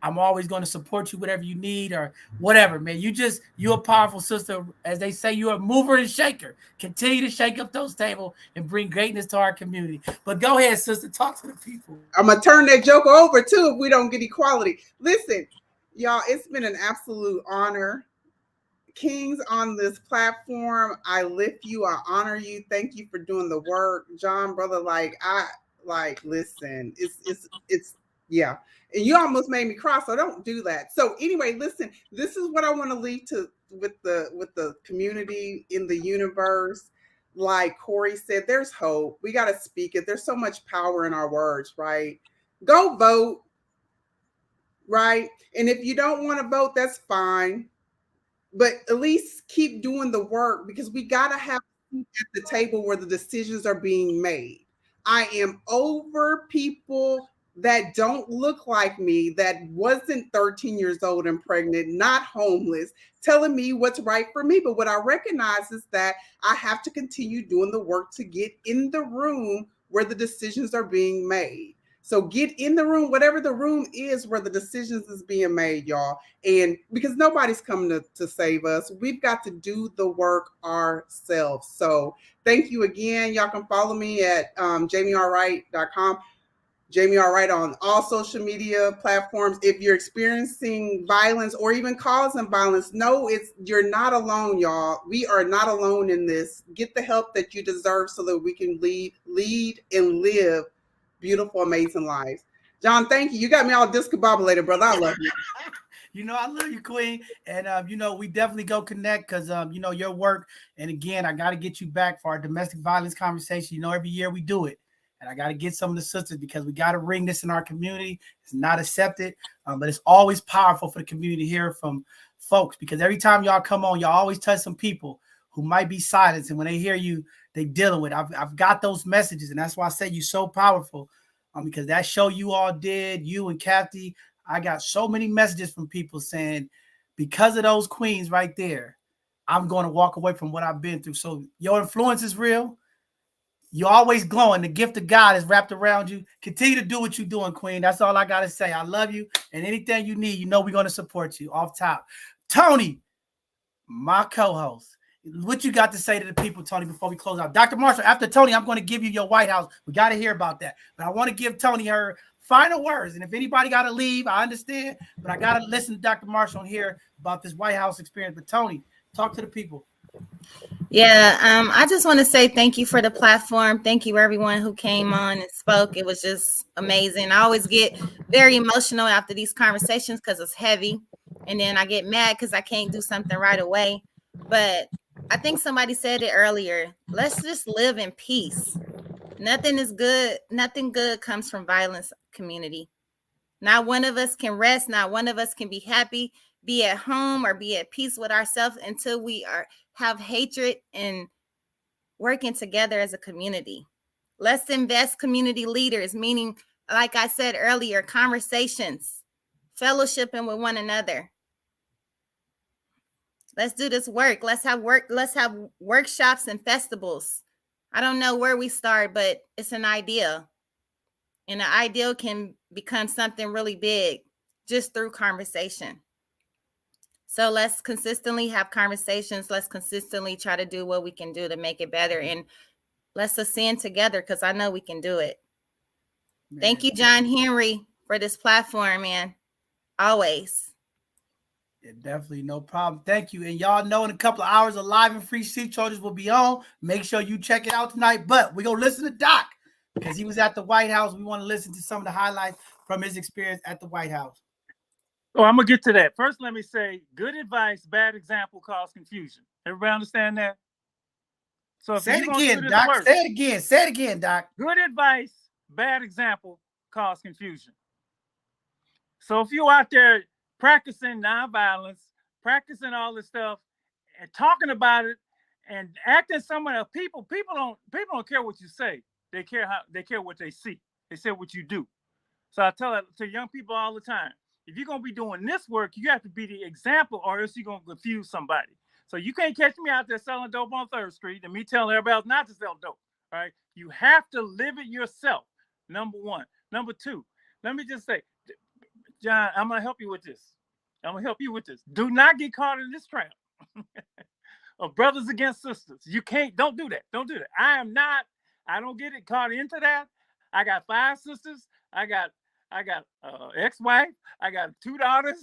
I'm always going to support you, whatever you need or whatever, man. You're a powerful sister. As they say, you're a mover and shaker. Continue to shake up those tables and bring greatness to our community. But go ahead, sister, talk to the people. I'm going to turn that joker over, too, if we don't get equality. Listen, y'all, it's been an absolute honor. Kings on this platform, I lift you, I honor you. Thank you for doing the work. John, brother, listen, it's yeah. And you almost made me cry, so don't do that. So anyway, listen, this is what I want to leave with the community in the universe. Like Corey said, there's hope. We got to speak it. There's so much power in our words, right? Go vote, right? And if you don't want to vote, that's fine. But at least keep doing the work because we got to have at the table where the decisions are being made. I am over people that don't look like me, that wasn't 13 years old and pregnant, not homeless, telling me what's right for me. But what I recognize is that I have to continue doing the work to get in the room where the decisions are being made. So get in the room, whatever the room is where the decisions is being made, y'all. And because nobody's coming to save us, we've got to do the work ourselves. So thank you again. Y'all can follow me at jamiewright.com. Jamie R. Wright on all social media platforms. If you're experiencing violence or even causing violence, know you're not alone, y'all. We are not alone in this. Get the help that you deserve so that we can lead and live beautiful, amazing lives. John, thank you. You got me all discombobulated, brother. I love you. You know, I love you, Queen. And, you know, we definitely go connect because, you know, your work. And again, I got to get you back for our domestic violence conversation. You know, every year we do it. And I got to get some of the sisters because we got to ring this in our community. It's not accepted, but it's always powerful for the community to hear from folks because every time y'all come on, y'all always touch some people who might be silenced. And when they hear you, they dealing with it. I've got those messages. And that's why I say you're so powerful because that show you all did, you and Kathy, I got so many messages from people saying, because of those queens right there, I'm going to walk away from what I've been through. So your influence is real. You're always glowing. The gift of God is wrapped around you. Continue to do what you're doing, Queen. That's all I got to say. I love you. And anything you need, you know we're going to support you off top. Tony, my co-host, what you got to say to the people, Tony, before we close out? Dr. Marshall, after Tony, I'm going to give you your White House. We got to hear about that. But I want to give Tony her final words. And if anybody got to leave, I understand. But I got to listen to Dr. Marshall and hear about this White House experience. But Tony, talk to the people. Yeah, I just want to say thank you for the platform. Thank you, everyone who came on and spoke. It was just amazing. I always get very emotional after these conversations because it's heavy. And then I get mad because I can't do something right away. But I think somebody said it earlier. Let's just live in peace. Nothing is good. Nothing good comes from violence, community. Not one of us can rest. Not one of us can be happy, be at home or be at peace with ourselves until we have hatred and working together as a community. Let's invest community leaders, meaning, like I said earlier, conversations, fellowshipping with one another. Let's do this work. Let's have workshops and festivals. I don't know where we start, but it's an idea. And the ideal can become something really big just through conversation. So let's consistently have conversations. Let's consistently try to do what we can do to make it better. And let's ascend together because I know we can do it. Man. Thank you, John Henry, for this platform, man. Always. Yeah, definitely. No problem. Thank you. And y'all know in a couple of hours, a live and free seat charges will be on. Make sure you check it out tonight. But we're going to listen to Doc because he was at the White House. We want to listen to some of the highlights from his experience at the White House. Oh, I'm going to get to that. First, let me say good advice, bad example cause confusion. Everybody understand that? So say it again, Doc. Say it again. Say it again, Doc. Good advice, bad example cause confusion. So if you're out there practicing nonviolence, practicing all this stuff, and talking about it, and acting someone else, people don't care what you say. They care what they see. They say what you do. So I tell that to young people all the time. If you're gonna be doing this work, you have to be the example, or else you're gonna confuse somebody. So you can't catch me out there selling dope on 3rd Street and me telling everybody else not to sell dope. Right? You have to live it yourself. Number one. Number two. Let me just say, John, I'm gonna help you with this. Do not get caught in this trap of brothers against sisters. You can't. Don't do that. I don't get it caught into that. I got 5 sisters. I got ex-wife. I got 2 daughters.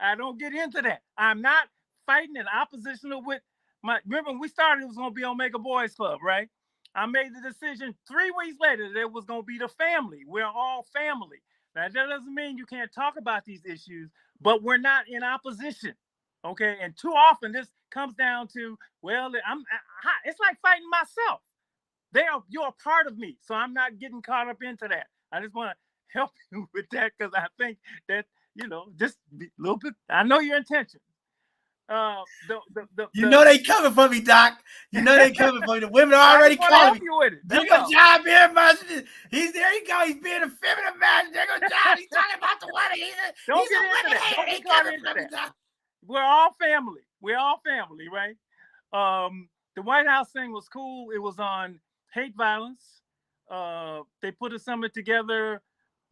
I don't get into that. I'm not fighting in opposition with my. Remember when we started, it was gonna be Omega Boys Club, right? I made the decision 3 weeks later that it was gonna be the family. We're all family. Now, that doesn't mean you can't talk about these issues, but we're not in opposition, okay? And too often this comes down to, well, it's like fighting myself. You're a part of me, so I'm not getting caught up into that. I just want to help you with that because I think that, just a little bit. I know your intention. You know they coming for me, Doc. You know they coming for me. The women are already calling me. They're gonna job him. He's there. He go. He's being a feminine man. They're gonna job. He's talking about the women. He's a women hater. They coming for me, Doc. We're all family. We're all family, right? The White House thing was cool. It was on hate violence. They put a summit together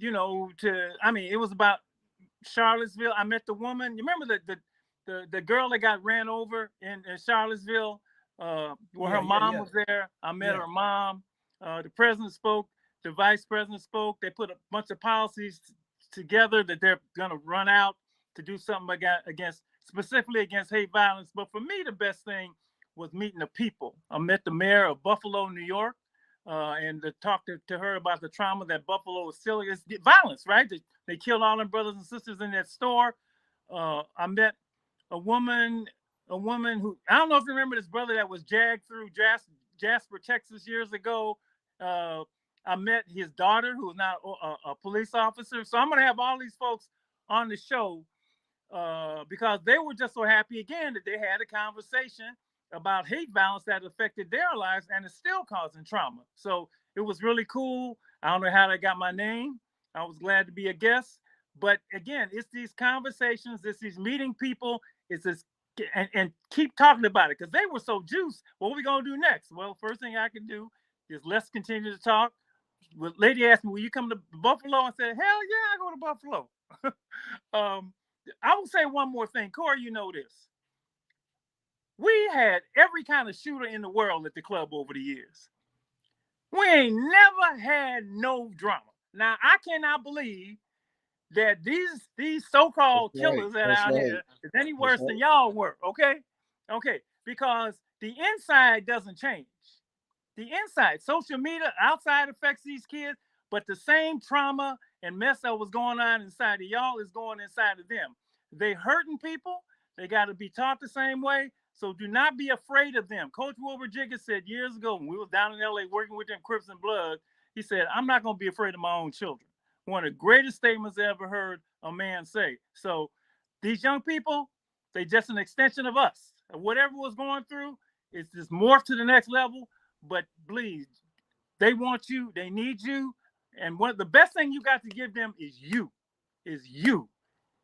you know, it was about Charlottesville. I met the woman. You remember the girl that got ran over in Charlottesville, where her mom was there. I met her mom. The president spoke. The vice president spoke. They put a bunch of policies together that they're going to run out to do something specifically against hate violence. But for me, the best thing was meeting the people. I met the mayor of Buffalo, New York, and to talk to her about the trauma that Buffalo is still. It's violence, right? They killed all their brothers and sisters in that store. I met a woman who, I don't know if you remember this brother that was jagged through Jasper, Texas years ago. I met his daughter, who is now a police officer. So I'm going to have all these folks on the show because they were just so happy again that they had a conversation about hate violence that affected their lives and is still causing trauma. So it was really cool. I don't know how they got my name. I was glad to be a guest. But again, it's these conversations, it's these meeting people, it's this, and keep talking about it because they were so juiced. What are we going to do next? Well, first thing I can do is let's continue to talk. The lady asked me, will you come to Buffalo? I said, hell yeah, I go to Buffalo. I will say one more thing. Corey, you know this. We had every kind of shooter in the world at the club over the years. We ain't never had no drama. Now, I cannot believe that these so-called killers that are out here is any worse than y'all were, okay? Okay, because the inside doesn't change. The inside, social media, outside affects these kids, but the same trauma and mess that was going on inside of y'all is going inside of them. They hurting people. They got to be taught the same way. So do not be afraid of them. Coach Wilbur Jiggins said years ago when we was down in LA working with them Crips and Bloods, he said, I'm not going to be afraid of my own children. One of the greatest statements I ever heard a man say. So these young people, they just an extension of us. Whatever was going through, it's just morphed to the next level. But please, they want you, they need you. And the best thing you got to give them is you.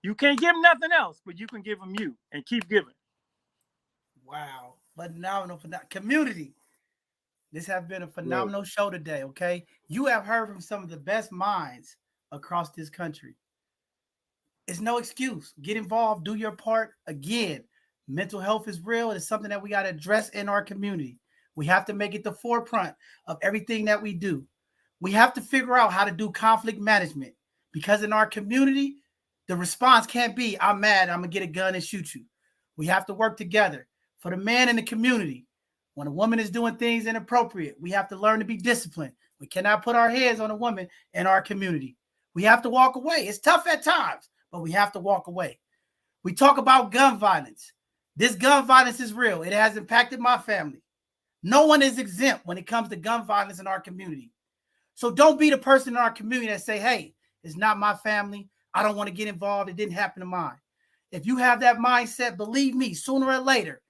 You can't give them nothing else, but you can give them you and keep giving. Wow. Phenomenal community. This has been a phenomenal show today, okay? You have heard from some of the best minds across this country. It's no excuse. Get involved, do your part. Again, mental health is real. It's something that we got to address in our community. We have to make it the forefront of everything that we do. We have to figure out how to do conflict management because in our community, the response can't be, I'm mad, I'm going to get a gun and shoot you. We have to work together. For the man in the community, when a woman is doing things inappropriate, we have to learn to be disciplined. We cannot put our heads on a woman in our community. We have to walk away. It's tough at times, but we have to walk away. We talk about gun violence. This gun violence is real. It has impacted my family. No one is exempt when it comes to gun violence in our community. So don't be the person in our community that say, hey, it's not my family. I don't want to get involved. It didn't happen to mine. If you have that mindset, believe me, sooner or later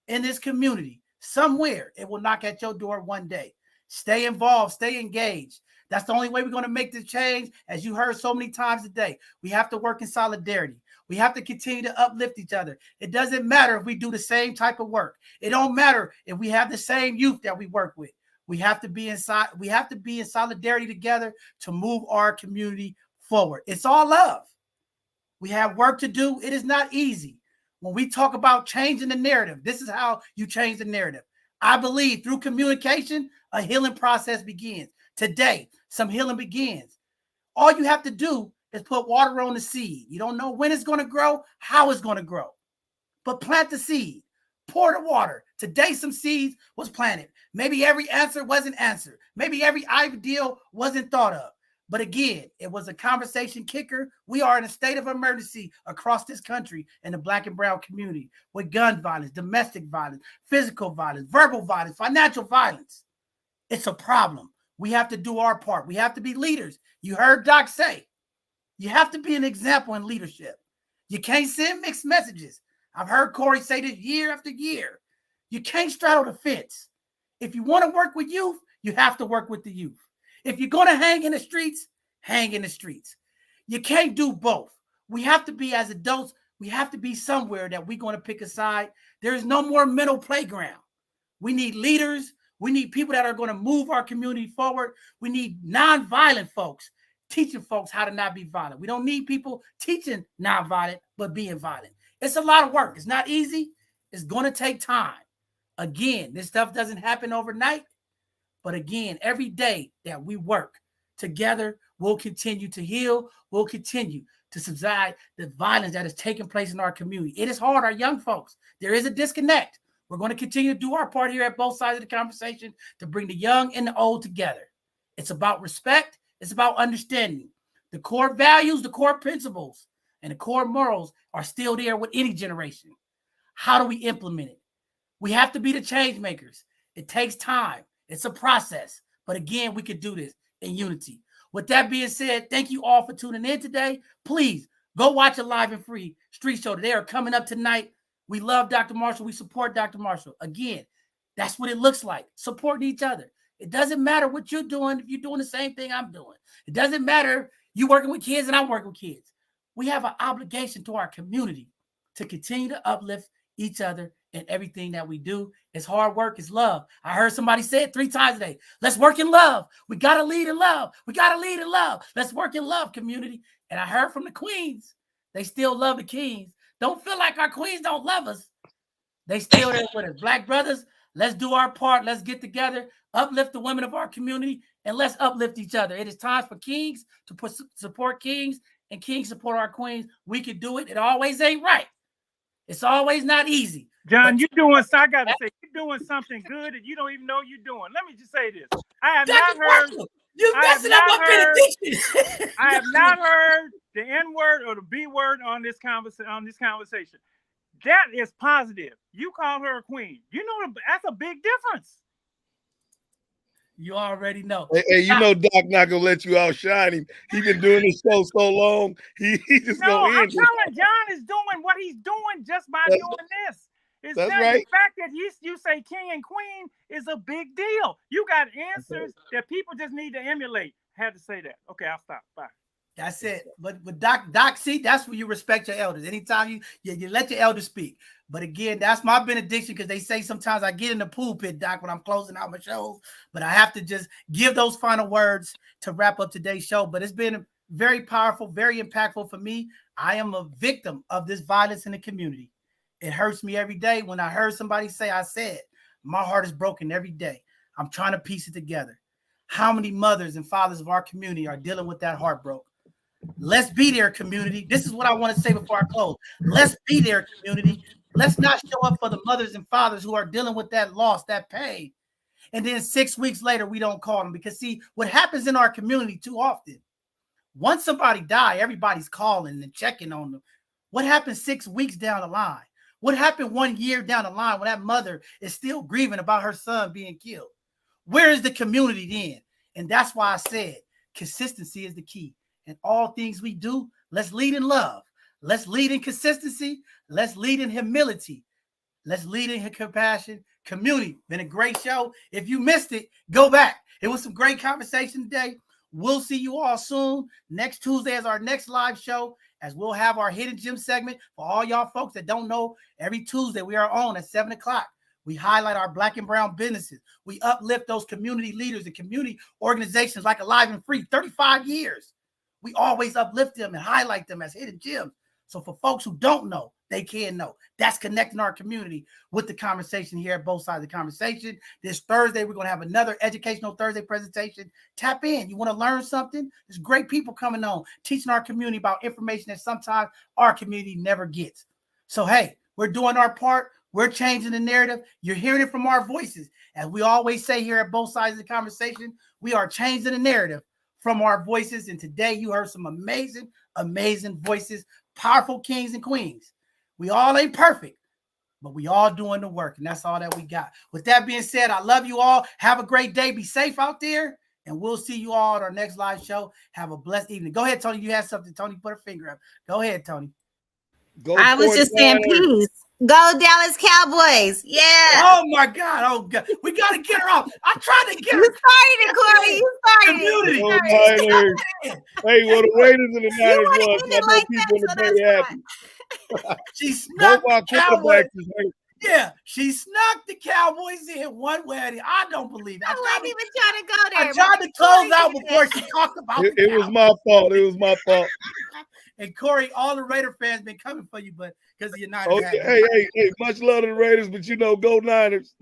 in this community, somewhere it will knock at your door one day. Stay involved, stay engaged. That's the only way we're going to make this change. As you heard so many times today, we have to work in solidarity. We have to continue to uplift each other. It doesn't matter if we do the same type of work. It don't matter if we have the same youth that we work with. We have to be inside. We have to be in solidarity together to move our community forward. It's all love. We have work to do. It is not easy. When we talk about changing the narrative, this is how you change the narrative. I believe through communication, a healing process begins. Today, some healing begins. All you have to do is put water on the seed. You don't know when it's going to grow, how it's going to grow. But plant the seed. Pour the water. Today, some seeds was planted. Maybe every answer wasn't answered. Maybe every ideal wasn't thought of. But again, it was a conversation kicker. We are in a state of emergency across this country in the Black and brown community with gun violence, domestic violence, physical violence, verbal violence, financial violence. It's a problem. We have to do our part. We have to be leaders. You heard Doc say, you have to be an example in leadership. You can't send mixed messages. I've heard Corey say this year after year. You can't straddle the fence. If you want to work with youth, you have to work with the youth. If you're going to hang in the streets, hang in the streets. You can't do both. We have to be, as adults, we have to be somewhere that we're going to pick a side. There is no more middle playground. We need leaders. We need people that are going to move our community forward. We need nonviolent folks teaching folks how to not be violent. We don't need people teaching nonviolent, but being violent. It's a lot of work. It's not easy. It's going to take time. Again, this stuff doesn't happen overnight. But again, every day that we work together, we'll continue to heal. We'll continue to subside the violence that is taking place in our community. It is hard, our young folks. There is a disconnect. We're going to continue to do our part here at both sides of the conversation to bring the young and the old together. It's about respect. It's about understanding. The core values, the core principles, and the core morals are still there with any generation. How do we implement it? We have to be the change makers. It takes time. It's a process. But again, we could do this in unity. With that being said, thank you all for tuning in today. Please go watch a live and free street show. They are coming up tonight. We love Dr. Marshall. We support Dr. Marshall. Again, that's what it looks like, supporting each other. It doesn't matter what you're doing if you're doing the same thing I'm doing. It doesn't matter you working with kids and I'm working with kids. We have an obligation to our community to continue to uplift each other in everything that we do. It's hard work. It's love. I heard somebody say it 3 times today. Let's work in love. We got to lead in love. We got to lead in love. Let's work in love, community. And I heard from the queens. They still love the kings. Don't feel like our queens don't love us. They still there with us. Black brothers, let's do our part. Let's get together, uplift the women of our community, and let's uplift each other. It is time for kings to support kings and kings support our queens. We can do it. It always ain't right. It's always not easy. John, you're doing, I got to say, you're doing something good that you don't even know you're doing. Let me just say this. I have not heard. You messing up my benediction. I have not heard the N word or the B word on this conversation. That is positive. You call her a queen. You know that's a big difference. You already know. Hey, you know Doc not gonna let you outshine him. He's been doing this show so long. He just gonna end. I'm telling John is doing what he's doing just by doing this. It's that's right. The fact that you say king and queen is a big deal. You got answers that people just need to emulate. Had to say that. Okay, I'll stop. Bye. That's it. But Doc, see, that's where you respect your elders. Anytime you let your elders speak. But again, that's my benediction, because they say sometimes I get in the pulpit, Doc, when I'm closing out my shows. But I have to just give those final words to wrap up today's show. But it's been very powerful, very impactful for me. I am a victim of this violence in the community. It hurts me every day. When I heard somebody say I said, my heart is broken every day. I'm trying to piece it together. How many mothers and fathers of our community are dealing with that heartbreak? Let's be there, community. This is what I want to say before I close. Let's be there, community. Let's not show up for the mothers and fathers who are dealing with that loss, that pain. And then 6 weeks later, we don't call them. Because see, what happens in our community too often, once somebody dies, everybody's calling and checking on them. What happens 6 weeks down the line? What happened 1 year down the line when that mother is still grieving about her son being killed? Where is the community then? And that's why I said consistency is the key. In all things we do, let's lead in love. Let's lead in consistency. Let's lead in humility. Let's lead in compassion. Community, been a great show. If you missed it, go back. It was some great conversation today. We'll see you all soon. Next Tuesday is our next live show, as we'll have our Hidden Gem segment. For all y'all folks that don't know, every Tuesday we are on at 7 o'clock. We highlight our Black and brown businesses. We uplift those community leaders and community organizations like Alive and Free, 35 years. We always uplift them and highlight them as hidden gems. So for folks who don't know, they can know. That's connecting our community with the conversation here at both sides of the conversation. This Thursday, we're going to have another Educational Thursday presentation. Tap in. You want to learn something? There's great people coming on, teaching our community about information that sometimes our community never gets. So, hey, we're doing our part. We're changing the narrative. You're hearing it from our voices. As we always say here at both sides of the conversation, we are changing the narrative from our voices. And today you heard some amazing, amazing voices, powerful kings and queens. We all ain't perfect, but we all doing the work. And that's all that we got. With that being said, I love you all. Have a great day. Be safe out there. And we'll see you all at our next live show. Have a blessed evening. Go ahead, Tony. You had something. Tony, put her finger up. Go ahead, Tony. I was just saying peace. Go Dallas Cowboys. Yeah. Oh my God. Oh God. We got to get her off. I tried to get her. You started it, Corey. You started it. Hey, well, the Raiders and the Niners won. I know people in the Bay happy. She snuck both our quarterbacks is hurt. Yeah, she snuck the Cowboys in one wedding. I don't believe it. I wasn't even trying to go there. I tried to close out before she talked about it was my fault. It was my fault. And Corey, all the Raider fans been coming for you, but because you're not. Oh, yeah. Hey, much love to the Raiders, but go Niners.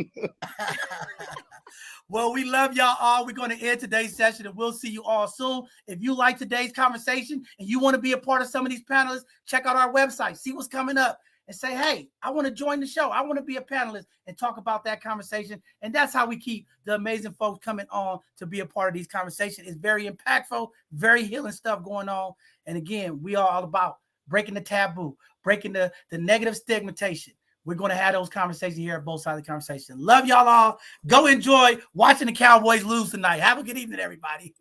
Well, we love y'all all. We're going to end today's session, and we'll see you all soon. If you like today's conversation and you want to be a part of some of these panelists, check out our website, see what's coming up, and say, hey, I want to join the show. I want to be a panelist and talk about that conversation. And that's how we keep the amazing folks coming on to be a part of these conversations. It's very impactful, very healing stuff going on. And again, we are all about breaking the taboo, breaking the negative stigmatization. We're going to have those conversations here at both sides of the conversation. Love y'all all. Go enjoy watching the Cowboys lose tonight. Have a good evening, everybody.